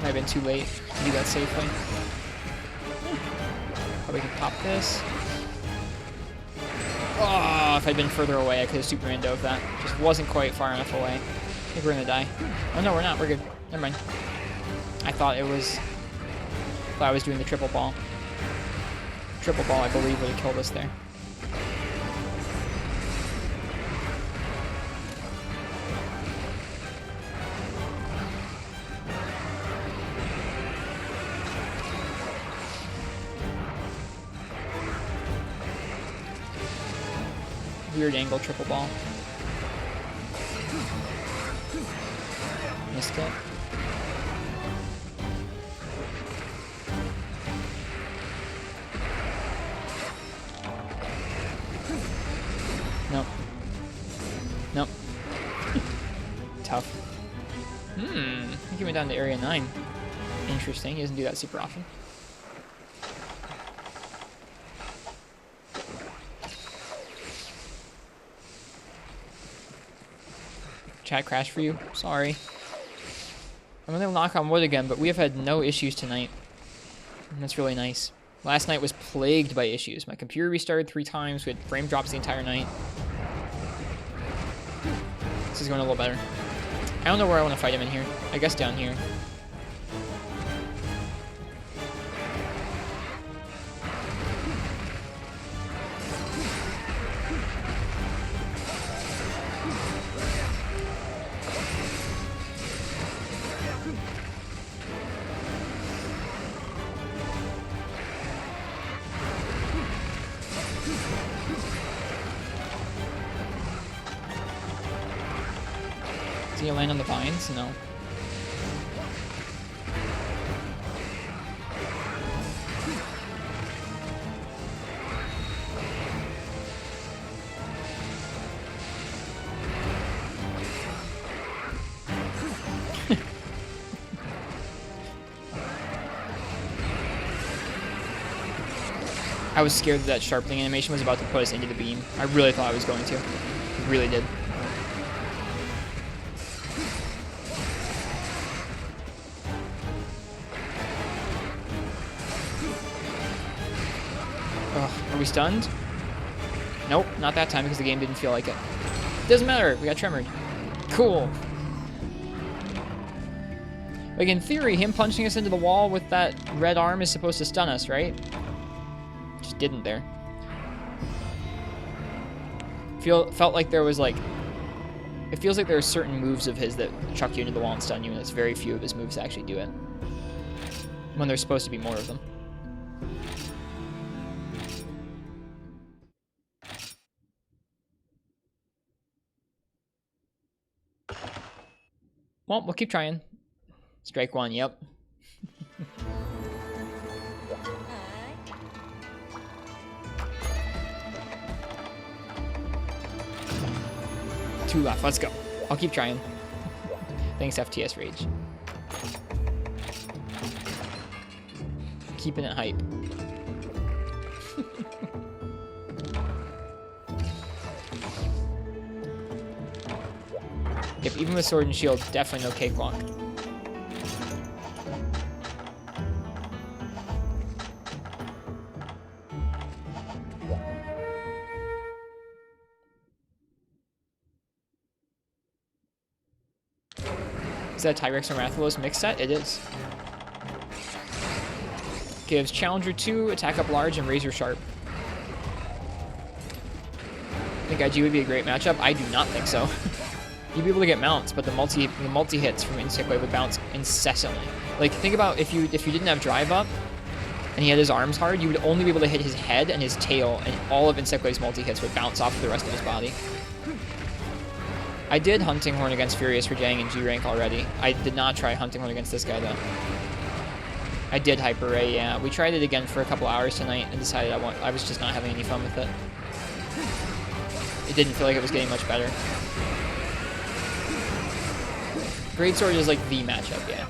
Might have been too late to do that safely. Probably can pop this. Oh, if I'd been further away, I could have Superman dove that. Just wasn't quite far enough away. I think we're gonna die. Oh no, we're not. We're good. Never mind. I thought I was doing the triple ball. Triple ball, I believe, would have killed us there. Weird angle triple ball. Missed it. Nope. Nope. Tough. I think he went down to area 9. Interesting. He doesn't do that super often. Chat crashed for you. Sorry. I'm gonna knock on wood again, but we have had no issues tonight. And that's really nice. Last night was plagued by issues. My computer restarted 3 times. We had frame drops the entire night. This is going a little better. I don't know where I want to fight him in here. I guess down here. Did he land on the vines? No. I was scared that sharpening animation was about to put us into the beam. I really thought I was going to. I really did. Are we stunned? Nope, not that time because the game didn't feel like it. Doesn't matter, we got tremored. Cool. Like in theory, him punching us into the wall with that red arm is supposed to stun us, right? Just didn't there. Felt like there was like... It feels like there are certain moves of his that chuck you into the wall and stun you, and it's very few of his moves that actually do it. When there's supposed to be more of them. Well, we'll keep trying. Strike 1, yep. 2 left, let's go. I'll keep trying. Thanks, FTS Rage. Keeping it hype. Yep, even with sword and shield, definitely no cakewalk. Is that Tyrex or Rathalos mix set? It is. Gives Challenger 2, attack up large, and Razor Sharp. I think IG would be a great matchup. I do not think so. You'd be able to get mounts, but the multi hits from Insect Wave would bounce incessantly. Like, think about if you didn't have drive up and he had his arms hard, you would only be able to hit his head and his tail, and all of Insect Wave's multi hits would bounce off the rest of his body. I did Hunting Horn against Furious for Jang in G rank already. I did not try Hunting Horn against this guy though. I did Hyper Ray, yeah. We tried it again for a couple hours tonight and decided I was just not having any fun with it. It didn't feel like it was getting much better. Greatsword is like the matchup, yeah.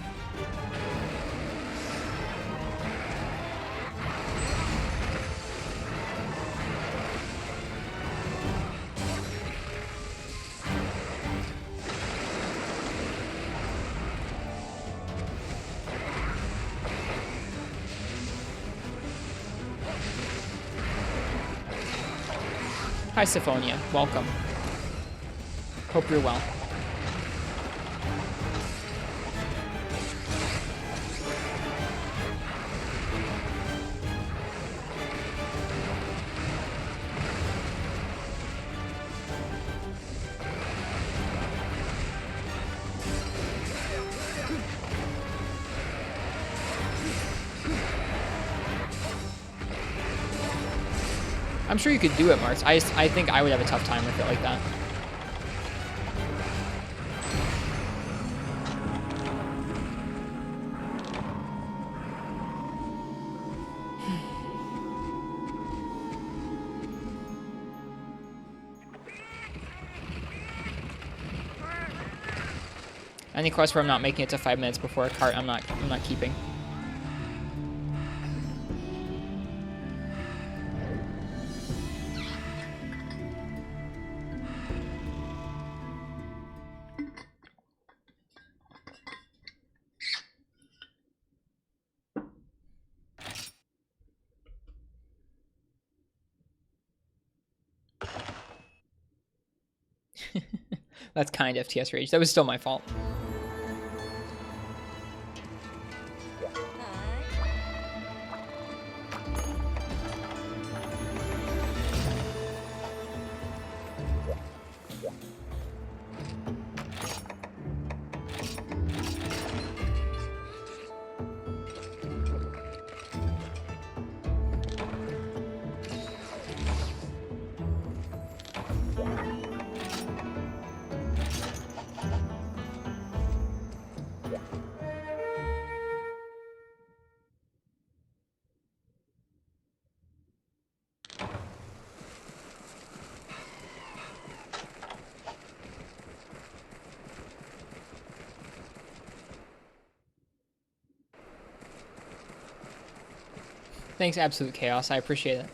Hi, Syphonia. Welcome. Hope you're well. I'm sure you could do it, Marks. I think I would have a tough time with it like that. Any quest where I'm not making it to 5 minutes before a cart, I'm not keeping. That's kind of FTS Rage. That was still my fault. Thanks, Absolute Chaos. I appreciate it.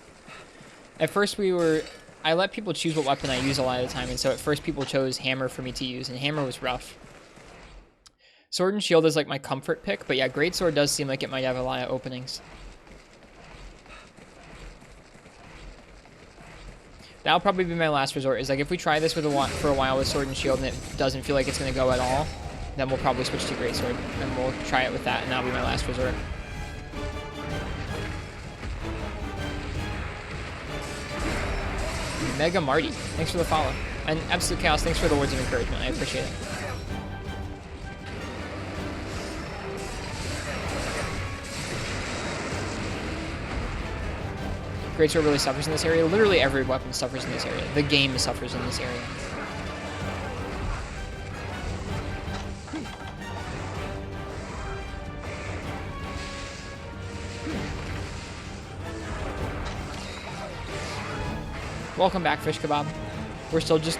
At first I let people choose what weapon I use a lot of the time, and so at first people chose Hammer for me to use, and Hammer was rough. Sword and Shield is like my comfort pick, but yeah, Greatsword does seem like it might have a lot of openings. That'll probably be my last resort, is like if we try this for a while with Sword and Shield and it doesn't feel like it's going to go at all, then we'll probably switch to Greatsword, and we'll try it with that, and that'll be my last resort. Mega Marty, thanks for the follow. And Absolute Chaos, thanks for the words of encouragement. I appreciate it. Greatsword really suffers in this area. Literally every weapon suffers in this area. The game suffers in this area. Welcome back, Fish Kebab. We're still just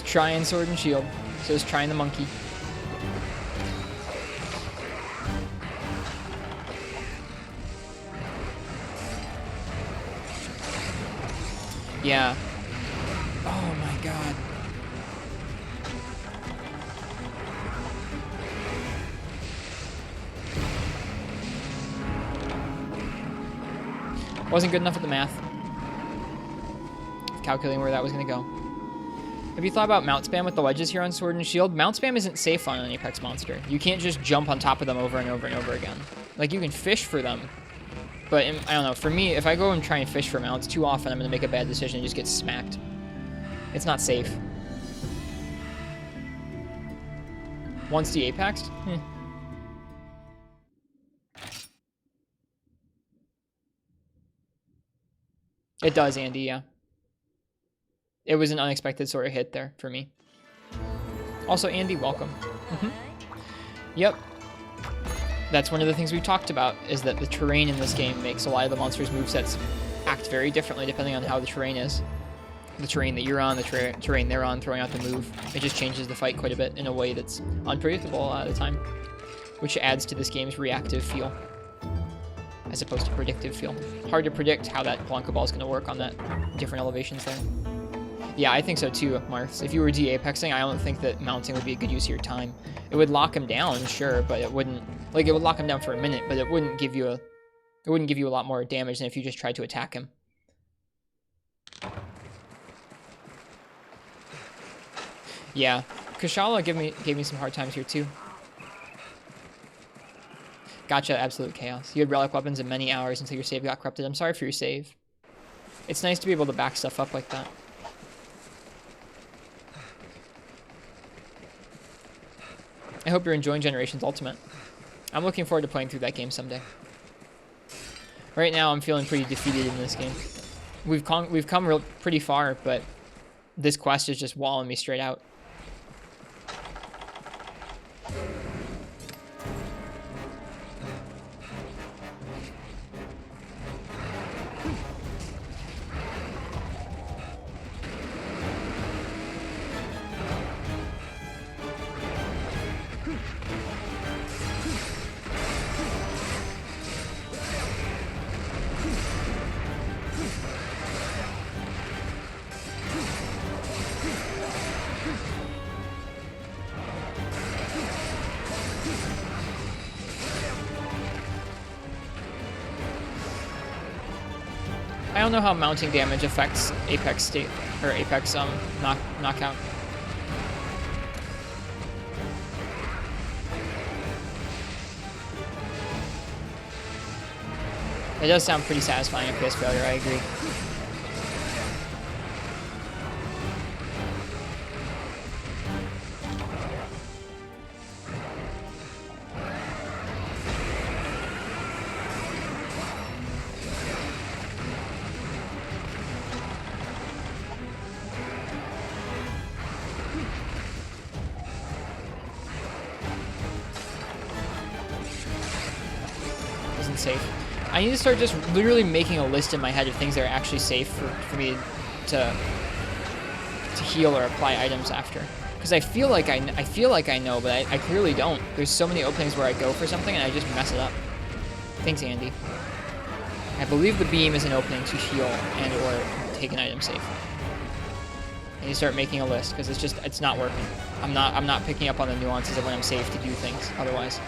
trying Sword and Shield. So just trying the monkey. Yeah. Oh my god. Wasn't good enough at the math. Calculating where that was going to go. Have you thought about mount spam with the ledges here on Sword and Shield? Mount spam isn't safe on an Apex monster. You can't just jump on top of them over and over and over again. Like, you can fish for them. But, I don't know, for me, if I go and try and fish for mounts too often, I'm going to make a bad decision and just get smacked. It's not safe. Once de-apexed? It does, Andy, yeah. It was an unexpected sort of hit there for me. Also, Andy, welcome. Yep. That's one of the things we talked about, is that the terrain in this game makes a lot of the monsters' movesets act very differently depending on how the terrain is. The terrain that you're on, the terrain they're on, throwing out the move. It just changes the fight quite a bit in a way that's unpredictable a lot of the time, which adds to this game's reactive feel, as opposed to predictive feel. Hard to predict how that Blanca Ball is going to work on that different elevations there. Yeah, I think so too, Marth. If you were de-apexing, I don't think that mounting would be a good use of your time. It would lock him down, sure, but it wouldn't, like, it would lock him down for a minute, but it wouldn't give you a lot more damage than if you just tried to attack him. Yeah, Kashala gave me some hard times here too. Gotcha, absolute chaos. You had relic weapons in many hours until your save got corrupted. I'm sorry for your save. It's nice to be able to back stuff up like that. I hope you're enjoying Generations Ultimate. I'm looking forward to playing through that game someday. Right now, I'm feeling pretty defeated in this game. We've come pretty far, but this quest is just walling me straight out. I don't know how mounting damage affects Apex state or Apex knockout. It does sound pretty satisfying at PS failure, I agree. Isn't safe. I need to start just literally making a list in my head of things that are actually safe for me to heal or apply items after. Because I feel like I know, but I clearly don't. There's so many openings where I go for something and I just mess it up. Thanks, Andy. I believe the beam is an opening to heal and or take an item safe. I need to start making a list because it's not working. I'm not picking up on the nuances of when I'm safe to do things otherwise.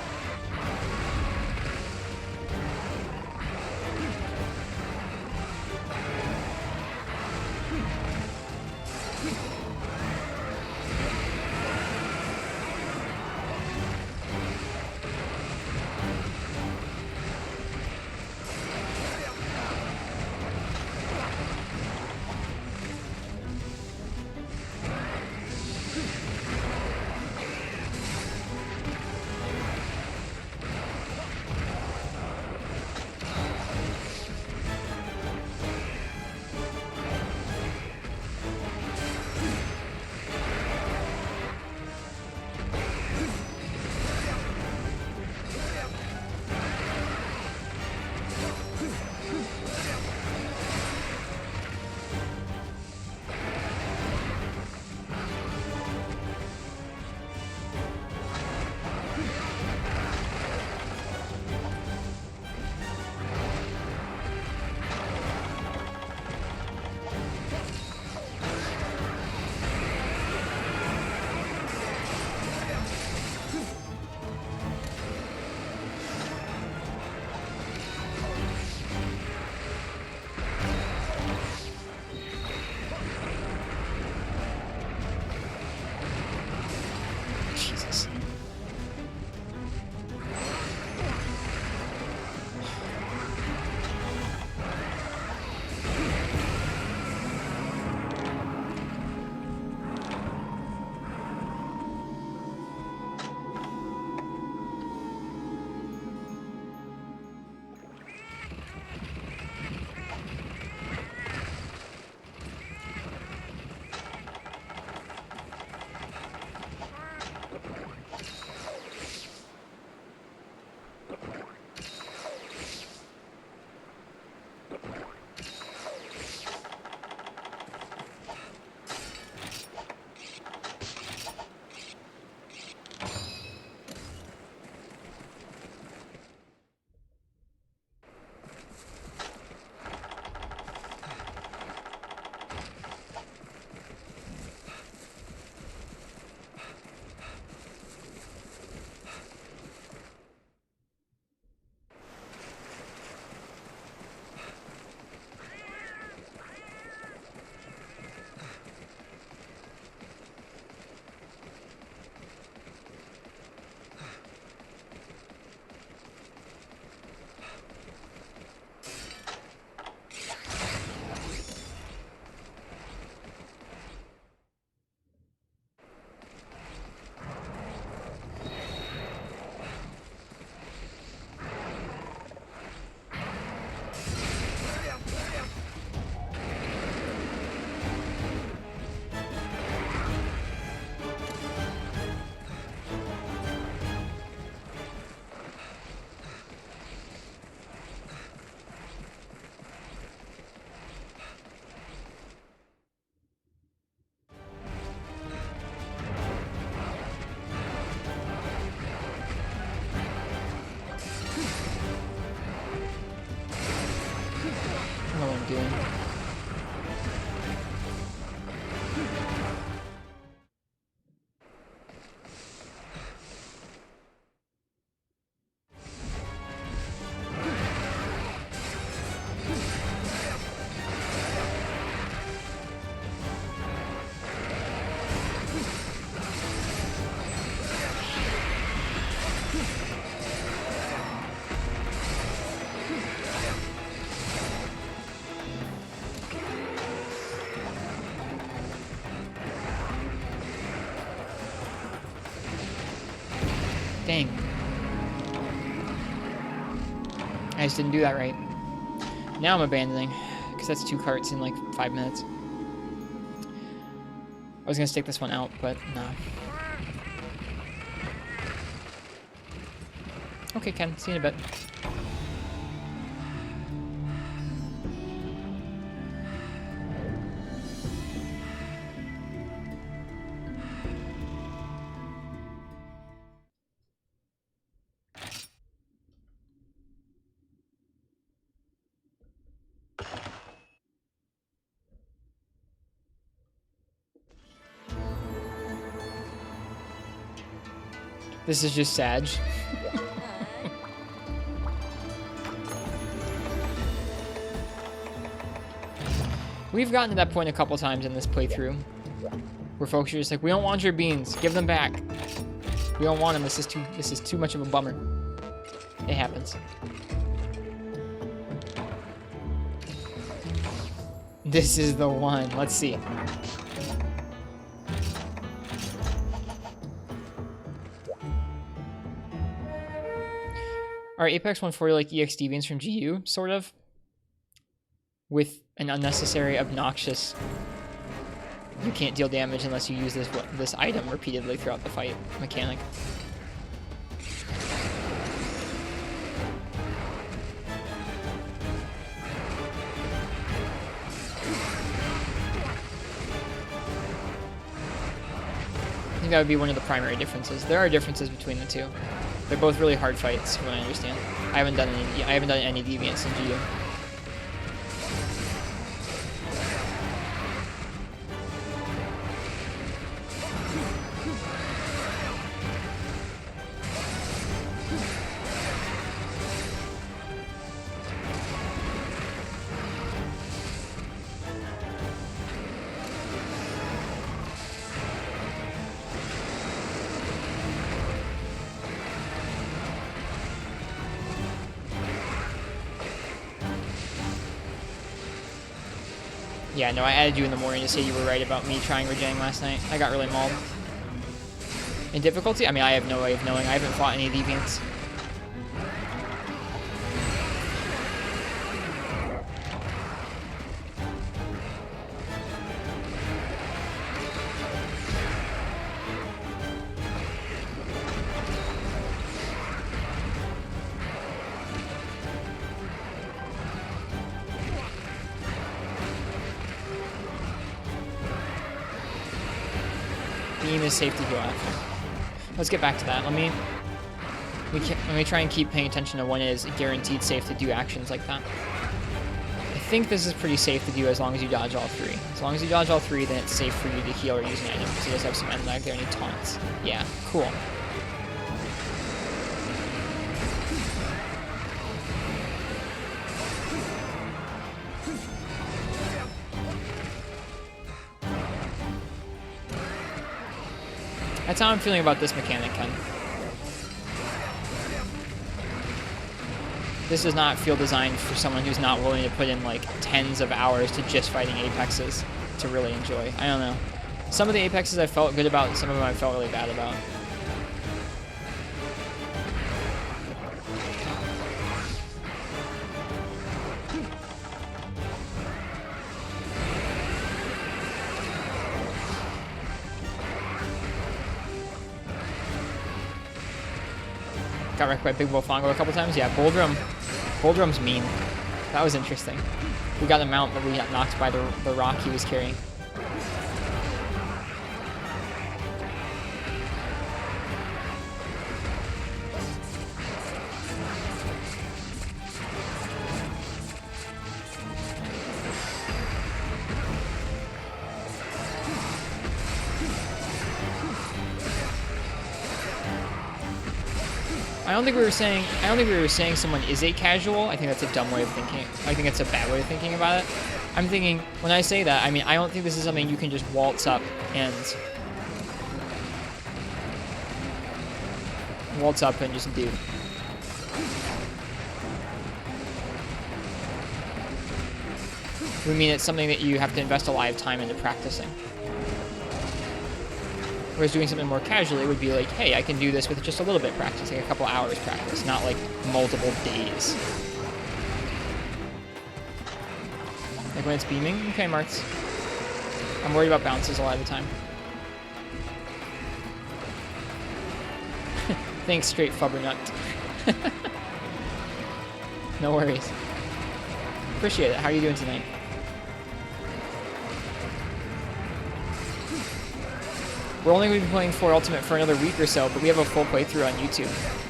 I'm doing. Dang. I just didn't do that right. Now I'm abandoning, because that's 2 carts in like 5 minutes. I was gonna stick this one out, but no. Okay, Ken, see you in a bit. This is just Sag. We've gotten to that point a couple times in this playthrough where folks are just like, we don't want your beans, give them back. We don't want them, this is too much of a bummer. It happens. This is the one. Let's see. Are Apex 140 like EX Deviants from GU, sort of? With an unnecessary, obnoxious, you can't deal damage unless you use this item repeatedly throughout the fight mechanic. I think that would be one of the primary differences. There are differences between the two. They're both really hard fights, from what I understand. I haven't done any deviants in GU. Yeah, no, I added you in the morning to say you were right about me trying Rejang last night. I got really mauled. In difficulty? I mean, I have no way of knowing. I haven't fought any deviants. Beam is safe to heal after. Let's get back to that. Let me try and keep paying attention to when it is guaranteed safe to do actions like that. I think this is pretty safe to do as long as you dodge all 3. As long as you dodge all 3, then it's safe for you to heal or use an item. So he does have some end lag there and he taunts. Yeah, cool. That's how I'm feeling about this mechanic, Ken. This does not feel designed for someone who's not willing to put in like tens of hours to just fighting Apexes to really enjoy. I don't know. Some of the Apexes I felt good about, some of them I felt really bad about. Got wrecked by Big Wolfongo a couple times. Yeah, Boldrum's mean. That was interesting. We got a mount, but we got knocked by the rock he was carrying. don't think we were saying someone is a casual. I think that's a dumb way of thinking. I think it's a bad way of thinking about it. I'm thinking, when I say that, I mean, I don't think this is something you can just waltz up and just do. We mean it's something that you have to invest a lot of time into practicing. Whereas doing something more casually would be like, hey, I can do this with just a little bit of practice, like a couple hours practice, not like multiple days. Like when it's beaming? Okay, Martz. I'm worried about bounces a lot of the time. Thanks, straight fubbernut. No worries. Appreciate it. How are you doing tonight? We're only going to be playing 4 Ultimate for another week or so, but we have a full playthrough on YouTube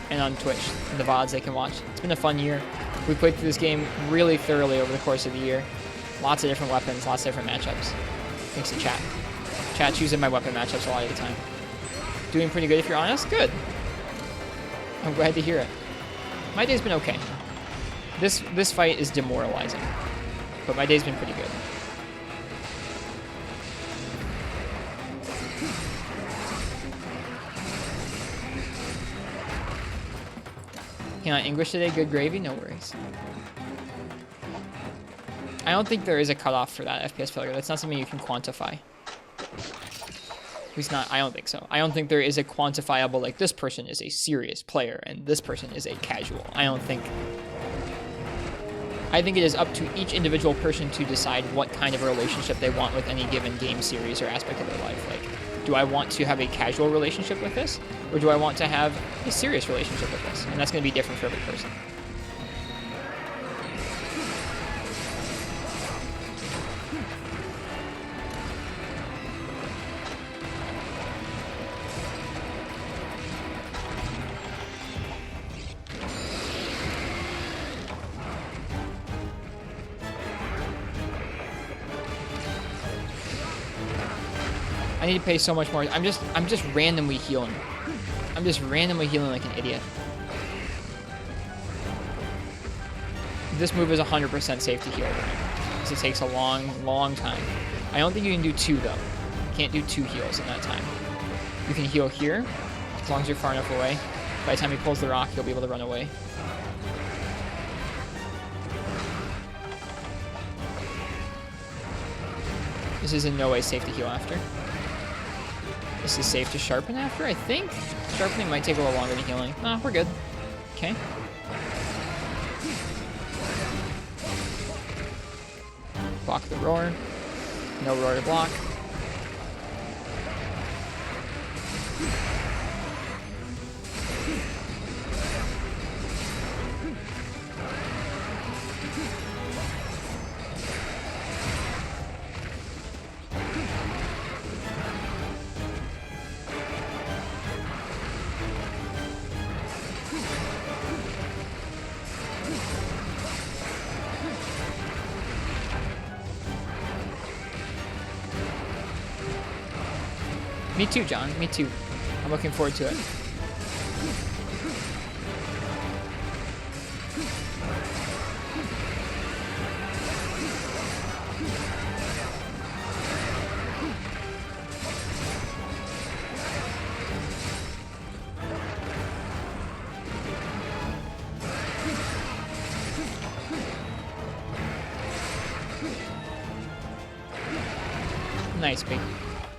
and on Twitch, and the VODs they can watch. It's been a fun year. We played through this game really thoroughly over the course of the year. Lots of different weapons, lots of different matchups. Thanks to chat. Chat choosing my weapon matchups a lot of the time. Doing pretty good if you're honest? Good. I'm glad to hear it. My day's been okay. This fight is demoralizing, but my day's been pretty good. On English today, good gravy, no worries. I don't think there is a cutoff for that FPS failure. That's not something you can quantify. At least not, I don't think so. I don't think there is a quantifiable, like, this person is a serious player and this person is a casual. I think it is up to each individual person to decide what kind of a relationship they want with any given game series or aspect of their life. Like, do I want to have a casual relationship with this? Or do I want to have a serious relationship with this? And that's going to be different for every person. I need to pay so much more. I'm just randomly healing. I'm just randomly healing like an idiot. This move is 100% safe to heal, because it takes a long, long time. I don't think you can do 2 though. You can't do 2 heals in that time. You can heal here, as long as you're far enough away. By the time he pulls the rock, you'll be able to run away. This is in no way safe to heal after. This is safe to sharpen after, I think. Sharpening might take a little longer than healing. Nah, we're good. Okay. Block the roar. No roar to block. Me too, John. Me too. I'm looking forward to it.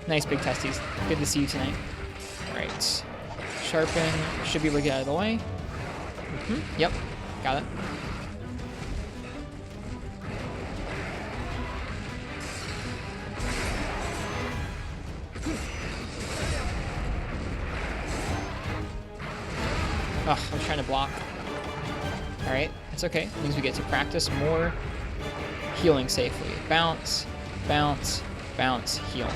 Nice big testes. Good to see you tonight. Alright. Sharpen. Should be able to get out of the way. Yep. Got it. Ugh, I was trying to block. Alright, that's okay. It means we get to practice more healing safely. Bounce, bounce, bounce, heal.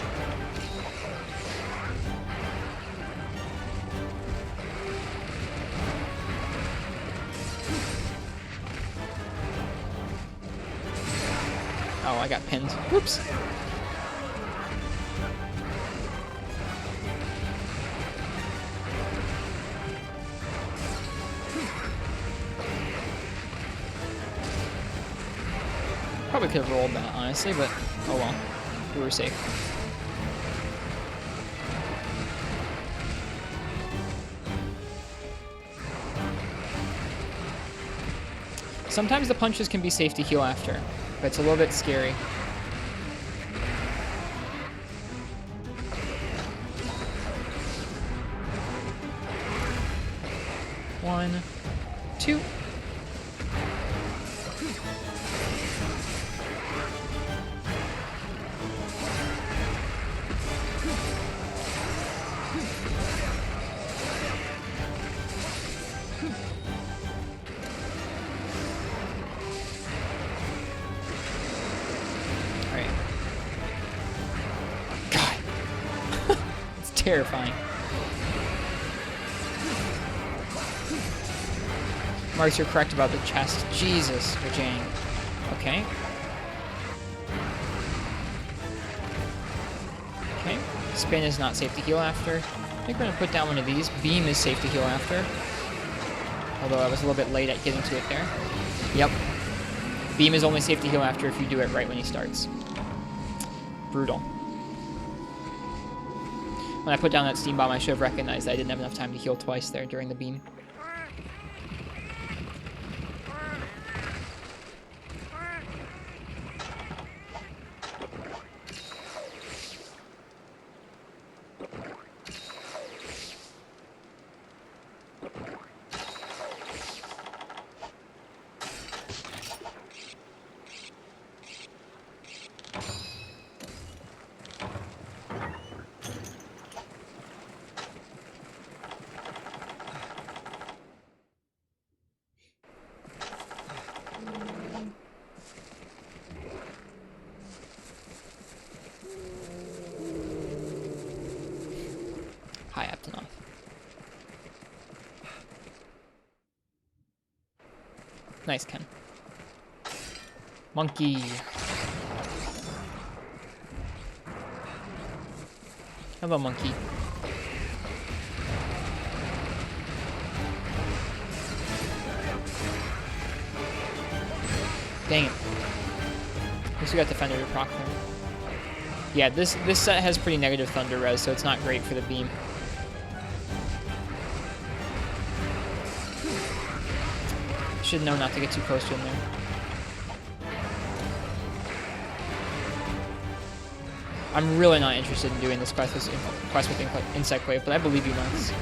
Oh, I got pinned. Whoops. Probably could have rolled that, honestly, but oh well. We were safe. Sometimes the punches can be safe to heal after, but it's a little bit scary. One, two. Terrifying. Marcus, you're correct about the chest. Jesus, Jane. Okay. Okay. Spin is not safe to heal after. I think we're going to put down one of these. Beam is safe to heal after. Although I was a little bit late at getting to it there. Yep. Beam is only safe to heal after if you do it right when he starts. Brutal. When I put down that steam bomb, I should have recognized that I didn't have enough time to heal twice there during the beam. High Aptonoth. Nice, Ken. Monkey. Hello, monkey. Dang it. At least we got Defender to proc there. Yeah, this set has pretty negative Thunder res, so it's not great for the beam. Should know not to get too close to him there. I'm really not interested in doing this quest with Insect Wave, but I believe you, Max.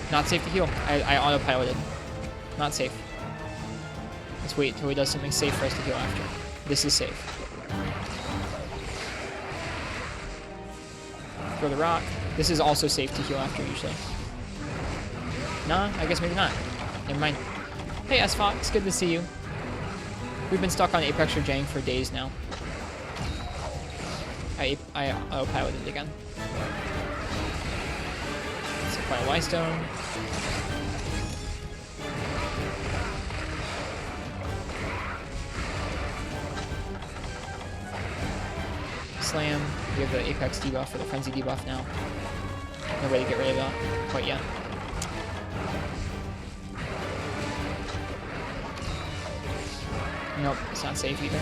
Not safe to heal. I autopiloted. Not safe. Let's wait until he does something safe for us to heal after. This is safe. Throw the rock. This is also safe to heal after, usually. Nah, I guess maybe not. Never mind. Hey, S-Fox, good to see you. We've been stuck on Apex or Jang for days now. I autopiloted again. Let's apply a Y-Stone. Slam. We have the Apex debuff or the Frenzy debuff now. No way to get rid of that quite yet. Nope, it's not safe either.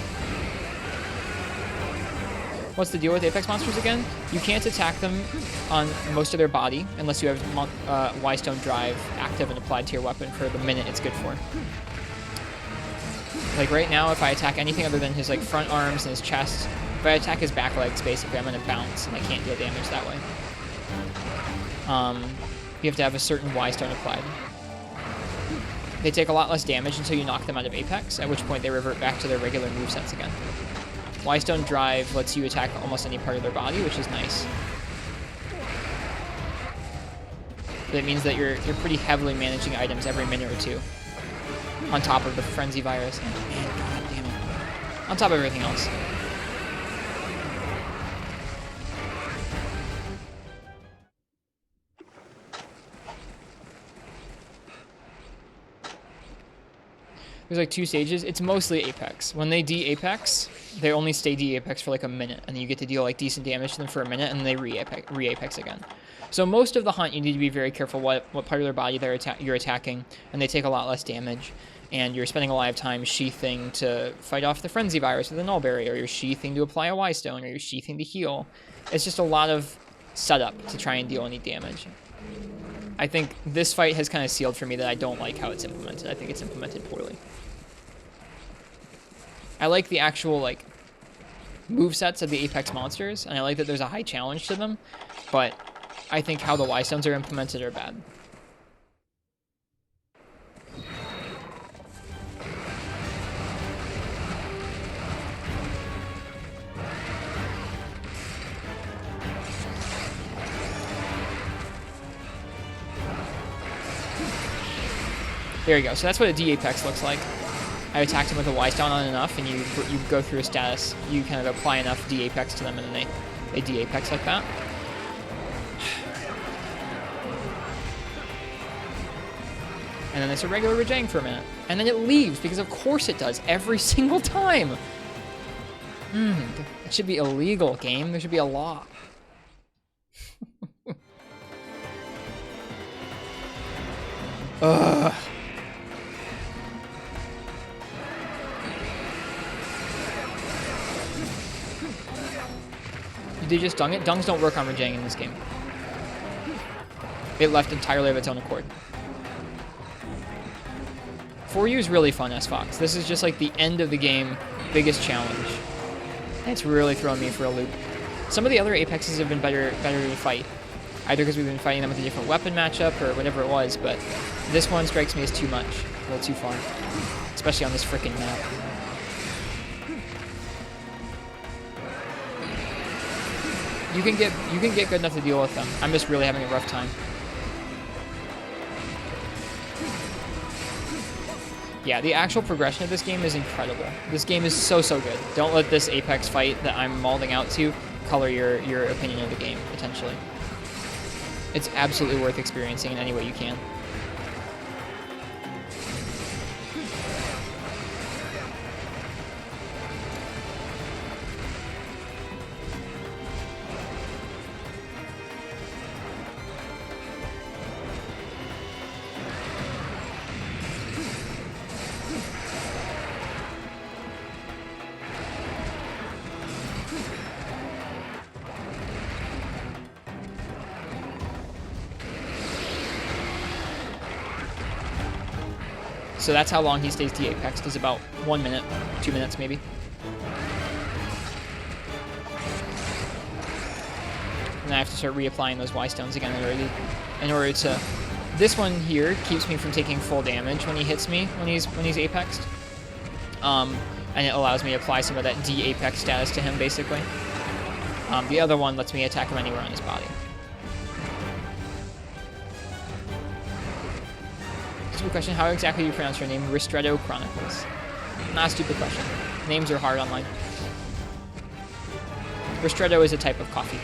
What's the deal with Apex monsters again? You can't attack them on most of their body unless you have Y-Stone Drive active and applied to your weapon for the minute it's good for. Like right now, if I attack anything other than his like front arms and his chest, if I attack his back legs, basically, I'm going to bounce, and I can't deal damage that way. You have to have a certain Y-Stone applied. They take a lot less damage until you knock them out of Apex, at which point they revert back to their regular movesets again. Y-Stone Drive lets you attack almost any part of their body, which is nice. But it means that you're pretty heavily managing items every minute or two. On top of the Frenzy Virus. And, man, god damn it. On top of everything else. There's like 2 stages. It's mostly Apex. When they de-Apex, they only stay de-apex for like a minute, and you get to deal like decent damage to them for a minute, and then they re-apex again. So most of the hunt, you need to be very careful what part of their body you're attacking, and they take a lot less damage. And you're spending a lot of time sheathing to fight off the Frenzy Virus with a Null Berry, or you're sheathing to apply a Y-Stone, or you're sheathing to heal. It's just a lot of setup to try and deal any damage. I think this fight has kind of sealed for me that I don't like how it's implemented. I think it's implemented poorly. I like the actual, like, movesets of the Apex monsters, and I like that there's a high challenge to them, but I think how the Y-Stones are implemented are bad. There you go. So that's what a D-Apex looks like. I attacked him with a Y-Stone on enough, and you go through a status. You kind of apply enough D-Apex to them, and then they D-Apex like that. And then it's a regular Rajang for a minute. And then it leaves, because of course it does, every single time. It should be illegal, game. There should be a law. Ugh. Did you just dung it? Dungs don't work on Rajang in this game. It left entirely of its own accord. 4U is really fun as Fox. This is just like the end of the game, biggest challenge. And it's really throwing me for a loop. Some of the other Apexes have been better to fight. Either because we've been fighting them with a different weapon matchup or whatever it was, but this one strikes me as too much, a little too far. Especially on this frickin' map. You can get good enough to deal with them. I'm just really having a rough time. Yeah, the actual progression of this game is incredible. This game is so good. Don't let this Apex fight that I'm mauling out to color your opinion of the game, potentially. It's absolutely worth experiencing in any way you can. So that's how long he stays de-apexed, is about 1 minute, 2 minutes maybe. And I have to start reapplying those Y-Stones again in order to... This one here keeps me from taking full damage when he hits me, when he's apexed. And it allows me to apply some of that de-apex status to him, basically. The other one lets me attack him anywhere on his body. Stupid question, how exactly do you pronounce your name? Ristretto Chronicles. Not a stupid question. Names are hard online. Ristretto is a type of coffee.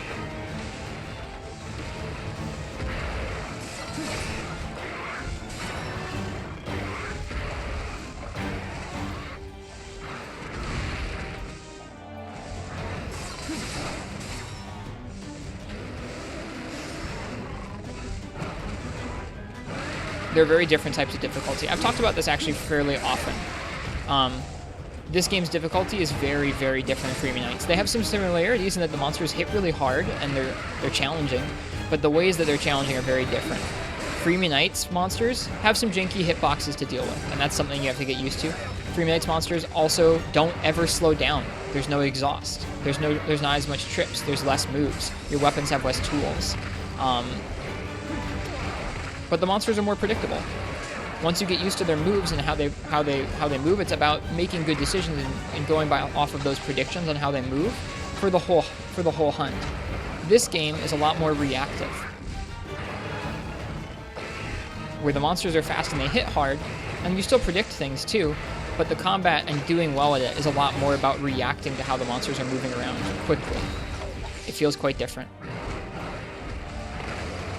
They're very different types of difficulty. I've talked about this actually fairly often. This game's difficulty is very different than Freemy Knights. They have some similarities in that the monsters hit really hard and they're challenging, but the ways that they're challenging are very different. Freemy Knights monsters have some janky hitboxes to deal with, and that's something you have to get used to. Freemy Knights monsters also don't ever slow down. There's no exhaust. There's not as much trips. There's less moves. Your weapons have less tools. But the monsters are more predictable. Once you get used to their moves and how they move, it's about making good decisions and going off of those predictions on how they move for the whole hunt. This game is a lot more reactive, where the monsters are fast and they hit hard, and you still predict things too, but the combat and doing well at it is a lot more about reacting to how the monsters are moving around quickly. It feels quite different.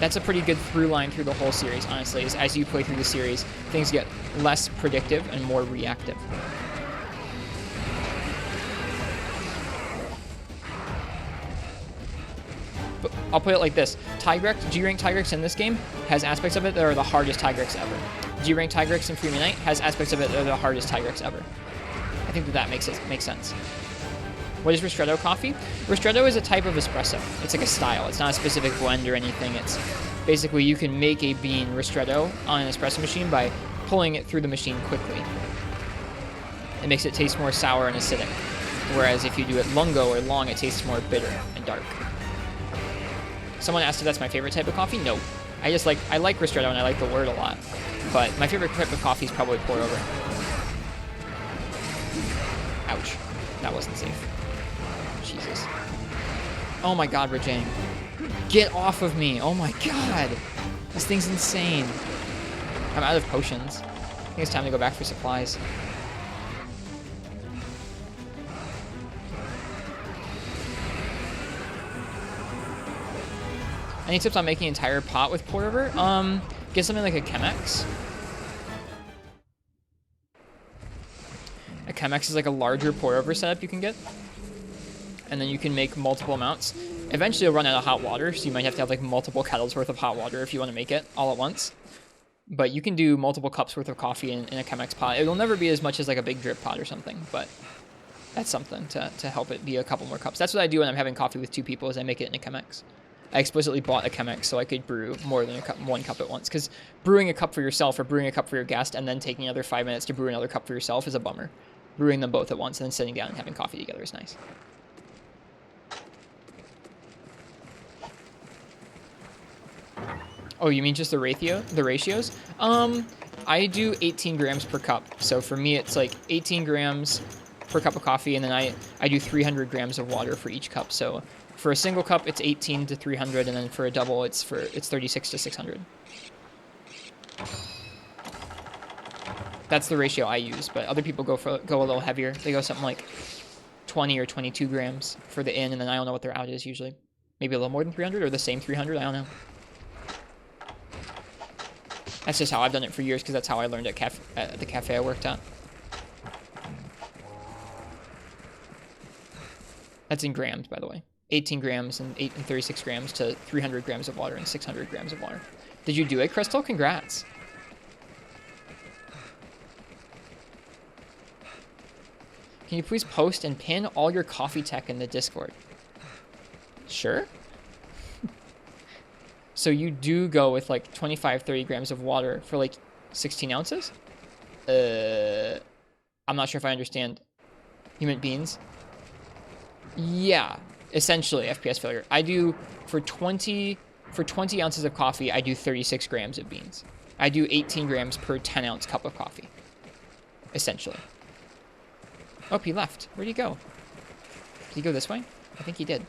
That's a pretty good through line through the whole series, honestly, is as you play through the series, things get less predictive and more reactive. I'll put it like this. Tigrex, G-Rank Tigrex in this game has aspects of it that are the hardest Tigrex ever. G-Rank Tigrex in Freeman Knight has aspects of it that are the hardest Tigrex ever. I think that makes sense. What is Ristretto coffee? Ristretto is a type of espresso. It's like a style. It's not a specific blend or anything. It's basically you can make a bean Ristretto on an espresso machine by pulling it through the machine quickly. It makes it taste more sour and acidic. Whereas if you do it lungo or long, it tastes more bitter and dark. Someone asked if that's my favorite type of coffee. No. I like Ristretto and I like the word a lot. But my favorite type of coffee is probably pour over. Ouch. That wasn't safe. Jesus. Oh my god, Rajang. Get off of me. Oh my god. This thing's insane. I'm out of potions. I think it's time to go back for supplies. Any tips on making an entire pot with pour over? Get something like a Chemex. A Chemex is like a larger pour over setup you can get. And then you can make multiple amounts. Eventually you'll run out of hot water, so you might have to have like multiple kettles worth of hot water if you want to make it all at once. But you can do multiple cups worth of coffee in a Chemex pot. It'll never be as much as like a big drip pot or something, but that's something to help it be a couple more cups. That's what I do when I'm having coffee with 2 people is I make it in a Chemex. I explicitly bought a Chemex so I could brew more than one cup at once. Because brewing a cup for yourself or brewing a cup for your guest and then taking another 5 minutes to brew another cup for yourself is a bummer. Brewing them both at once and then sitting down and having coffee together is nice. Oh, you mean just the ratios? I do 18 grams per cup. So for me, it's like 18 grams per cup of coffee, and then I do 300 grams of water for each cup. So for a single cup, it's 18 to 300, and then for a double, it's 36 to 600. That's the ratio I use, but other people go a little heavier. They go something like 20 or 22 grams for the in, and then I don't know what their out is usually. Maybe a little more than 300 or the same 300. I don't know. That's just how I've done it for years because that's how I learned at the cafe I worked at. That's in grams, by the way. 18 grams and 36 grams to 300 grams of water and 600 grams of water. Did you do it, Crystal? Congrats. Can you please post and pin all your coffee tech in the Discord? Sure. So you do go with like 25, 30 grams of water for like 16 ounces? I'm not sure if I understand. You meant beans? Yeah, essentially FPS failure. I do for 20 ounces of coffee, I do 36 grams of beans. I do 18 grams per 10 ounce cup of coffee. Essentially. Oh, he left. Where'd he go? Did he go this way? I think he did.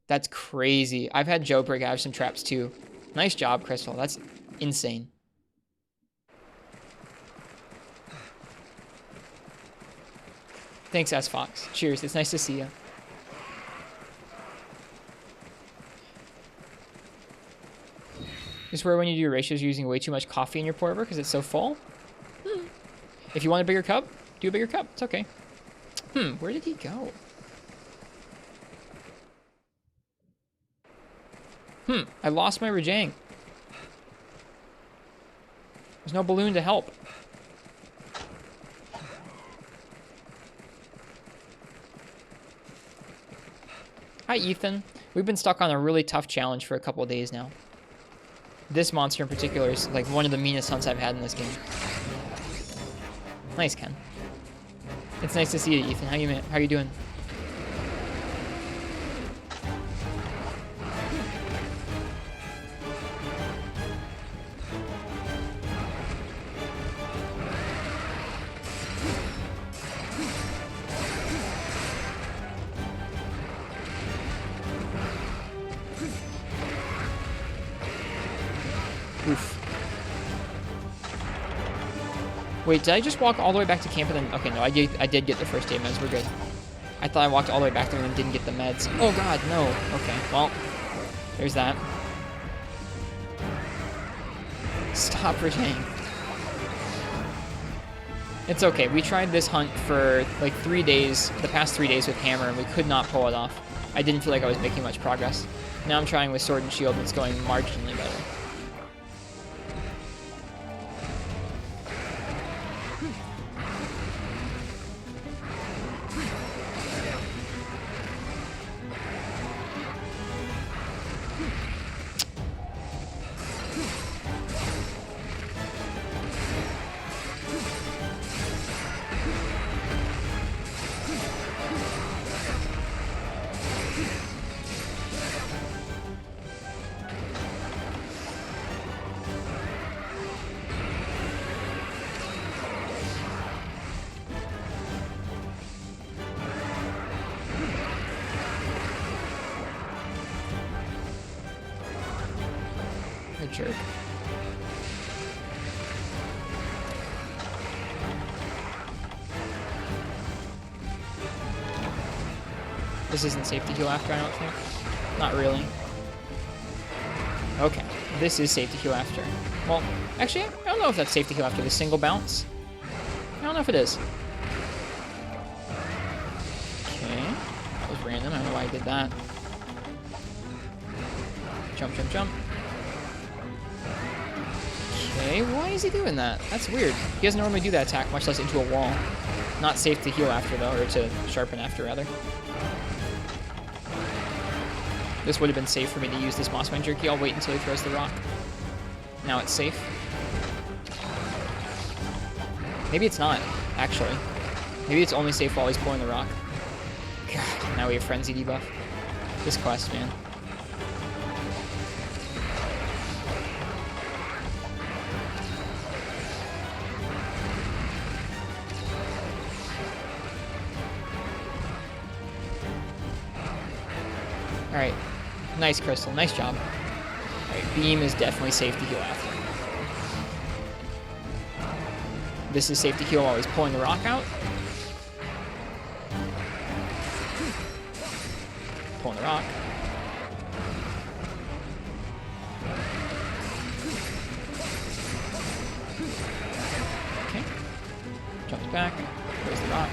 That's crazy. I've had Joe break out of some traps too. Nice job, Crystal. That's insane. Thanks, S Fox. Cheers. It's nice to see you. This is where when you do your ratios, you're using way too much coffee in your pour over because it's so full. If you want a bigger cup, do a bigger cup. It's okay. Where did he go? I lost my Rajang. There's no balloon to help. Hi, Ethan. We've been stuck on a really tough challenge for a couple of days now. This monster in particular is like one of the meanest hunts I've had in this game. Nice, Ken. It's nice to see you, Ethan. How you doing? Oof. Wait, did I just walk all the way back to camp and then... Okay, no, I did get the first aid meds. We're good. I thought I walked all the way back there and didn't get the meds. Oh, God, no. Okay, well, there's that. Stop Rajang. It's okay. We tried this hunt for like 3 days, the past 3 days with Hammer, and we could not pull it off. I didn't feel like I was making much progress. Now I'm trying with sword and shield, and it's going marginally better. Jerk. This isn't safe to heal after, I don't think. Not really. Okay, this is safe to heal after. Well, actually, I don't know if that's safe to heal after the single bounce. I don't know if it is. Okay, that was random. I don't know why I did that. Jump, jump, jump. Okay, why is he doing that? That's weird. He doesn't normally do that attack, much less into a wall. Not safe to heal after, though, or to sharpen after, rather. This would have been safe for me to use this Mossman Jerky. I'll wait until he throws the rock. Now it's safe. Maybe it's not, actually. Maybe it's only safe while he's pulling the rock. God, now we have Frenzy debuff. This quest, man. Alright. Nice, Crystal. Nice job. Alright, Beam is definitely safe to heal after. This is safe to heal while he's pulling the rock out. Pulling the rock. Okay. Jumps back. Throws the rock.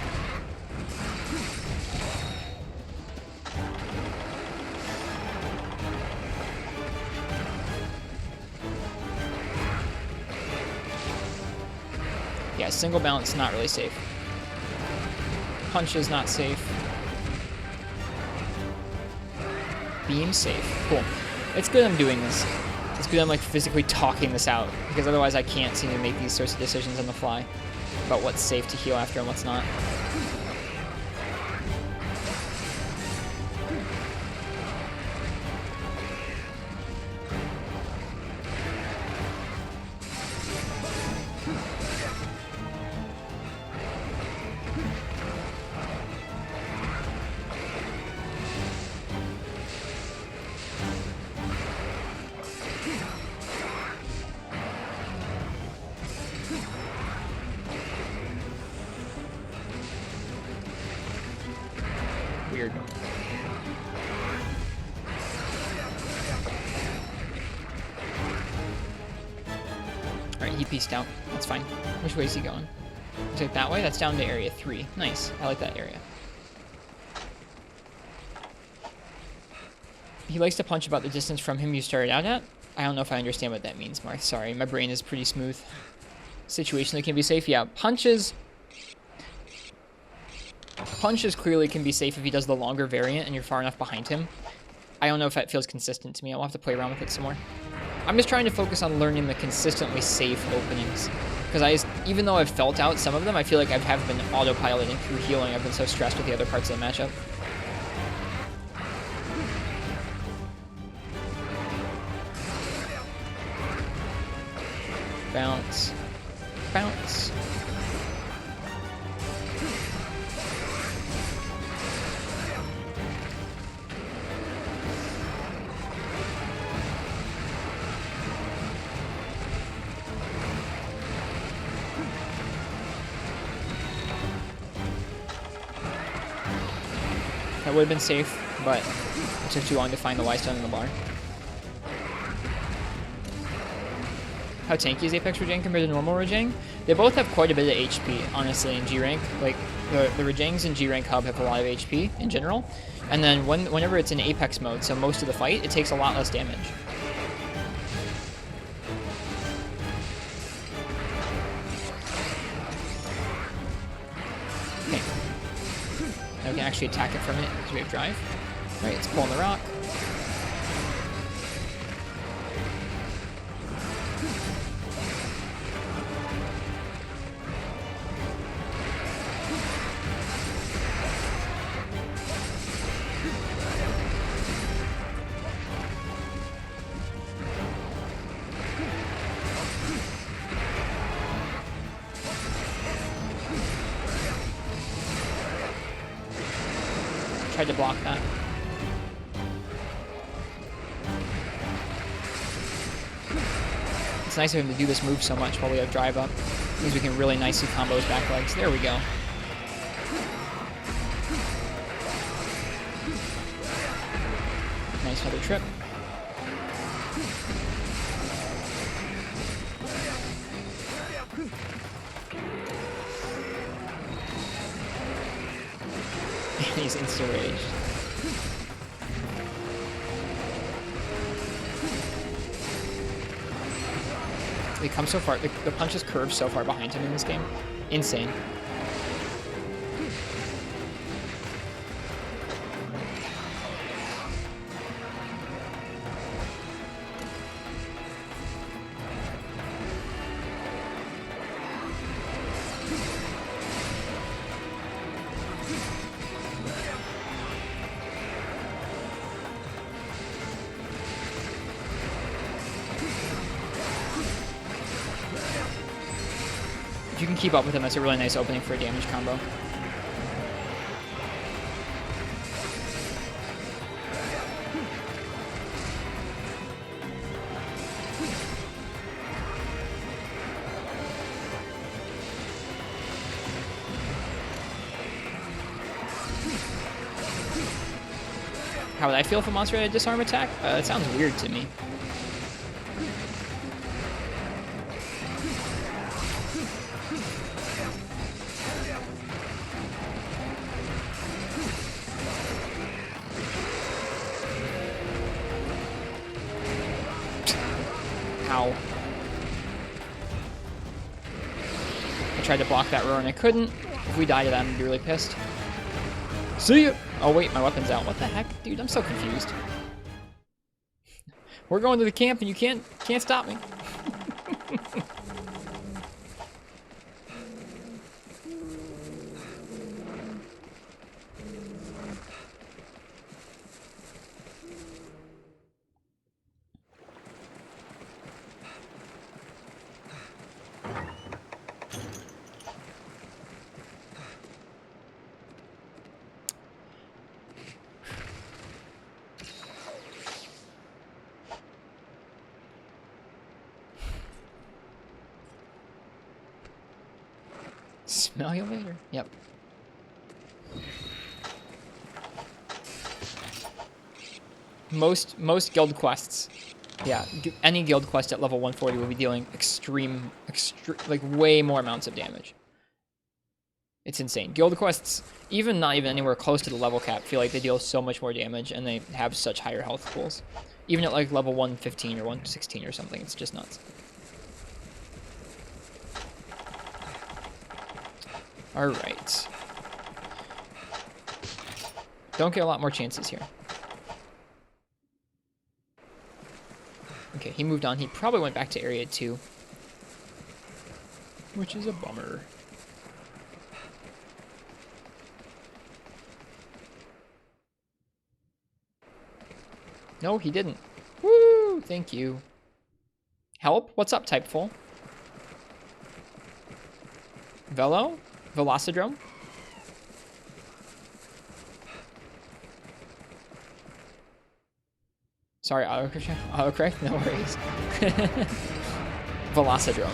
Yeah, single bounce, not really safe. Punch is not safe. Beam safe. Cool. It's good I'm doing this. It's good I'm like physically talking this out, because otherwise I can't seem to make these sorts of decisions on the fly about what's safe to heal after and what's not. Weird. Alright, he pieced out. That's fine. Which way is he going? Is it that way? That's down to area 3. Nice. I like that area. He likes to punch about the distance from him you started out at. I don't know if I understand what that means, Mark. Sorry, my brain is pretty smooth. Situationally can be safe. Yeah, punches clearly can be safe if he does the longer variant and you're far enough behind him. I don't know if that feels consistent to me. I'll have to play around with it some more. I'm just trying to focus on learning the consistently safe openings. Because even though I've felt out some of them, I feel like I have been autopiloting through healing. I've been so stressed with the other parts of the matchup. Bounce. Bounce. That would have been safe, but it took too long to find the Y-stone in the bar. How tanky is Apex Rajang compared to normal Rajang? They both have quite a bit of HP, honestly, in G rank. Like, the Rajangs in G rank hub have a lot of HP in general, and then whenever it's in Apex mode, so most of the fight, it takes a lot less damage. Okay. Now we can actually attack it for a minute because we have drive. Right, it's pulling the rock. Tried to block that. It's nice of him to do this move so much while we have drive up. Means we can really nicely combo his back legs. There we go. Nice another trip. He's insta-raged. They come so far, the punches curve so far behind him in this game. Insane. If you can keep up with him, that's a really nice opening for a damage combo. How would I feel if a monster had a disarm attack? It sounds weird to me. Ow. I tried to block that roar and I couldn't. If we die to that, I'm gonna be really pissed. See ya! Oh wait, my weapon's out. What the heck? Dude, I'm so confused. We're going to the camp and you can't stop me. Smell you later. Yep. Most guild quests. Yeah, any guild quest at level 140 will be dealing extreme, like way more amounts of damage. It's insane. Guild quests, even not even anywhere close to the level cap, feel like they deal so much more damage and they have such higher health pools. Even at like level 115 or 116 or something, it's just nuts. Alright. Don't get a lot more chances here. Okay, he moved on. He probably went back to area 2. Which is a bummer. No, he didn't. Woo! Thank you. Help? What's up, Typeful? Velo? Velocidrome? Sorry, autocorrect? No worries. Velocidrome.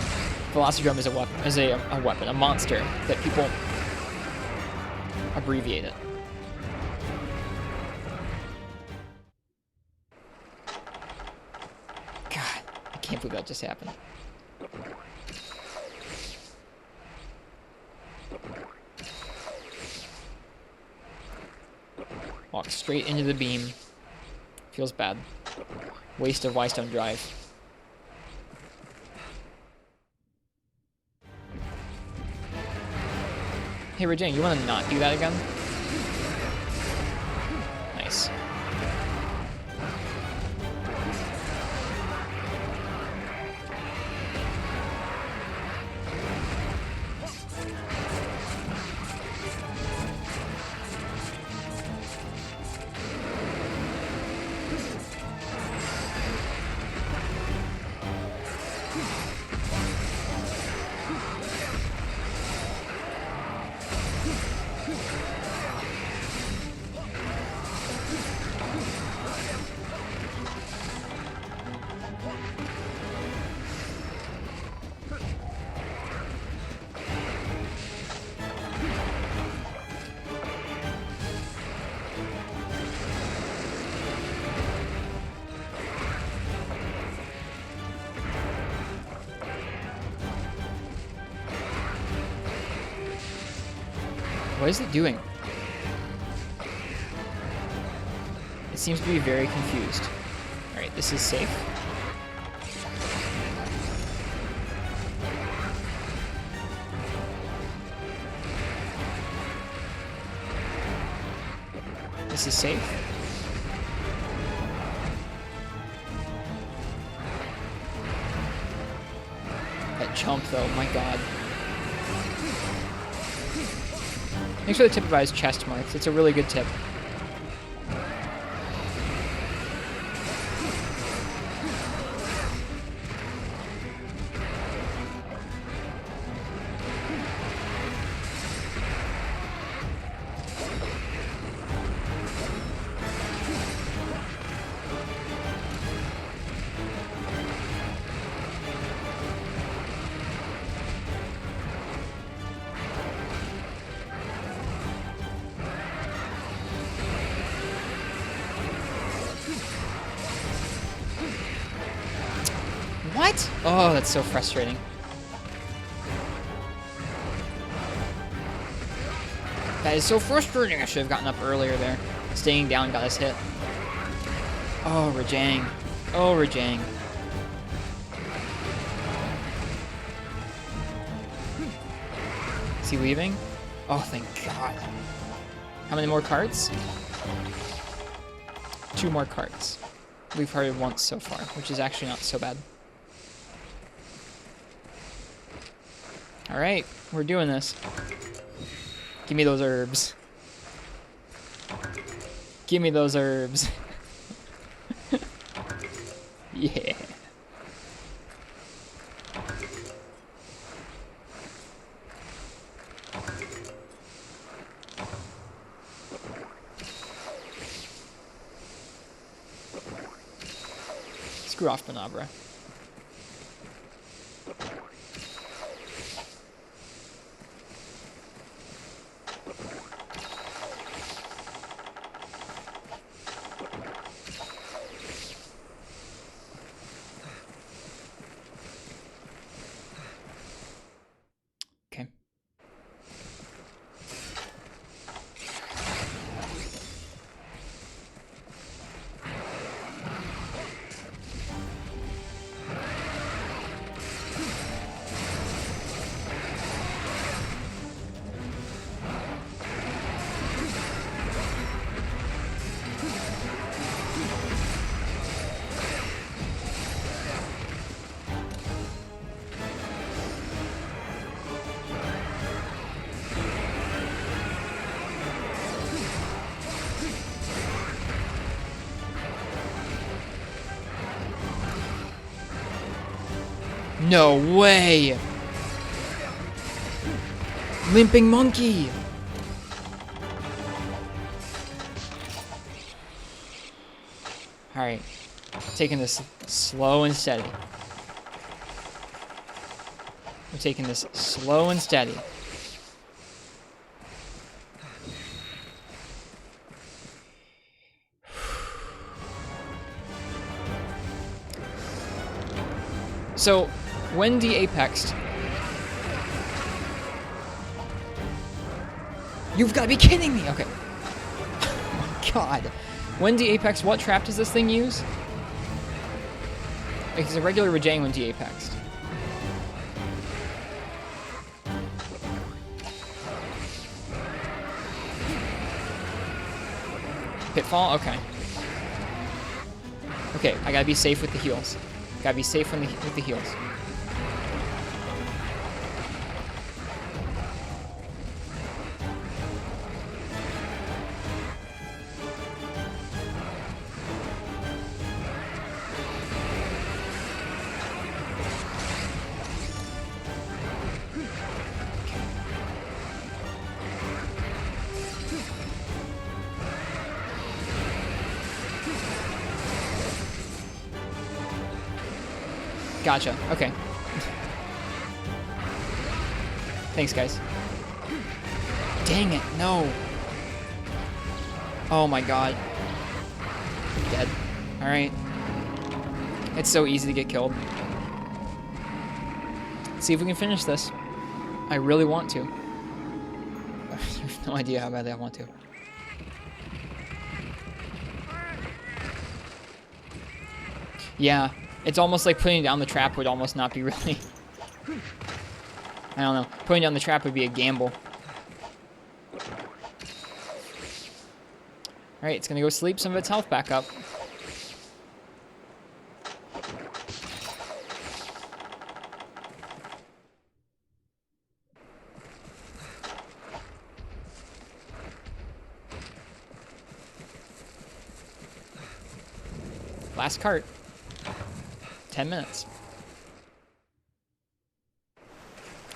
Velocidrome is a weapon, a monster that people abbreviate it. God, I can't believe that just happened. Walk straight into the beam. Feels bad. Waste of Wystone Drive. Hey, Rajang, you want to not do that again? Nice. What is it doing? It seems to be very confused. Alright, this is safe. This is safe. That jump though, my god. Thanks for the tip of his chest marks. It's a really good tip. What? Oh, that's so frustrating. That is so frustrating. I should have gotten up earlier there. Staying down got us hit. Oh, Rajang. Oh, Rajang. Is he leaving? Oh, thank God. How many more cards? 2 more cards. We've heard it once so far, which is actually not so bad. Alright, we're doing this. Give me those herbs. Give me those herbs. Yeah. Screw off, Benabra. Okay. No way! Limping monkey! Alright. Taking this slow and steady. We're taking this slow and steady. So, when de-apexed... You've got to be kidding me! Okay. Oh my God. When de-apexed, what trap does this thing use? Like, it's a regular Rajang when de-apexed. Pitfall? Okay. Okay, I gotta be safe with the heals. Gotta be safe with the heals. Gotcha. Okay. Thanks, guys. Dang it. No. Oh my god. Dead. Alright. It's so easy to get killed. Let's see if we can finish this. I really want to. There's no idea how badly I want to. Yeah. It's almost like putting down the trap would almost not be really... I don't know. Putting down the trap would be a gamble. Alright, it's gonna go sleep some of its health back up. Last cart. 10 minutes.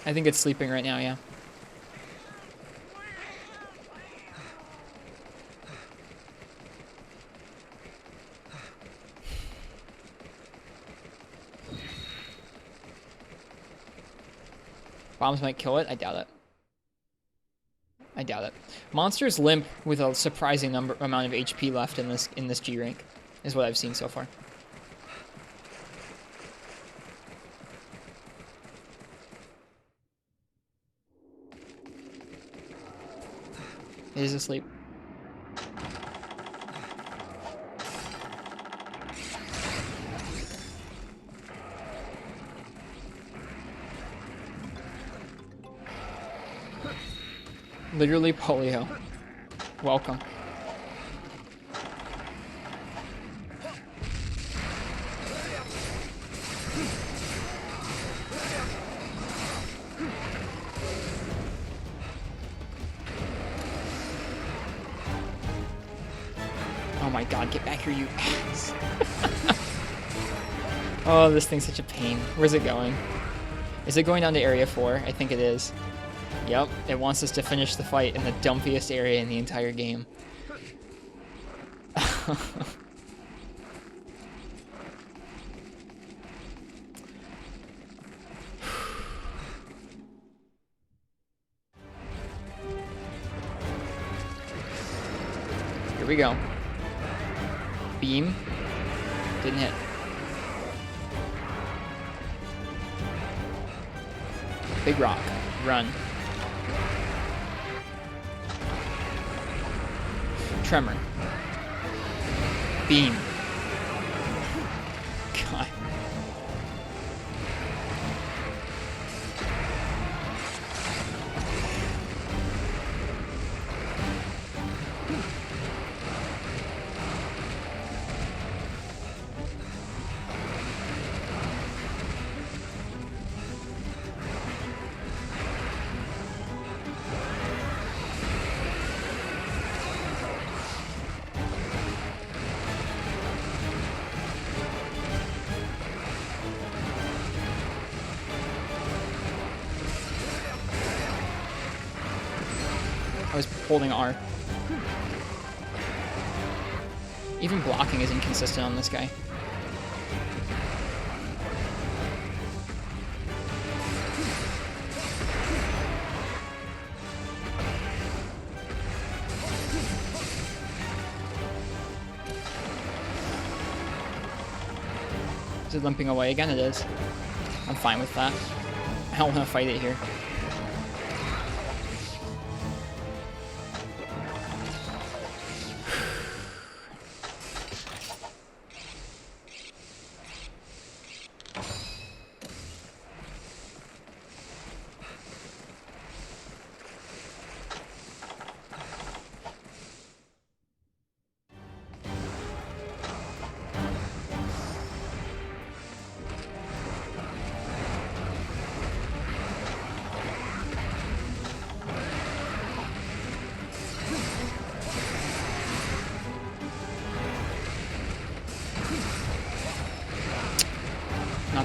I think it's sleeping right now, yeah. Bombs might kill it. I doubt it. I doubt it. Monsters limp with a surprising amount of HP left in this G rank, is what I've seen so far. It is asleep. Literally polio. Welcome. Oh my god, get back here, you ass. Oh, this thing's such a pain. Where's it going? Is it going down to area 4? I think it is. Yep, it wants us to finish the fight in the dumpiest area in the entire game. Here we go. Beam. Didn't hit. Big rock. Run. Tremor. Beam. God. I was holding R. Even blocking is inconsistent on this guy. Is it limping away again? It is. I'm fine with that. I don't want to fight it here.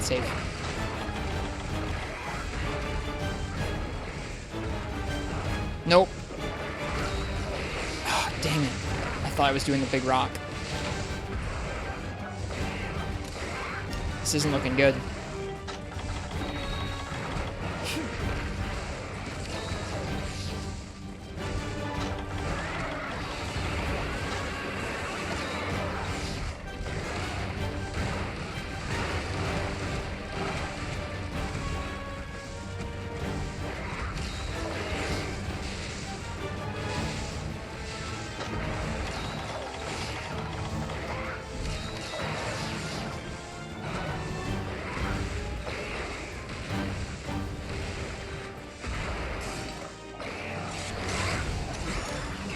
safe. Nope. Oh, dang it. I thought I was doing a big rock. This isn't looking good.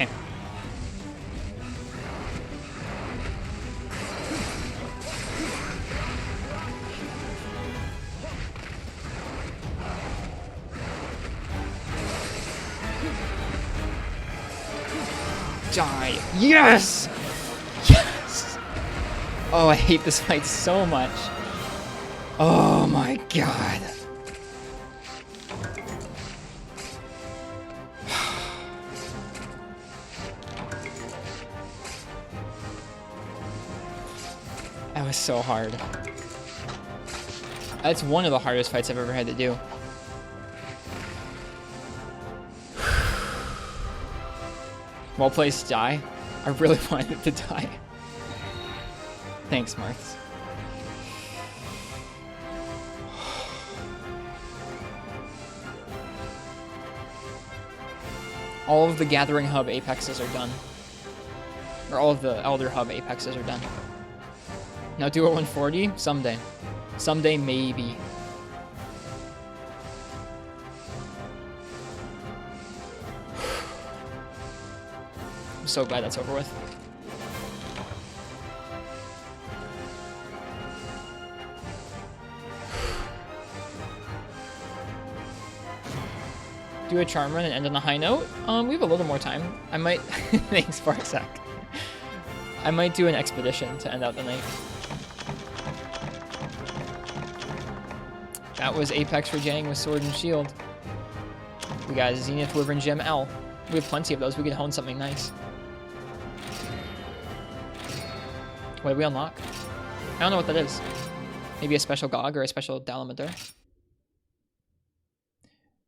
Okay. Die. Yes! Yes! Oh, I hate this fight so much. Oh my god. That was so hard. That's one of the hardest fights I've ever had to do. Well placed, die. I really wanted it to die. Thanks, Marths. All of the Gathering Hub Apexes are done. Or all of the Elder Hub Apexes are done. Now do a 140? Someday. Someday, maybe. I'm so glad that's over with. Do a charm run and end on a high note? We have a little more time. I might... Thanks, Farsack. I might do an expedition to end out the night. That was Apex for Jang with Sword and Shield. We got Zenith Wyvern Gem L. We have plenty of those. We can hone something nice. What did we unlock? I don't know what that is. Maybe a special Gog or a special Dalamadur.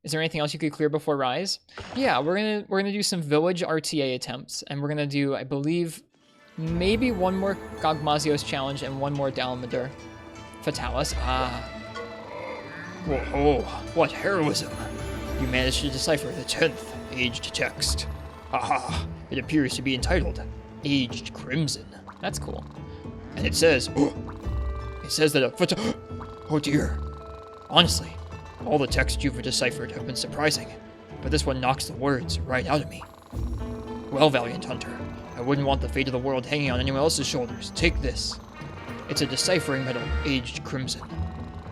Is there anything else you could clear before Rise? Yeah, we're gonna do some village RTA attempts, and we're gonna do, I believe, maybe one more Gogmazios challenge and one more Dalamadur. Fatalis. Ah. Whoa, what heroism! You managed to decipher the 10th aged text. Aha, it appears to be entitled Aged Crimson. That's cool. And it says, that oh dear. Honestly, all the texts you've deciphered have been surprising, but this one knocks the words right out of me. Well, Valiant Hunter, I wouldn't want the fate of the world hanging on anyone else's shoulders. Take this. It's a deciphering medal, aged crimson.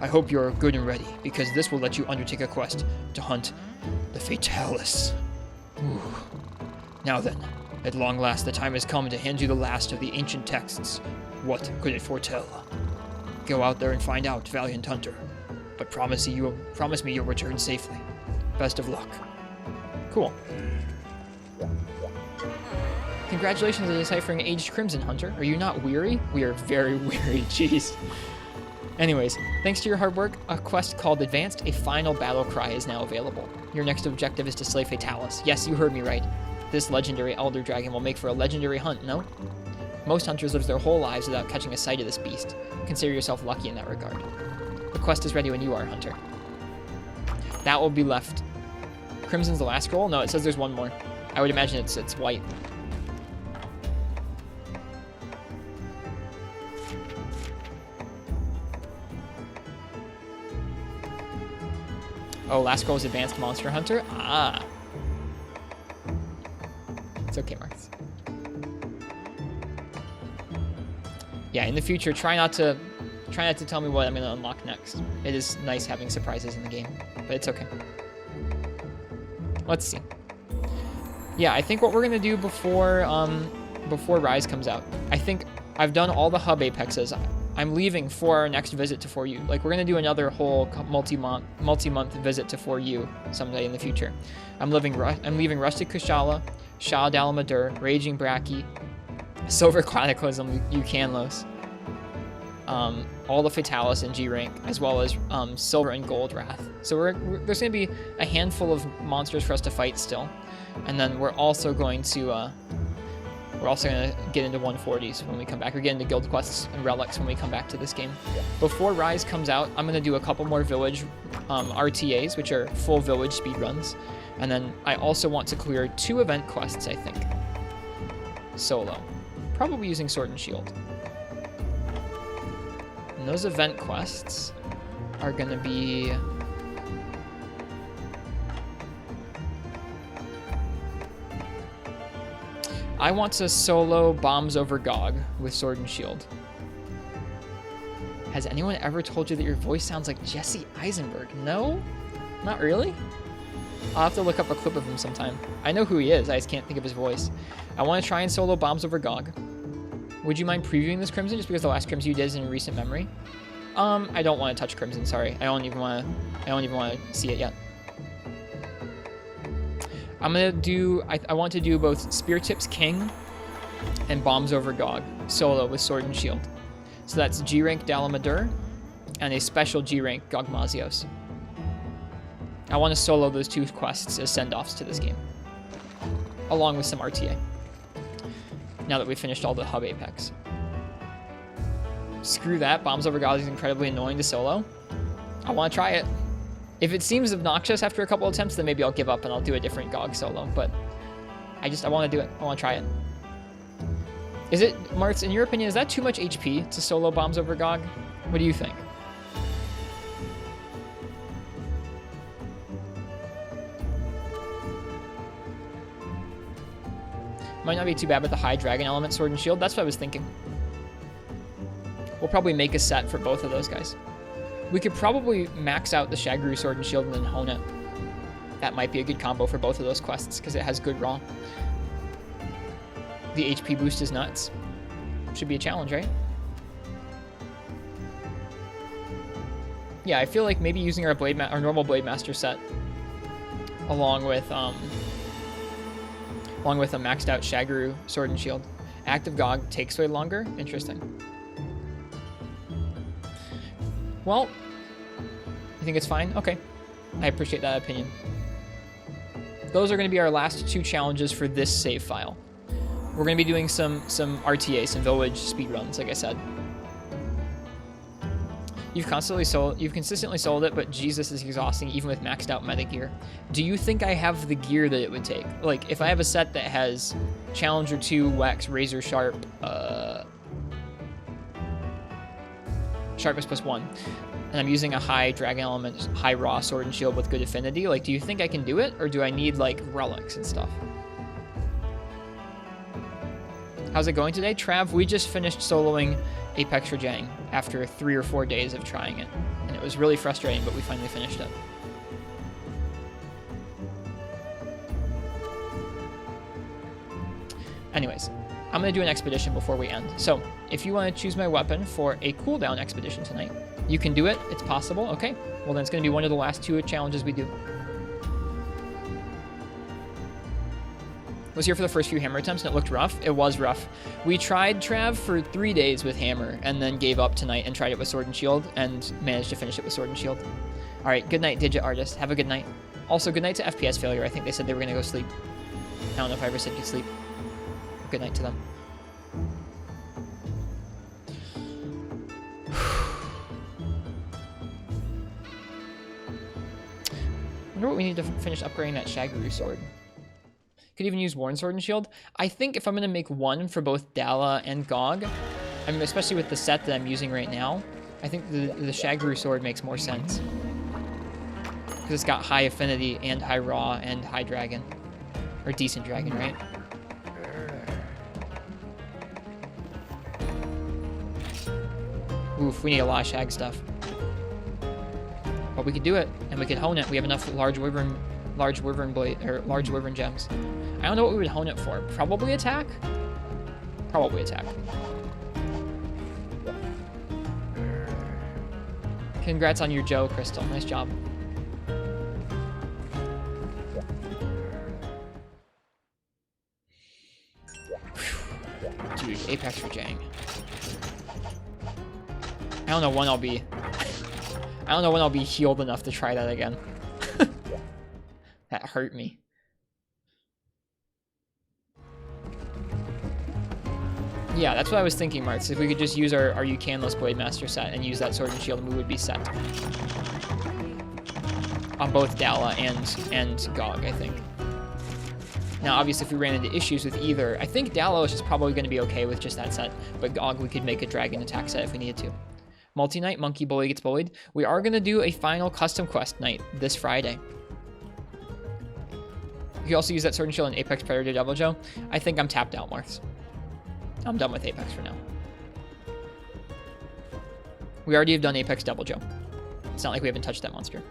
I hope you're good and ready, because this will let you undertake a quest to hunt the Fatalis. Ooh. Now then, at long last the time has come to hand you the last of the ancient texts. What could it foretell? Go out there and find out, Valiant Hunter. But promise me you'll return safely. Best of luck. Cool. Congratulations on deciphering Aged Crimson, Hunter. Are you not weary? We are very weary, jeez. Anyways, thanks to your hard work, a quest called Advanced, a final battle cry is now available. Your next objective is to slay Fatalis. Yes, you heard me right. This legendary Elder Dragon will make for a legendary hunt, no? Most hunters live their whole lives without catching a sight of this beast. Consider yourself lucky in that regard. The quest is ready when you are, Hunter. That will be left. Crimson's the last scroll? No, it says there's one more. I would imagine it's white. Oh, last scroll is Advanced Monster Hunter? Ah. It's okay, Marcus. Yeah, in the future, try not to tell me what I'm gonna unlock next. It is nice having surprises in the game, but it's okay. Let's see. Yeah, I think what we're gonna do before Rise comes out. I think I've done all the hub apexes. I'm leaving for our next visit to 4U. Like, we're gonna do another whole multi-month visit to 4U someday in the future. I'm leaving Rustic Kushala, Shah Dalamadur, Raging Bracky, Silver Cataclysm, Eucanlos, all the Fatalis in G rank, as well as Silver and Gold Wrath. So there's gonna be a handful of monsters for us to fight still, and then we're also going to get into 140s when we come back. We're getting into guild quests and relics when we come back to this game. Before Rise comes out, I'm gonna do a couple more village RTAs, which are full village speedruns, and then I also want to clear 2 event quests, I think, solo, probably using Sword and Shield. And those event quests are gonna be I want to solo Bombs Over Gog with Sword and Shield. Has anyone ever told you that your voice sounds like Jesse Eisenberg? No? Not really? I'll have to look up a clip of him sometime. I know who he is, I just can't think of his voice. I want to try and solo Bombs Over Gog. Would you mind previewing this Crimson just because the last Crimson you did is in recent memory? I don't want to touch Crimson, sorry. I don't even want to see it yet. I'm gonna do, I want to do both Spear Tips King and Bombs Over Gog solo with Sword and Shield. So that's G rank Dalamadur and a special G rank Gogmazios. I want to solo those 2 quests as send-offs to this game, along with some RTA. Now that we've finished all the hub apex. Screw that, Bombs Over Gog is incredibly annoying to solo. I want to try it. If it seems obnoxious after a couple attempts, then maybe I'll give up and I'll do a different GOG solo, but I want to do it. I want to try it. Is it, Martz, in your opinion, is that too much HP to solo Bombs Over GOG? What do you think? Might not be too bad with the high dragon element Sword and Shield. That's what I was thinking. We'll probably make a set for both of those guys. We could probably max out the Shagru Sword and Shield and then hone it. That might be a good combo for both of those quests because it has good raw. The HP boost is nuts. Should be a challenge, right? Yeah, I feel like maybe using our normal Blade Master set along with a maxed out Shagru Sword and Shield. Active GOG takes way longer. Interesting. Well, you think it's fine? Okay. I appreciate that opinion. Those are going to be our last 2 challenges for this save file. We're going to be doing some RTA, some village speedruns, like I said. You've consistently sold it, but Jesus is exhausting even with maxed out meta gear. Do you think I have the gear that it would take? Like, if I have a set that has Challenger 2, Wax, Razor Sharp, Sharpness +1, and I'm using a high Dragon Element, high Raw Sword and Shield with good affinity, like, do you think I can do it? Or do I need, like, relics and stuff? How's it going today? Trav, we just finished soloing Apex Rajang after 3 or 4 days of trying it. And it was really frustrating, but we finally finished it. Anyways, I'm going to do an expedition before we end. So, if you want to choose my weapon for a cooldown expedition tonight, you can do it. It's possible. Okay. Well, then it's going to be one of the last 2 challenges we do. Was here for the first few hammer attempts and it looked rough. It was rough. We tried Trav for 3 days with hammer and then gave up tonight and tried it with Sword and Shield and managed to finish it with Sword and Shield. All right. Good night, Digit Artist. Have a good night. Also, good night to FPS Failure. I think they said they were going to go sleep. I don't know if I ever said good sleep. Good night to them. I wonder what we need to finish upgrading that Shagru sword. Could even use Worn Sword and Shield. I think if I'm going to make one for both Dala and GOG, I mean, especially with the set that I'm using right now, I think the Shagru sword makes more sense. Because it's got high affinity and high raw and high dragon. Or decent dragon, right? Oof, we need a lot of shag stuff. But we could do it, and we could hone it. We have enough large wyvern gems. I don't know what we would hone it for. Probably attack? Probably attack. Congrats on your Joe, Crystal. Nice job. Dude, Apex for Jang. I don't know when I'll be... I don't know when I'll be healed enough to try that again. That hurt me. Yeah, that's what I was thinking, Marks. If we could just use our Ucanless Blade Master set and use that Sword and Shield, we would be set. On both Dala and Gog, I think. Now, obviously, if we ran into issues with either, I think Dala is just probably going to be okay with just that set, but Gog, we could make a Dragon attack set if we needed to. Multi-Night, Monkey Bully gets bullied. We are going to do a final custom quest night this Friday. You can also use that Sword and Shield and Apex Predator Devil Joe. I think I'm tapped out, Marks. I'm done with Apex for now. We already have done Apex Devil Joe. It's not like we haven't touched that monster.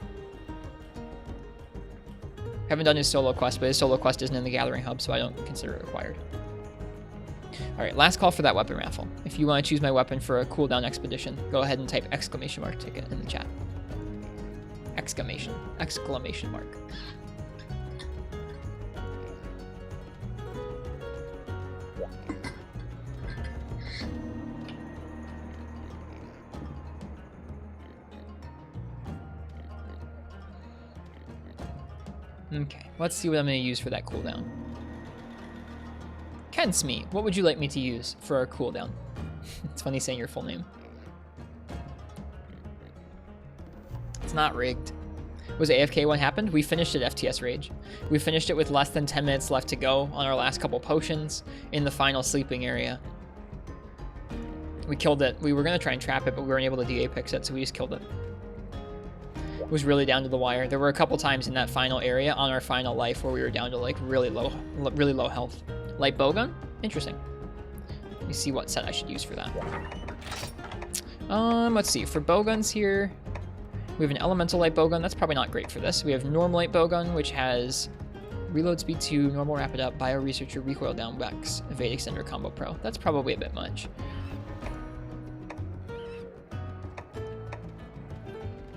Haven't done his solo quest, but his solo quest isn't in the Gathering Hub, so I don't consider it required. Alright, last call for that weapon raffle. If you want to choose my weapon for a cooldown expedition, go ahead and type exclamation mark ticket in the chat. Exclamation mark. Okay, let's see what I'm going to use for that cooldown. Kensme, what would you like me to use for our cooldown? It's funny saying your full name. It's not rigged. Was AFK what happened? We finished it FTS Rage. We finished it with less than 10 minutes left to go on our last couple potions in the final sleeping area. We killed it. We were going to try and trap it, but we weren't able to de-apex it, so we just killed it. It was really down to the wire. There were a couple times in that final area on our final life where we were down to like really low health. Light bowgun? Interesting. Let me see what set I should use for that. Let's see. For bowguns here, we have an elemental light bowgun. That's probably not great for this. We have normal light bowgun, which has reload speed 2, normal rapid up, bio researcher, recoil down, Vex, evade extender, combo pro. That's probably a bit much.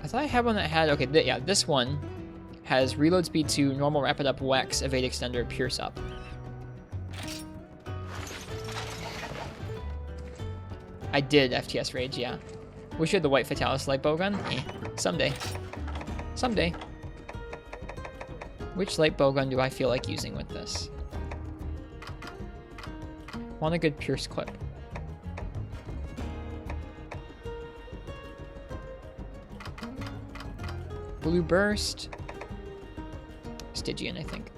I thought I had one that had, okay, yeah, this one has reload speed 2, normal rapid up, Wex, evade extender, pierce up. I did FTS Rage, yeah. Wish you had the White Fatalis light bowgun. Someday. Someday. Which light bowgun do I feel like using with this? Want a good pierce clip. Blue Burst. Stygian, I think.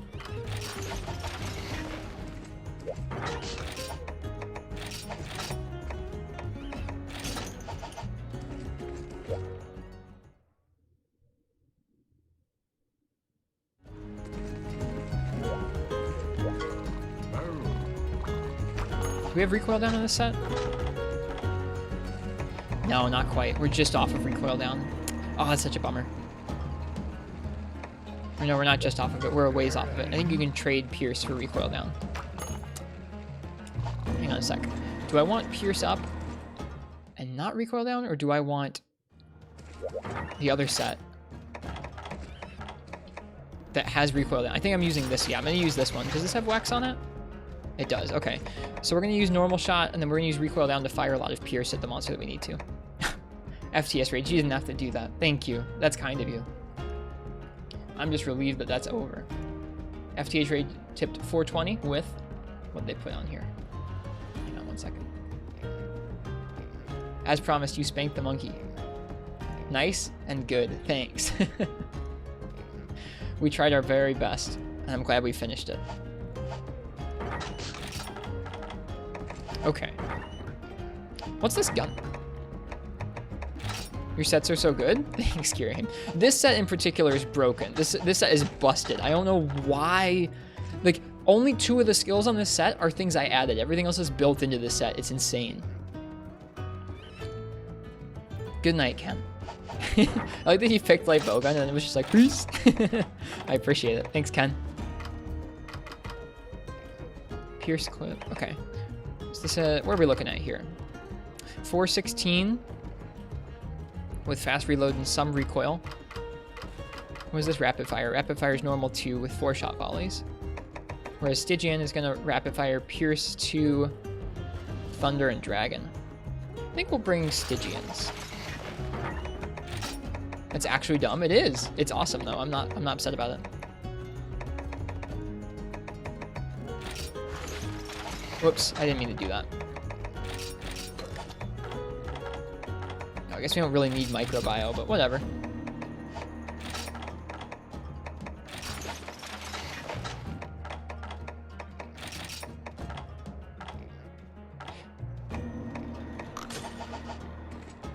Do we have recoil down on this set? No, not quite. We're just off of recoil down. Oh, that's such a bummer. Or no, we're not just off of it. We're a ways off of it. I think you can trade Pierce for recoil down. Hang on a sec. Do I want Pierce up and not recoil down? Or do I want the other set that has recoil down? I think I'm using this. Yeah, I'm going to use this one. Does this have wax on it? It does. Okay. So we're going to use normal shot, and then we're going to use recoil down to fire a lot of Pierce at the monster that we need to. FTS Rage, you didn't have to do that. Thank you. That's kind of you. I'm just relieved that that's over. FTH Rage tipped 420 with what they put on here. Hang on one second. As promised, you spanked the monkey. Nice and good. Thanks. We tried our very best, and I'm glad we finished it. Okay. What's this gun? Your sets are so good? Thanks, Kieran. This set in particular is broken. This set is busted. I don't know why. Like, only 2 of the skills on this set are things I added. Everything else is built into this set. It's insane. Good night, Ken. I like that he picked light bowgun and it was just like, peace. I appreciate it. Thanks, Ken. Pierce clip. Okay. Is this a, what are we looking at here? 416. with fast reload and some recoil. What is this rapid fire? Rapid fire is normal 2 with 4 shot volleys. Whereas Stygian is going to rapid fire Pierce 2, Thunder, and Dragon. I think we'll bring Stygians. That's actually dumb. It is. It's awesome though. I'm not upset about it. Whoops, I didn't mean to do that. I guess we don't really need microbio, but whatever.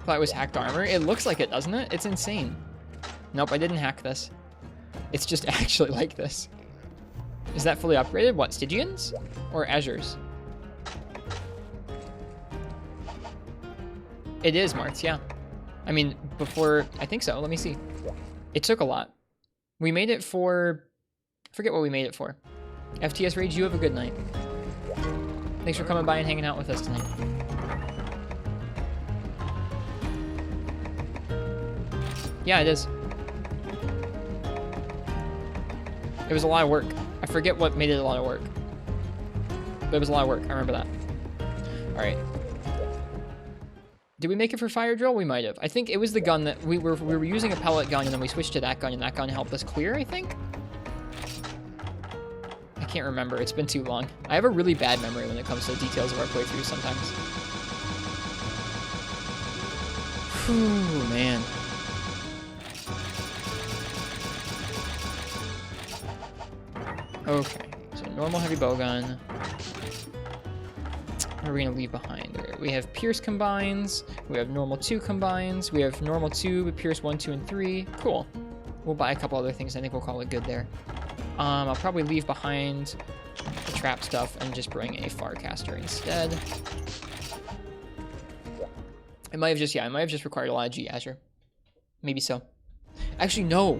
Thought it was hacked armor. It looks like it, doesn't it? It's insane. Nope, I didn't hack this. It's just actually like this. Is that fully upgraded? What, Stygians? Or Azures? It is Marts, yeah. I mean, before, I think so. Let me see. It took a lot. We made it for, I forget what we made it for. FTS Rage, you have a good night. Thanks for coming by and hanging out with us tonight. Yeah, it is. It was a lot of work. I forget what made it a lot of work. But it was a lot of work. I remember that. All right. Did we make it for fire drill? We might have. I think it was the gun that we were using a pellet gun and then we switched to that gun and that gun helped us clear, I think? I can't remember. It's been too long. I have a really bad memory when it comes to the details of our playthroughs sometimes. Whew, man. Okay, so normal heavy bowgun. What are we going to leave behind? We have Pierce combines. We have normal 2 combines. We have normal 2, but Pierce 1, 2, and 3. Cool. We'll buy a couple other things. I think we'll call it good there. I'll probably leave behind the trap stuff and just bring a Farcaster instead. It might have just, yeah, it might have just required a lot of G Azure. Maybe so. Actually, no.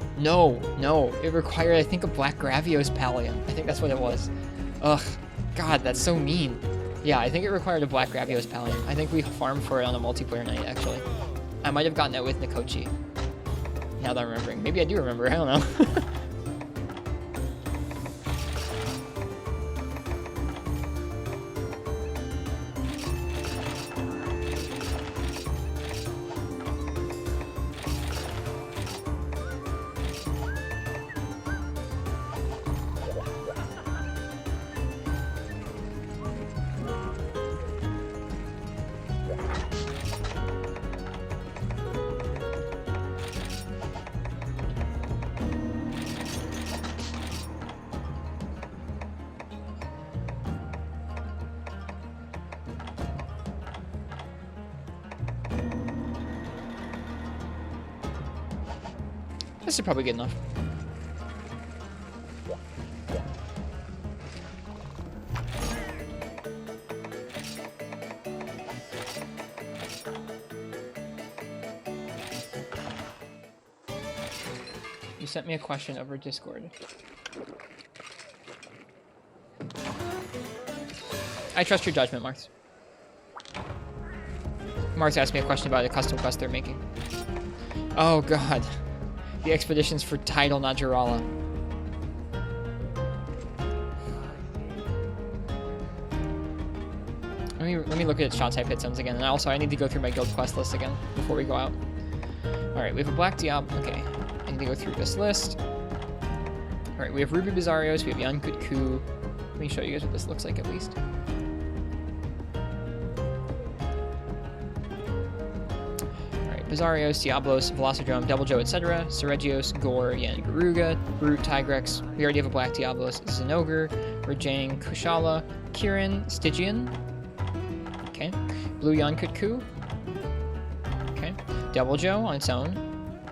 It required, I think, a Black Gravios Pallium. I think that's what it was. Ugh. God, that's so mean. Yeah, I think it required a Black Gravios Pallium. I think we farmed for it on a multiplayer night, actually. I might have gotten it with Nikochi. Now that I'm remembering. Maybe I do remember. I don't know. This is probably good enough. You sent me a question over Discord. I trust your judgment, Marks. Marks asked me a question about a custom quest they're making. Oh god. The expeditions for Tidal Najarala. Let me look at shot type hit zones again, and also I need to go through my guild quest list again before we go out. Alright, we have a Black Diab. Okay, I need to go through this list. Alright, we have Ruby Bizarrios, we have Yankut Ku. Let me show you guys what this looks like at least. Bizarrios, Diablos, Velocidrome, Devil Joe, etc. Seregios, Gore, Yan Garuga, Brute, Tigrex. We already have a Black Diablos, Zinogre, Rajang, Kushala, Kirin, Stygian. Okay. Blue Yankut Ku. Okay. Devil Joe on its own.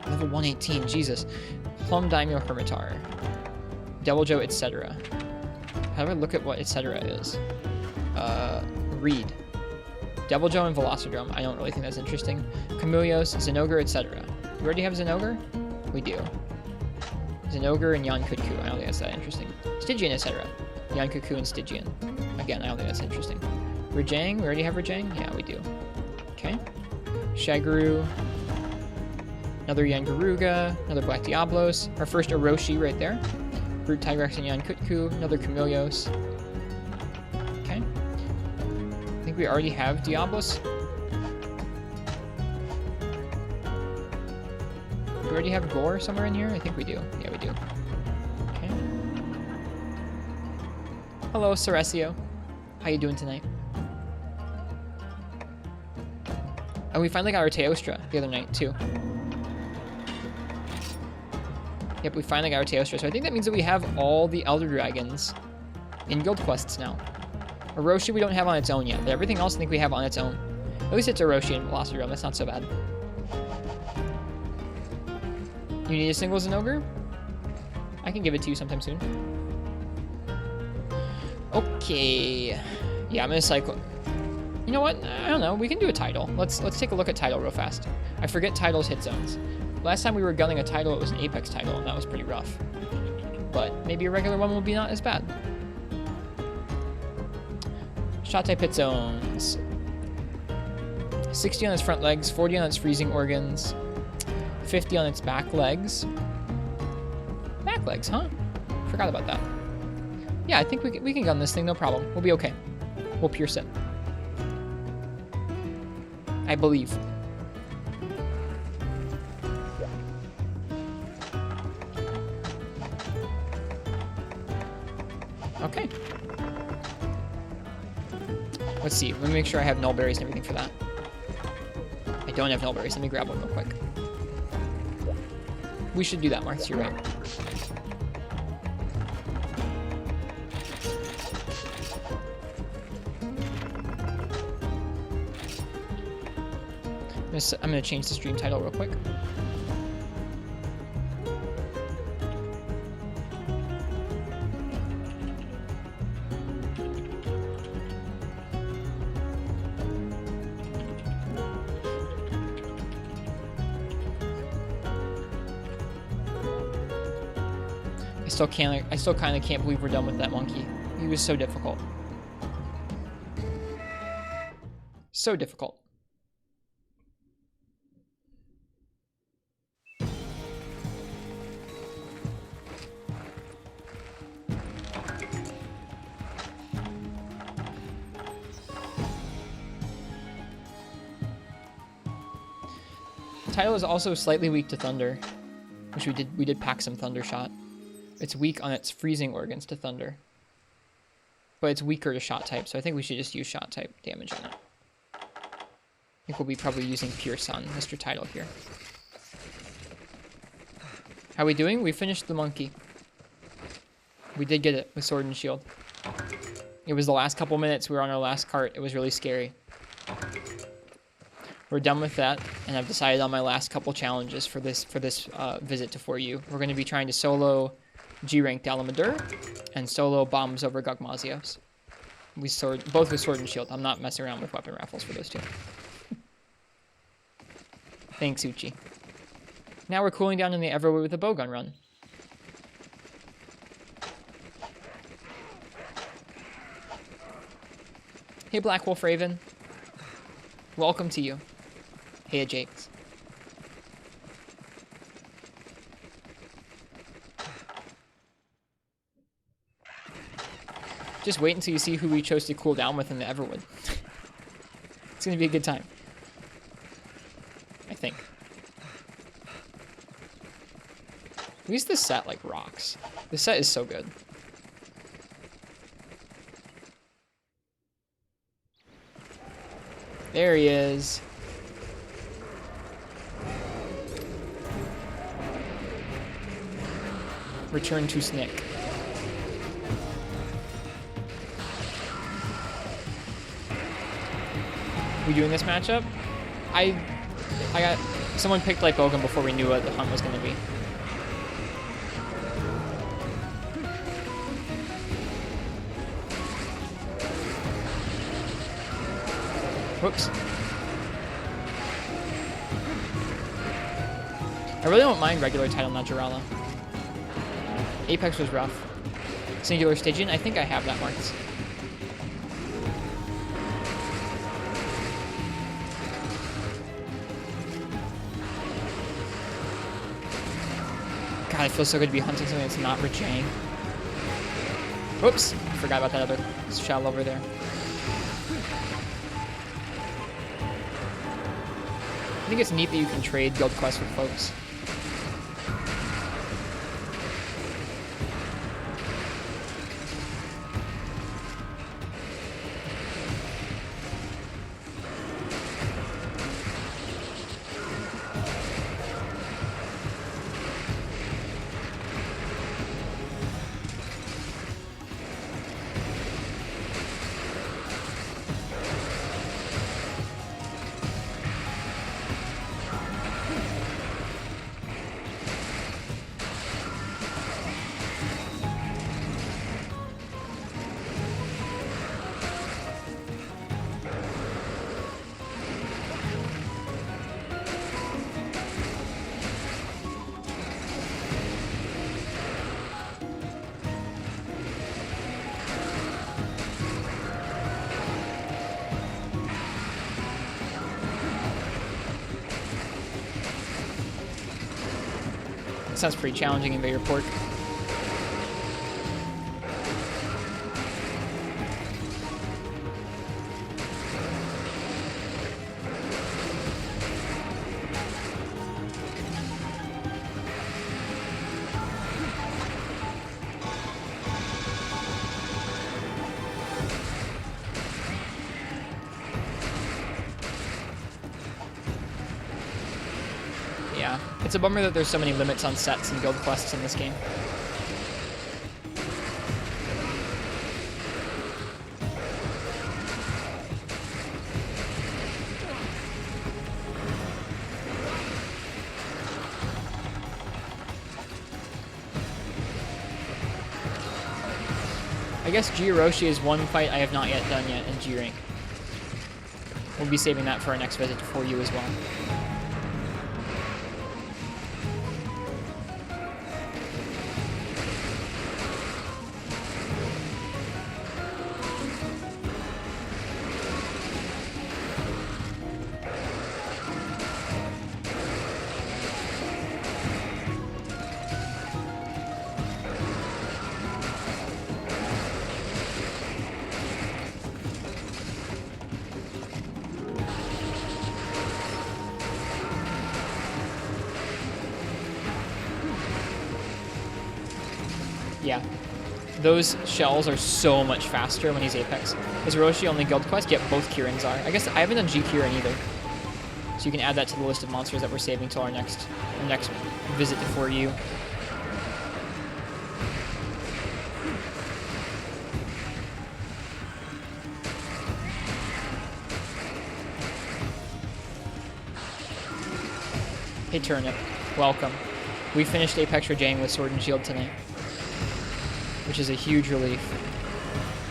Level 118, Jesus. Plum Daimyo Hermitar. Devil Joe, etc. How do I look at what etc. is? Reed. Devil Joe and Velocidrome. I don't really think that's interesting. Camilios, Zinogre, etc. We already have Zinogre? We do. Zinogre and Yankut Ku. I don't think that's that interesting. Stygian, etc. Yankut Ku and Stygian. Again, I don't think that's interesting. Rajang. We already have Rajang? Yeah, we do. Okay. Shagru. Another Yangaruga, another Black Diablos, our first Orochi right there. Brute Tigrex and Yankutku, another Chameleos. Okay. I think we already have Diablos. Do we already have Gore somewhere in here? I think we do. Yeah, we do. Okay. Hello, Ceresio. How you doing tonight? And we finally got our Teostra the other night, too. Yep, we finally got our Teostra. So I think that means that we have all the Elder Dragons in guild quests now. Orochi we don't have on its own yet, but everything else I think we have on its own. At least it's Orochi and Velocity Realm. That's not so bad. You need a single Zinogre? I can give it to you sometime soon. Okay. Yeah, I'm gonna cycle. You know what? I don't know. We can do a title. Let's take a look at title real fast. I forget titles hit zones. Last time we were gunning a title, it was an Apex title, and that was pretty rough. But maybe a regular one will be not as bad. Shot type hit zones. 60 on its front legs, 40 on its freezing organs, 50 on its back legs. Back legs, huh? Forgot about that. Yeah, I think we can gun this thing, no problem. We'll be okay. We'll pierce it. I believe. Okay. Let's see. Let me make sure I have null berries and everything for that. I don't have null berries. Let me grab one real quick. We should do that, Marks. You're right. I'm gonna change the stream title real quick. I still kind of can't believe we're done with that monkey. He was so difficult. So difficult. Title is also slightly weak to thunder, which we did pack some thunder shot. It's weak on its freezing organs to thunder, but it's weaker to shot type, so I think we should just use shot type damage on it. I think we'll be probably using Pierce on Mr. Title here. How are we doing? We finished the monkey. We did get it with Sword and Shield. It was the last couple minutes. We were on our last cart. It was really scary. We're done with that, and I've decided on my last couple challenges for this visit to 4U. We're going to be trying to solo G-Rank Dalamadur and solo bombs over Gugmazios. Both with Sword and Shield. I'm not messing around with weapon raffles for those two. Thanks, Uchi. Now we're cooling down in the Everwood with a bowgun run. Hey, Black Wolf Raven. Welcome to you. Hey, Jakes. Just wait until you see who we chose to cool down with in the Everwood. It's gonna be a good time. I think. At least this set, like, rocks. This set is so good. There he is. Return to Snick. We doing this matchup? I got someone picked like Bogan before we knew what the hunt was gonna be. Whoops. I really don't mind regular title Naturala. Apex was rough. Singular Stygian, I think I have that marked. God, it feels so good to be hunting something that's not Rajang. Oops, forgot about that other shell over there. I think it's neat that you can trade guild quests with folks. Sounds pretty challenging, Invader Pork. Yeah, it's a bummer that there's so many limits on sets and guild quests in this game. I guess Jiroshi is one fight I have not yet done yet in G rank. We'll be saving that for our next visit for you as well. Yeah, those shells are so much faster when he's Apex. Is Roshi only guild quest? Yep, both Kirins are. I guess I haven't done G Kirin either. So you can add that to the list of monsters that we're saving till our next visit to 4U. Hey Turnip, welcome. We finished Apex Rajang with Sword and Shield tonight, which is a huge relief.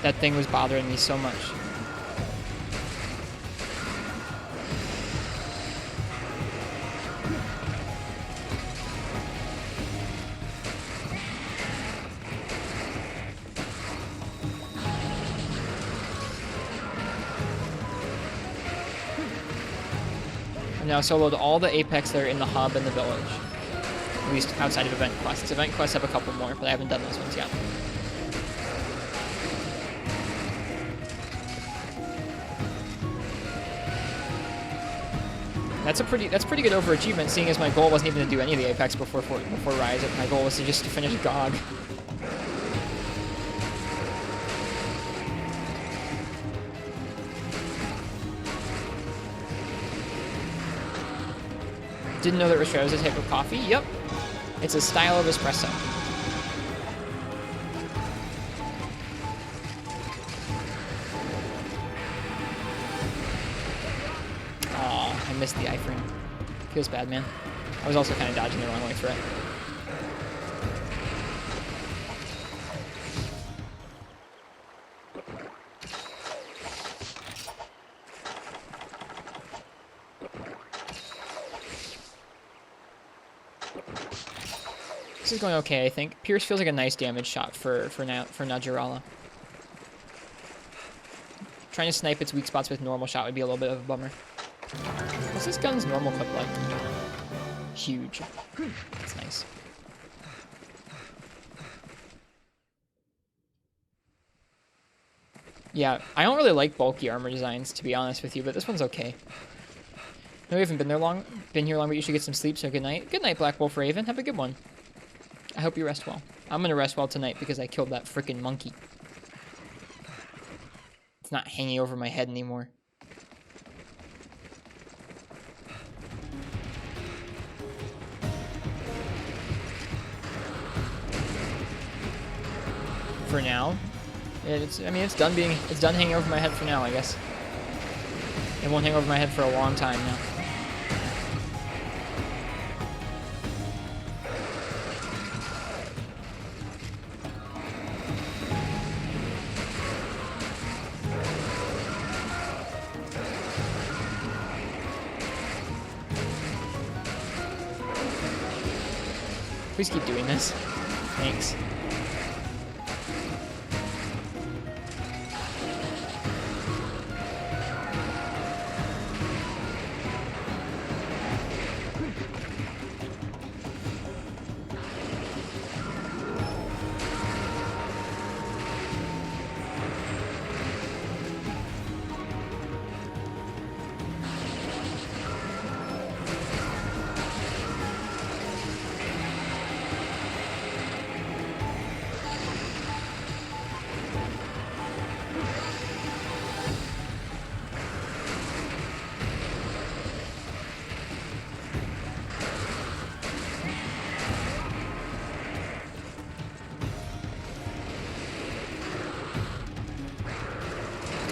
That thing was bothering me so much. I've now soloed all the Apex that are in the hub and the village. At least outside of event quests. Event quests have a couple more, but I haven't done those ones yet. That's pretty good overachievement, seeing as my goal wasn't even to do any of the Apex before Rise. My goal was to just finish GOG. Didn't know that Ristretto was a type of coffee. Yep. It's a style of espresso. Aw, I missed the iframe. Feels bad, man. I was also kind of dodging the wrong way threat. This is going okay, I think. Pierce feels like a nice damage shot for Najirala. Trying to snipe its weak spots with normal shot would be a little bit of a bummer. What's this gun's normal clip like? Huge. That's nice. Yeah, I don't really like bulky armor designs, to be honest with you, but this one's okay. No, we haven't been here long, but you should get some sleep, so good night. Good night, Black Wolf Raven. Have a good one. I hope you rest well. I'm gonna rest well tonight because I killed that frickin' monkey. It's not hanging over my head anymore. For now. I mean, it's done hanging over my head for now, I guess. It won't hang over my head for a long time now. Please keep doing this. Thanks.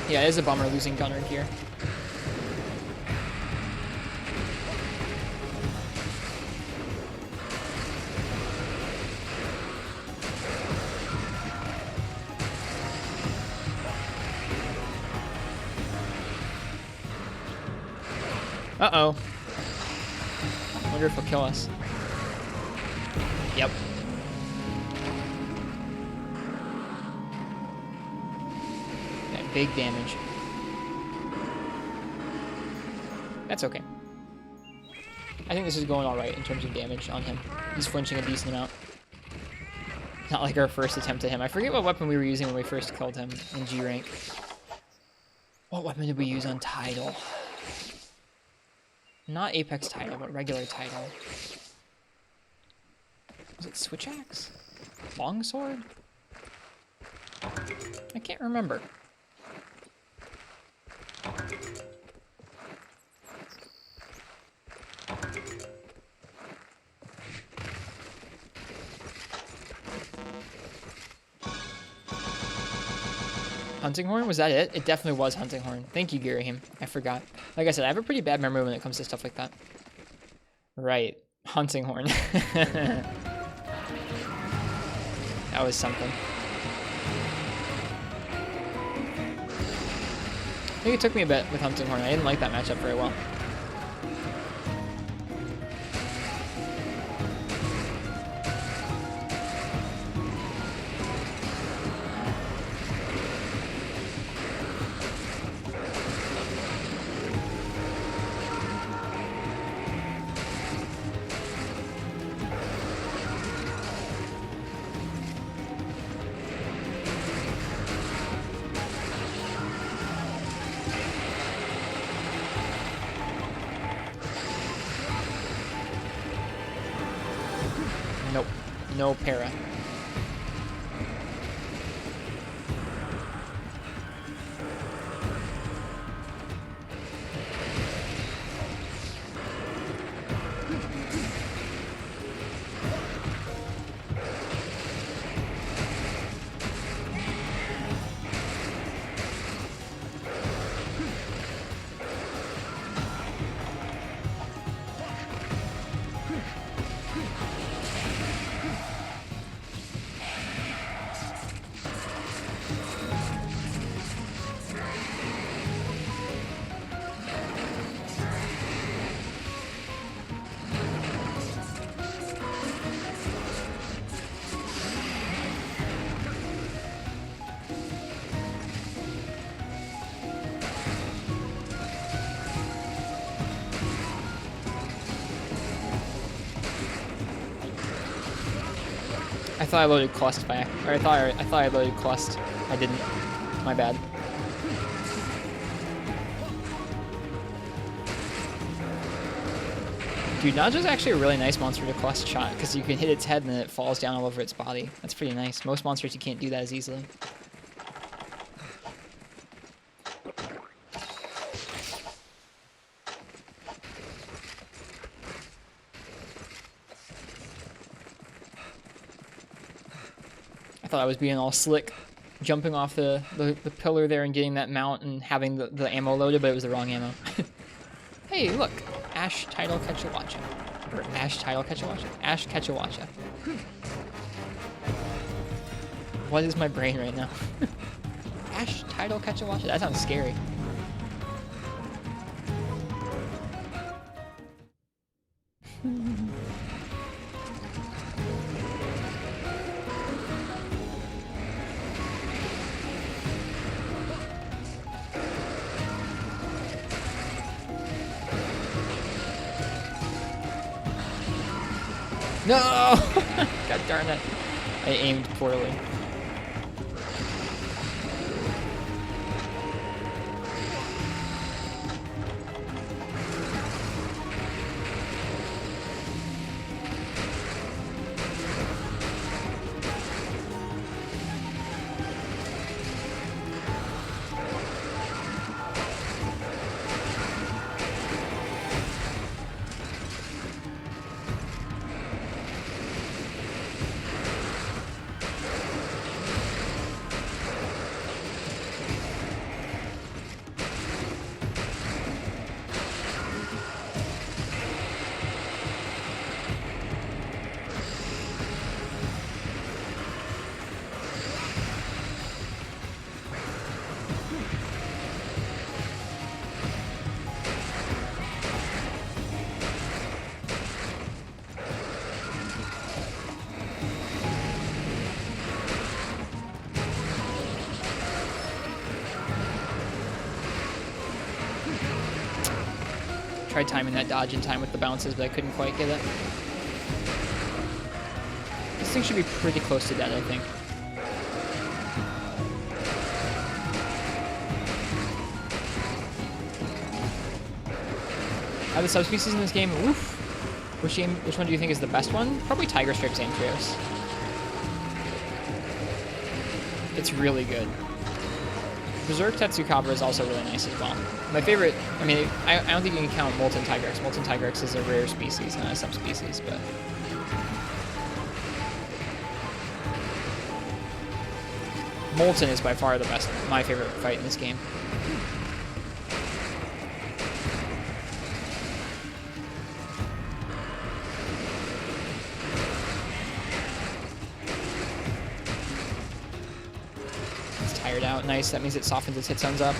Yeah, it is a bummer losing Gunner here. Uh-oh. Wonder if he'll kill us. Yep. Big damage. That's okay. I think this is going alright in terms of damage on him. He's flinching a decent amount. Not like our first attempt at him. I forget what weapon we were using when we first killed him in G rank. What weapon did we use on Tidal? Not Apex Tidal, but regular Tidal. Was it Switch Axe? Longsword? I can't remember. Hunting Horn? Was that it? It definitely was Hunting Horn. Thank you, Girahim. I forgot. Like I said, I have a pretty bad memory when it comes to stuff like that. Right. Hunting Horn. That was something. I think it took me a bit with Hunting Horn. I didn't like that matchup very well. Nope. No para. I thought I loaded Clust back. Or I thought I loaded Clust. I didn't. My bad. Dude, Naja's actually a really nice monster to quest shot because you can hit its head and then it falls down all over its body. That's pretty nice. Most monsters you can't do that as easily. I thought I was being all slick, jumping off the pillar there and getting that mount and having the ammo loaded, but it was the wrong ammo. Hey, look. Ash Tidal Ketchawacha. Or Ash Tidal Ketchawacha? Ash Ketchawacha. What is my brain right now? Ash Tidal Ketchawacha? That sounds scary. No! God darn it. I aimed poorly. Tried timing that dodge in time with the bounces, but I couldn't quite get it. This thing should be pretty close to dead, I think. Out of the subspecies in this game, oof. Which one do you think is the best one? Probably Tiger Stripes Antrios. It's really good. Berserk Tetsukabra is also really nice as well. My favorite, I mean, I don't think you can count Molten Tigrex. Molten Tigrex is a rare species, not a subspecies, but... Molten is by far the best, my favorite fight in this game. Out. Nice, that means it softens its hit zones up.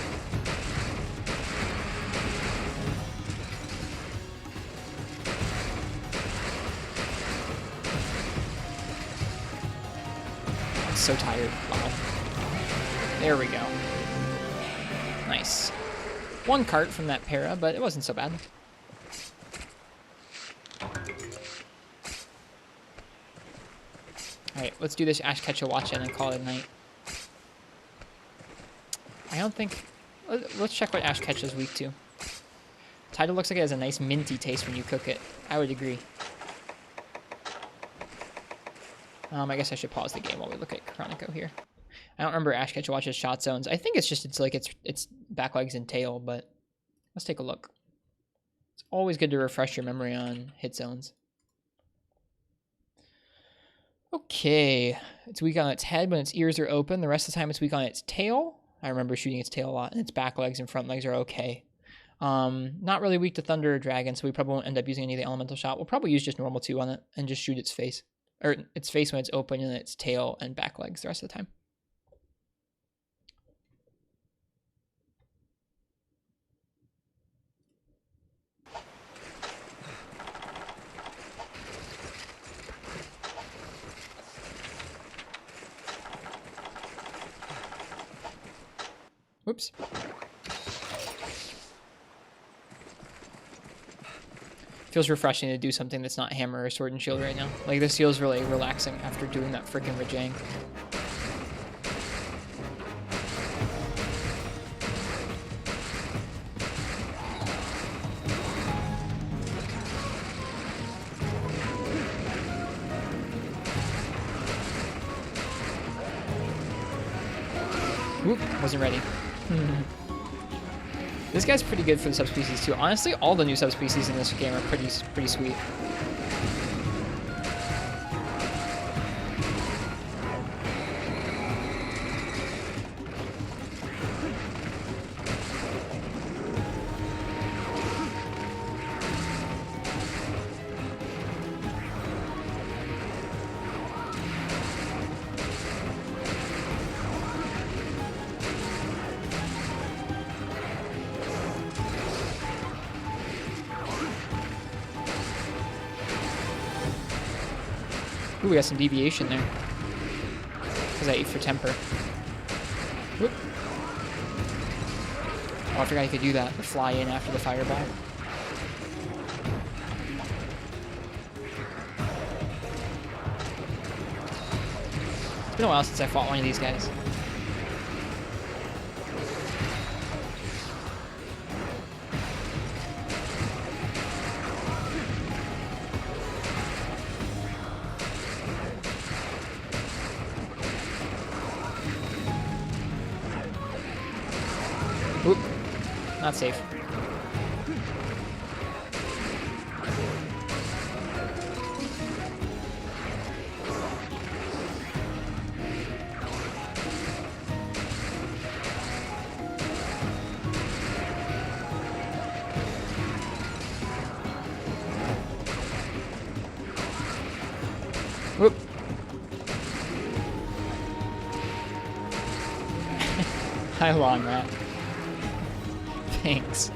I'm so tired. Wow. There we go. Nice. One cart from that para, but it wasn't so bad. Alright, let's do this Ash Ketchawacha and then call it a night. I don't think... Let's check what Ash Ketch is weak to. Tidal looks like it has a nice minty taste when you cook it. I would agree. I guess I should pause the game while we look at Chronico here. I don't remember Ash Ketchawacha's shot zones. I think it's just it's back legs and tail, but let's take a look. It's always good to refresh your memory on hit zones. Okay, it's weak on its head when its ears are open. The rest of the time it's weak on its tail. I remember shooting its tail a lot, and its back legs and front legs are okay. Not really weak to thunder or dragon, so we probably won't end up using any of the elemental shot. We'll probably use just normal 2 on it and just shoot its face. Or its face when it's open, and its tail and back legs the rest of the time. Whoops. Feels refreshing to do something that's not hammer or sword and shield right now. Like, this feels really relaxing after doing that freaking Rajang. Oop, wasn't ready. This guy's pretty good for the subspecies too. Honestly, all the new subspecies in this game are pretty sweet. Ooh, we got some deviation there. Because I ate for temper. Whoop. Oh, I forgot you could do that. The fly in after the fireball. It's been a while since I fought one of these guys. Oop. Not safe. Whoop. Hi, long rat. Thanks.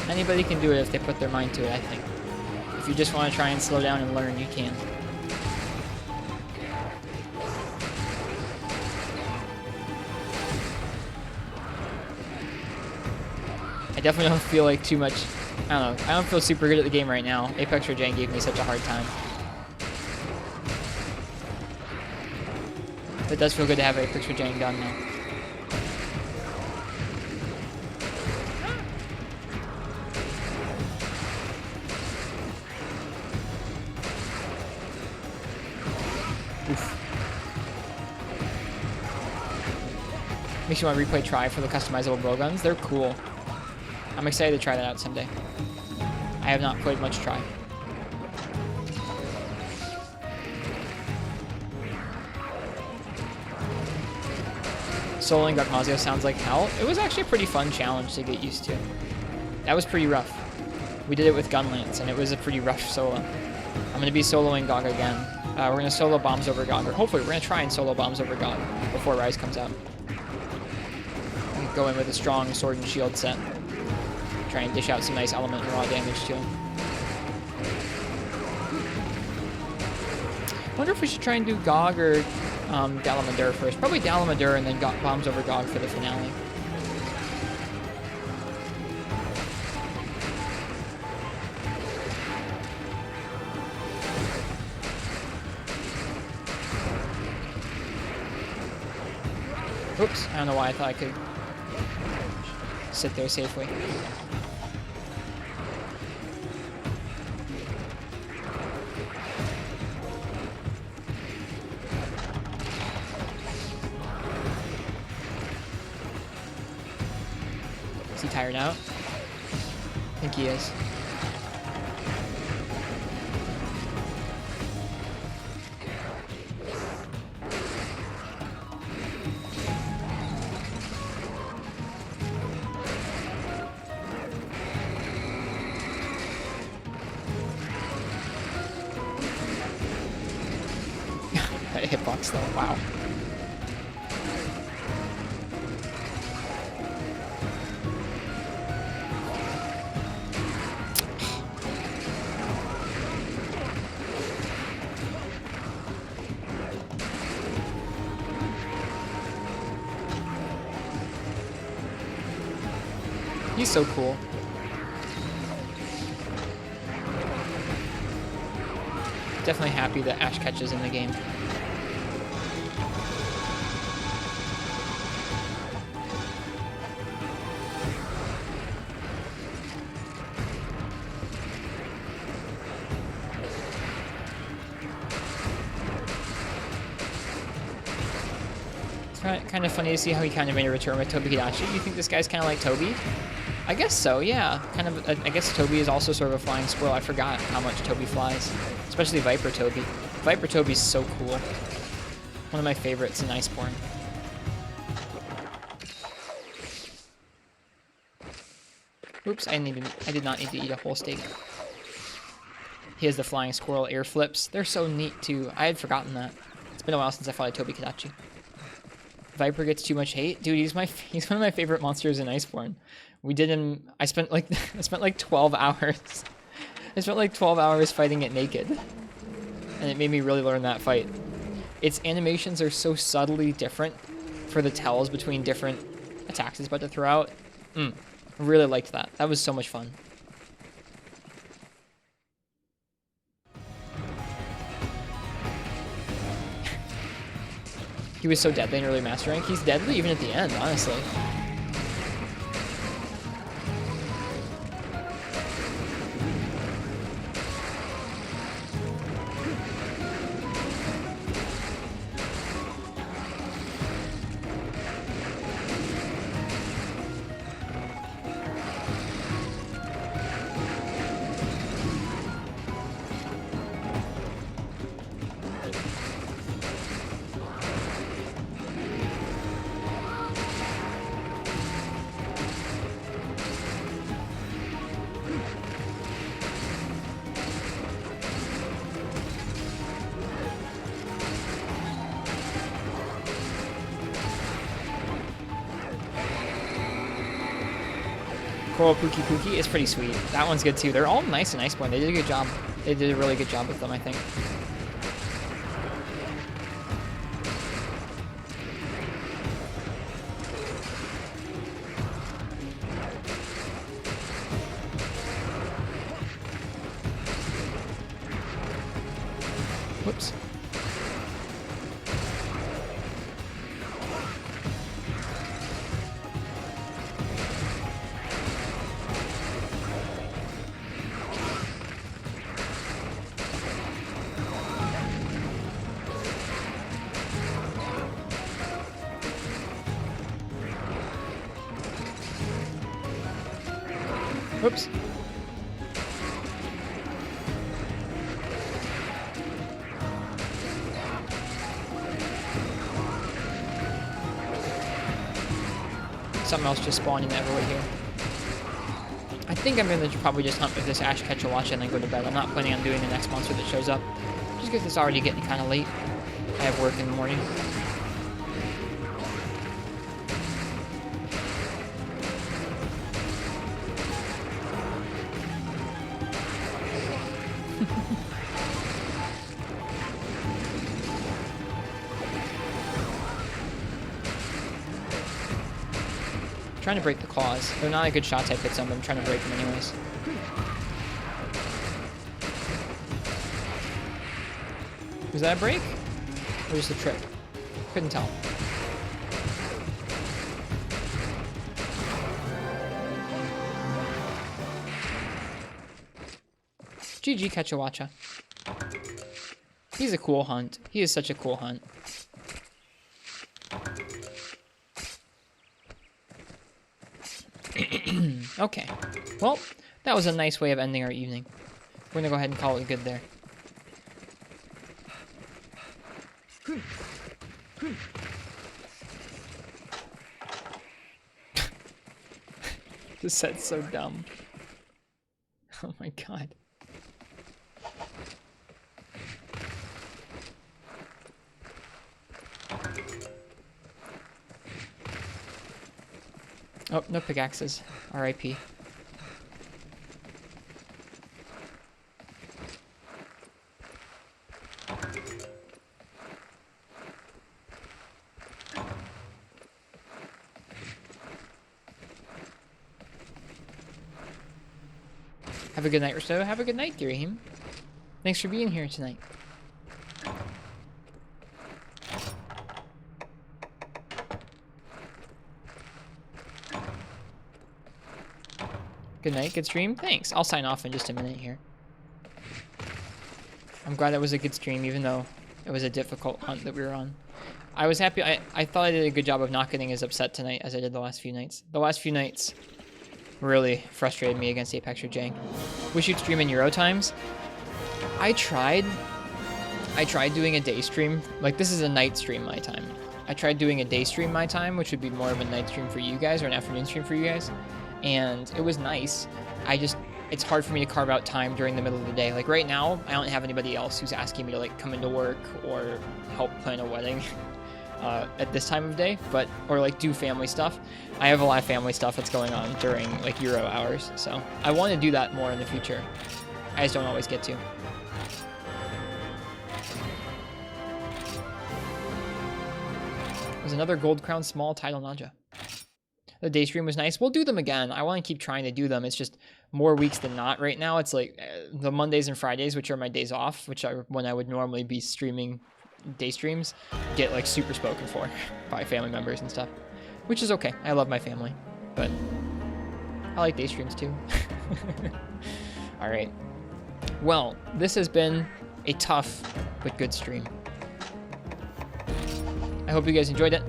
Anybody can do it if they put their mind to it, I think. If you just want to try and slow down and learn, you can. I definitely don't feel like too much... I don't know. I don't feel super good at the game right now. Apex or Jane gave me such a hard time. It does feel good to have Apex or Jane done though. Oof. Makes you want to replay Try for the customizable blowguns. They're cool. I'm excited to try that out someday. I have not played much Try. Soloing Gakmazio sounds like hell. It was actually a pretty fun challenge to get used to. That was pretty rough. We did it with Gunlance, and it was a pretty rough solo. I'm going to be soloing Gog again. We're going to solo Bombs over Gog, or hopefully we're going to try and solo Bombs over Gog before Rise comes out. Go in with a strong sword and shield set. Try and dish out some nice element and raw damage to him. I wonder if we should try and do Gog or Dalamadur first. Probably Dalamadur and then Bombs over Gog for the finale. Oops, I don't know why I thought I could sit there safely. Is he tired out? I think he is. That hitbox though, wow. He's so cool. Definitely happy that Ash catches in the game. Kind of funny to see how he kind of made a return with Tobi-Kadachi. You think this guy's kind of like Toby? I guess so, yeah. Kind of. I guess Toby is also sort of a flying squirrel. I forgot how much Toby flies, especially Viper Toby. Viper Toby's so cool. One of my favorites in Iceborne. Oops, I did not need to eat a whole steak. He has the flying squirrel air flips. They're so neat too. I had forgotten that. It's been a while since I fought a Tobi-Kadachi. Viper gets too much hate, dude. He's one of my favorite monsters in Iceborne. We did him. I spent like 12 hours. I spent like 12 hours fighting it naked, and it made me really learn that fight. Its animations are so subtly different for the tells between different attacks it's about to throw out. I really liked that. That was so much fun. He was so deadly in early master rank. He's deadly even at the end, honestly. Coral Pookie Pookie is pretty sweet. That one's good too. They're all nice in Iceborne. They did a good job. They did a really good job with them, I think. Whoops. Whoops. Something else just spawned in everywhere here. I think I'm going to probably just hunt with this Ash Ketchawatcha and then go to bed. I'm not planning on doing the next monster that shows up. Just because it's already getting kind of late. I have work in the morning. Trying to break the claws. They're not a good shot type hit some, but I'm trying to break them anyways. Was that a break? Or just a trip? Couldn't tell. GG Ketchawatcha. He's a cool hunt. He is such a cool hunt. Okay. Well, that was a nice way of ending our evening. We're gonna go ahead and call it good there. This set's so dumb. Oh my god. Oh, no pickaxes. R.I.P. Have a good night, Ristretto. Have a good night, Rahim. Thanks for being here tonight. Good night, good stream. Thanks. I'll sign off in just a minute here. I'm glad that was a good stream, even though it was a difficult hunt that we were on. I was happy. I thought I did a good job of not getting as upset tonight as I did the last few nights. The last few nights really frustrated me against Apex or Jang. Wish you'd stream in Euro times. I tried doing a day stream. Like, this is a night stream my time. I tried doing a day stream my time, which would be more of a night stream for you guys or an afternoon stream for you guys. And it was nice. It's hard for me to carve out time during the middle of the day. Like right now, I don't have anybody else who's asking me to like come into work or help plan a wedding at this time of day, or like do family stuff. I have a lot of family stuff that's going on during like Euro hours. So I want to do that more in the future. I just don't always get to. There's another Gold Crown Small title Naja. The day stream was nice. We'll do them again. I want to keep trying to do them. It's just more weeks than not right now. It's like the Mondays and Fridays, which are my days off, which are when I would normally be streaming day streams, get like super spoken for by family members and stuff, which is okay. I love my family, but I like day streams too. All right. Well, this has been a tough but good stream. I hope you guys enjoyed it.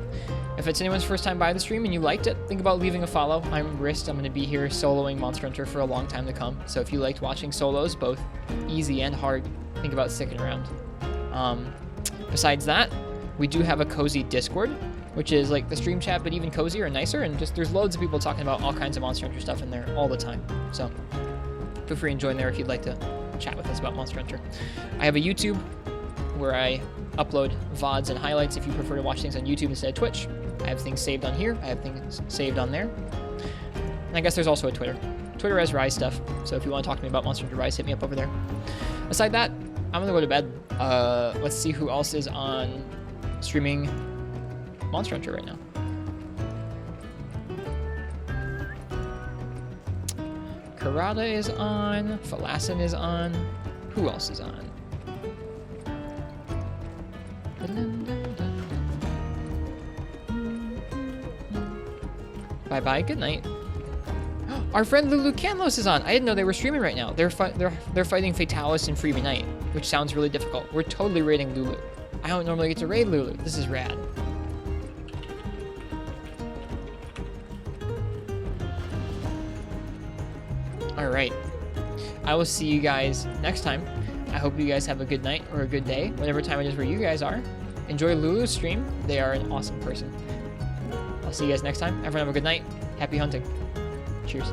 If it's anyone's first time by the stream and you liked it, think about leaving a follow. I'm Rist. I'm going to be here soloing Monster Hunter for a long time to come. So if you liked watching solos, both easy and hard, think about sticking around. Besides that, we do have a cozy Discord, which is like the stream chat, but even cozier and nicer. And just there's loads of people talking about all kinds of Monster Hunter stuff in there all the time. So feel free and join there if you'd like to chat with us about Monster Hunter. I have a YouTube where I upload VODs and highlights if you prefer to watch things on YouTube instead of Twitch. I have things saved on here. I have things saved on there. And I guess there's also a Twitter. Twitter has Rise stuff, so if you want to talk to me about Monster Hunter Rise, hit me up over there. Aside that, I'm going to go to bed. Let's see who else is on streaming Monster Hunter right now. Karada is on. Falasin is on. Who else is on? Bye-bye, good night. Our friend Lulu Canlos is on. I didn't know they were streaming right now. They're fighting Fatalis and Freebie Knight, which sounds really difficult. We're totally raiding Lulu. I don't normally get to raid Lulu. This is rad. Alright. I will see you guys next time. I hope you guys have a good night or a good day, whatever time it is where you guys are. Enjoy Lulu's stream. They are an awesome person. I'll see you guys next time. Everyone have a good night. Happy hunting. Cheers.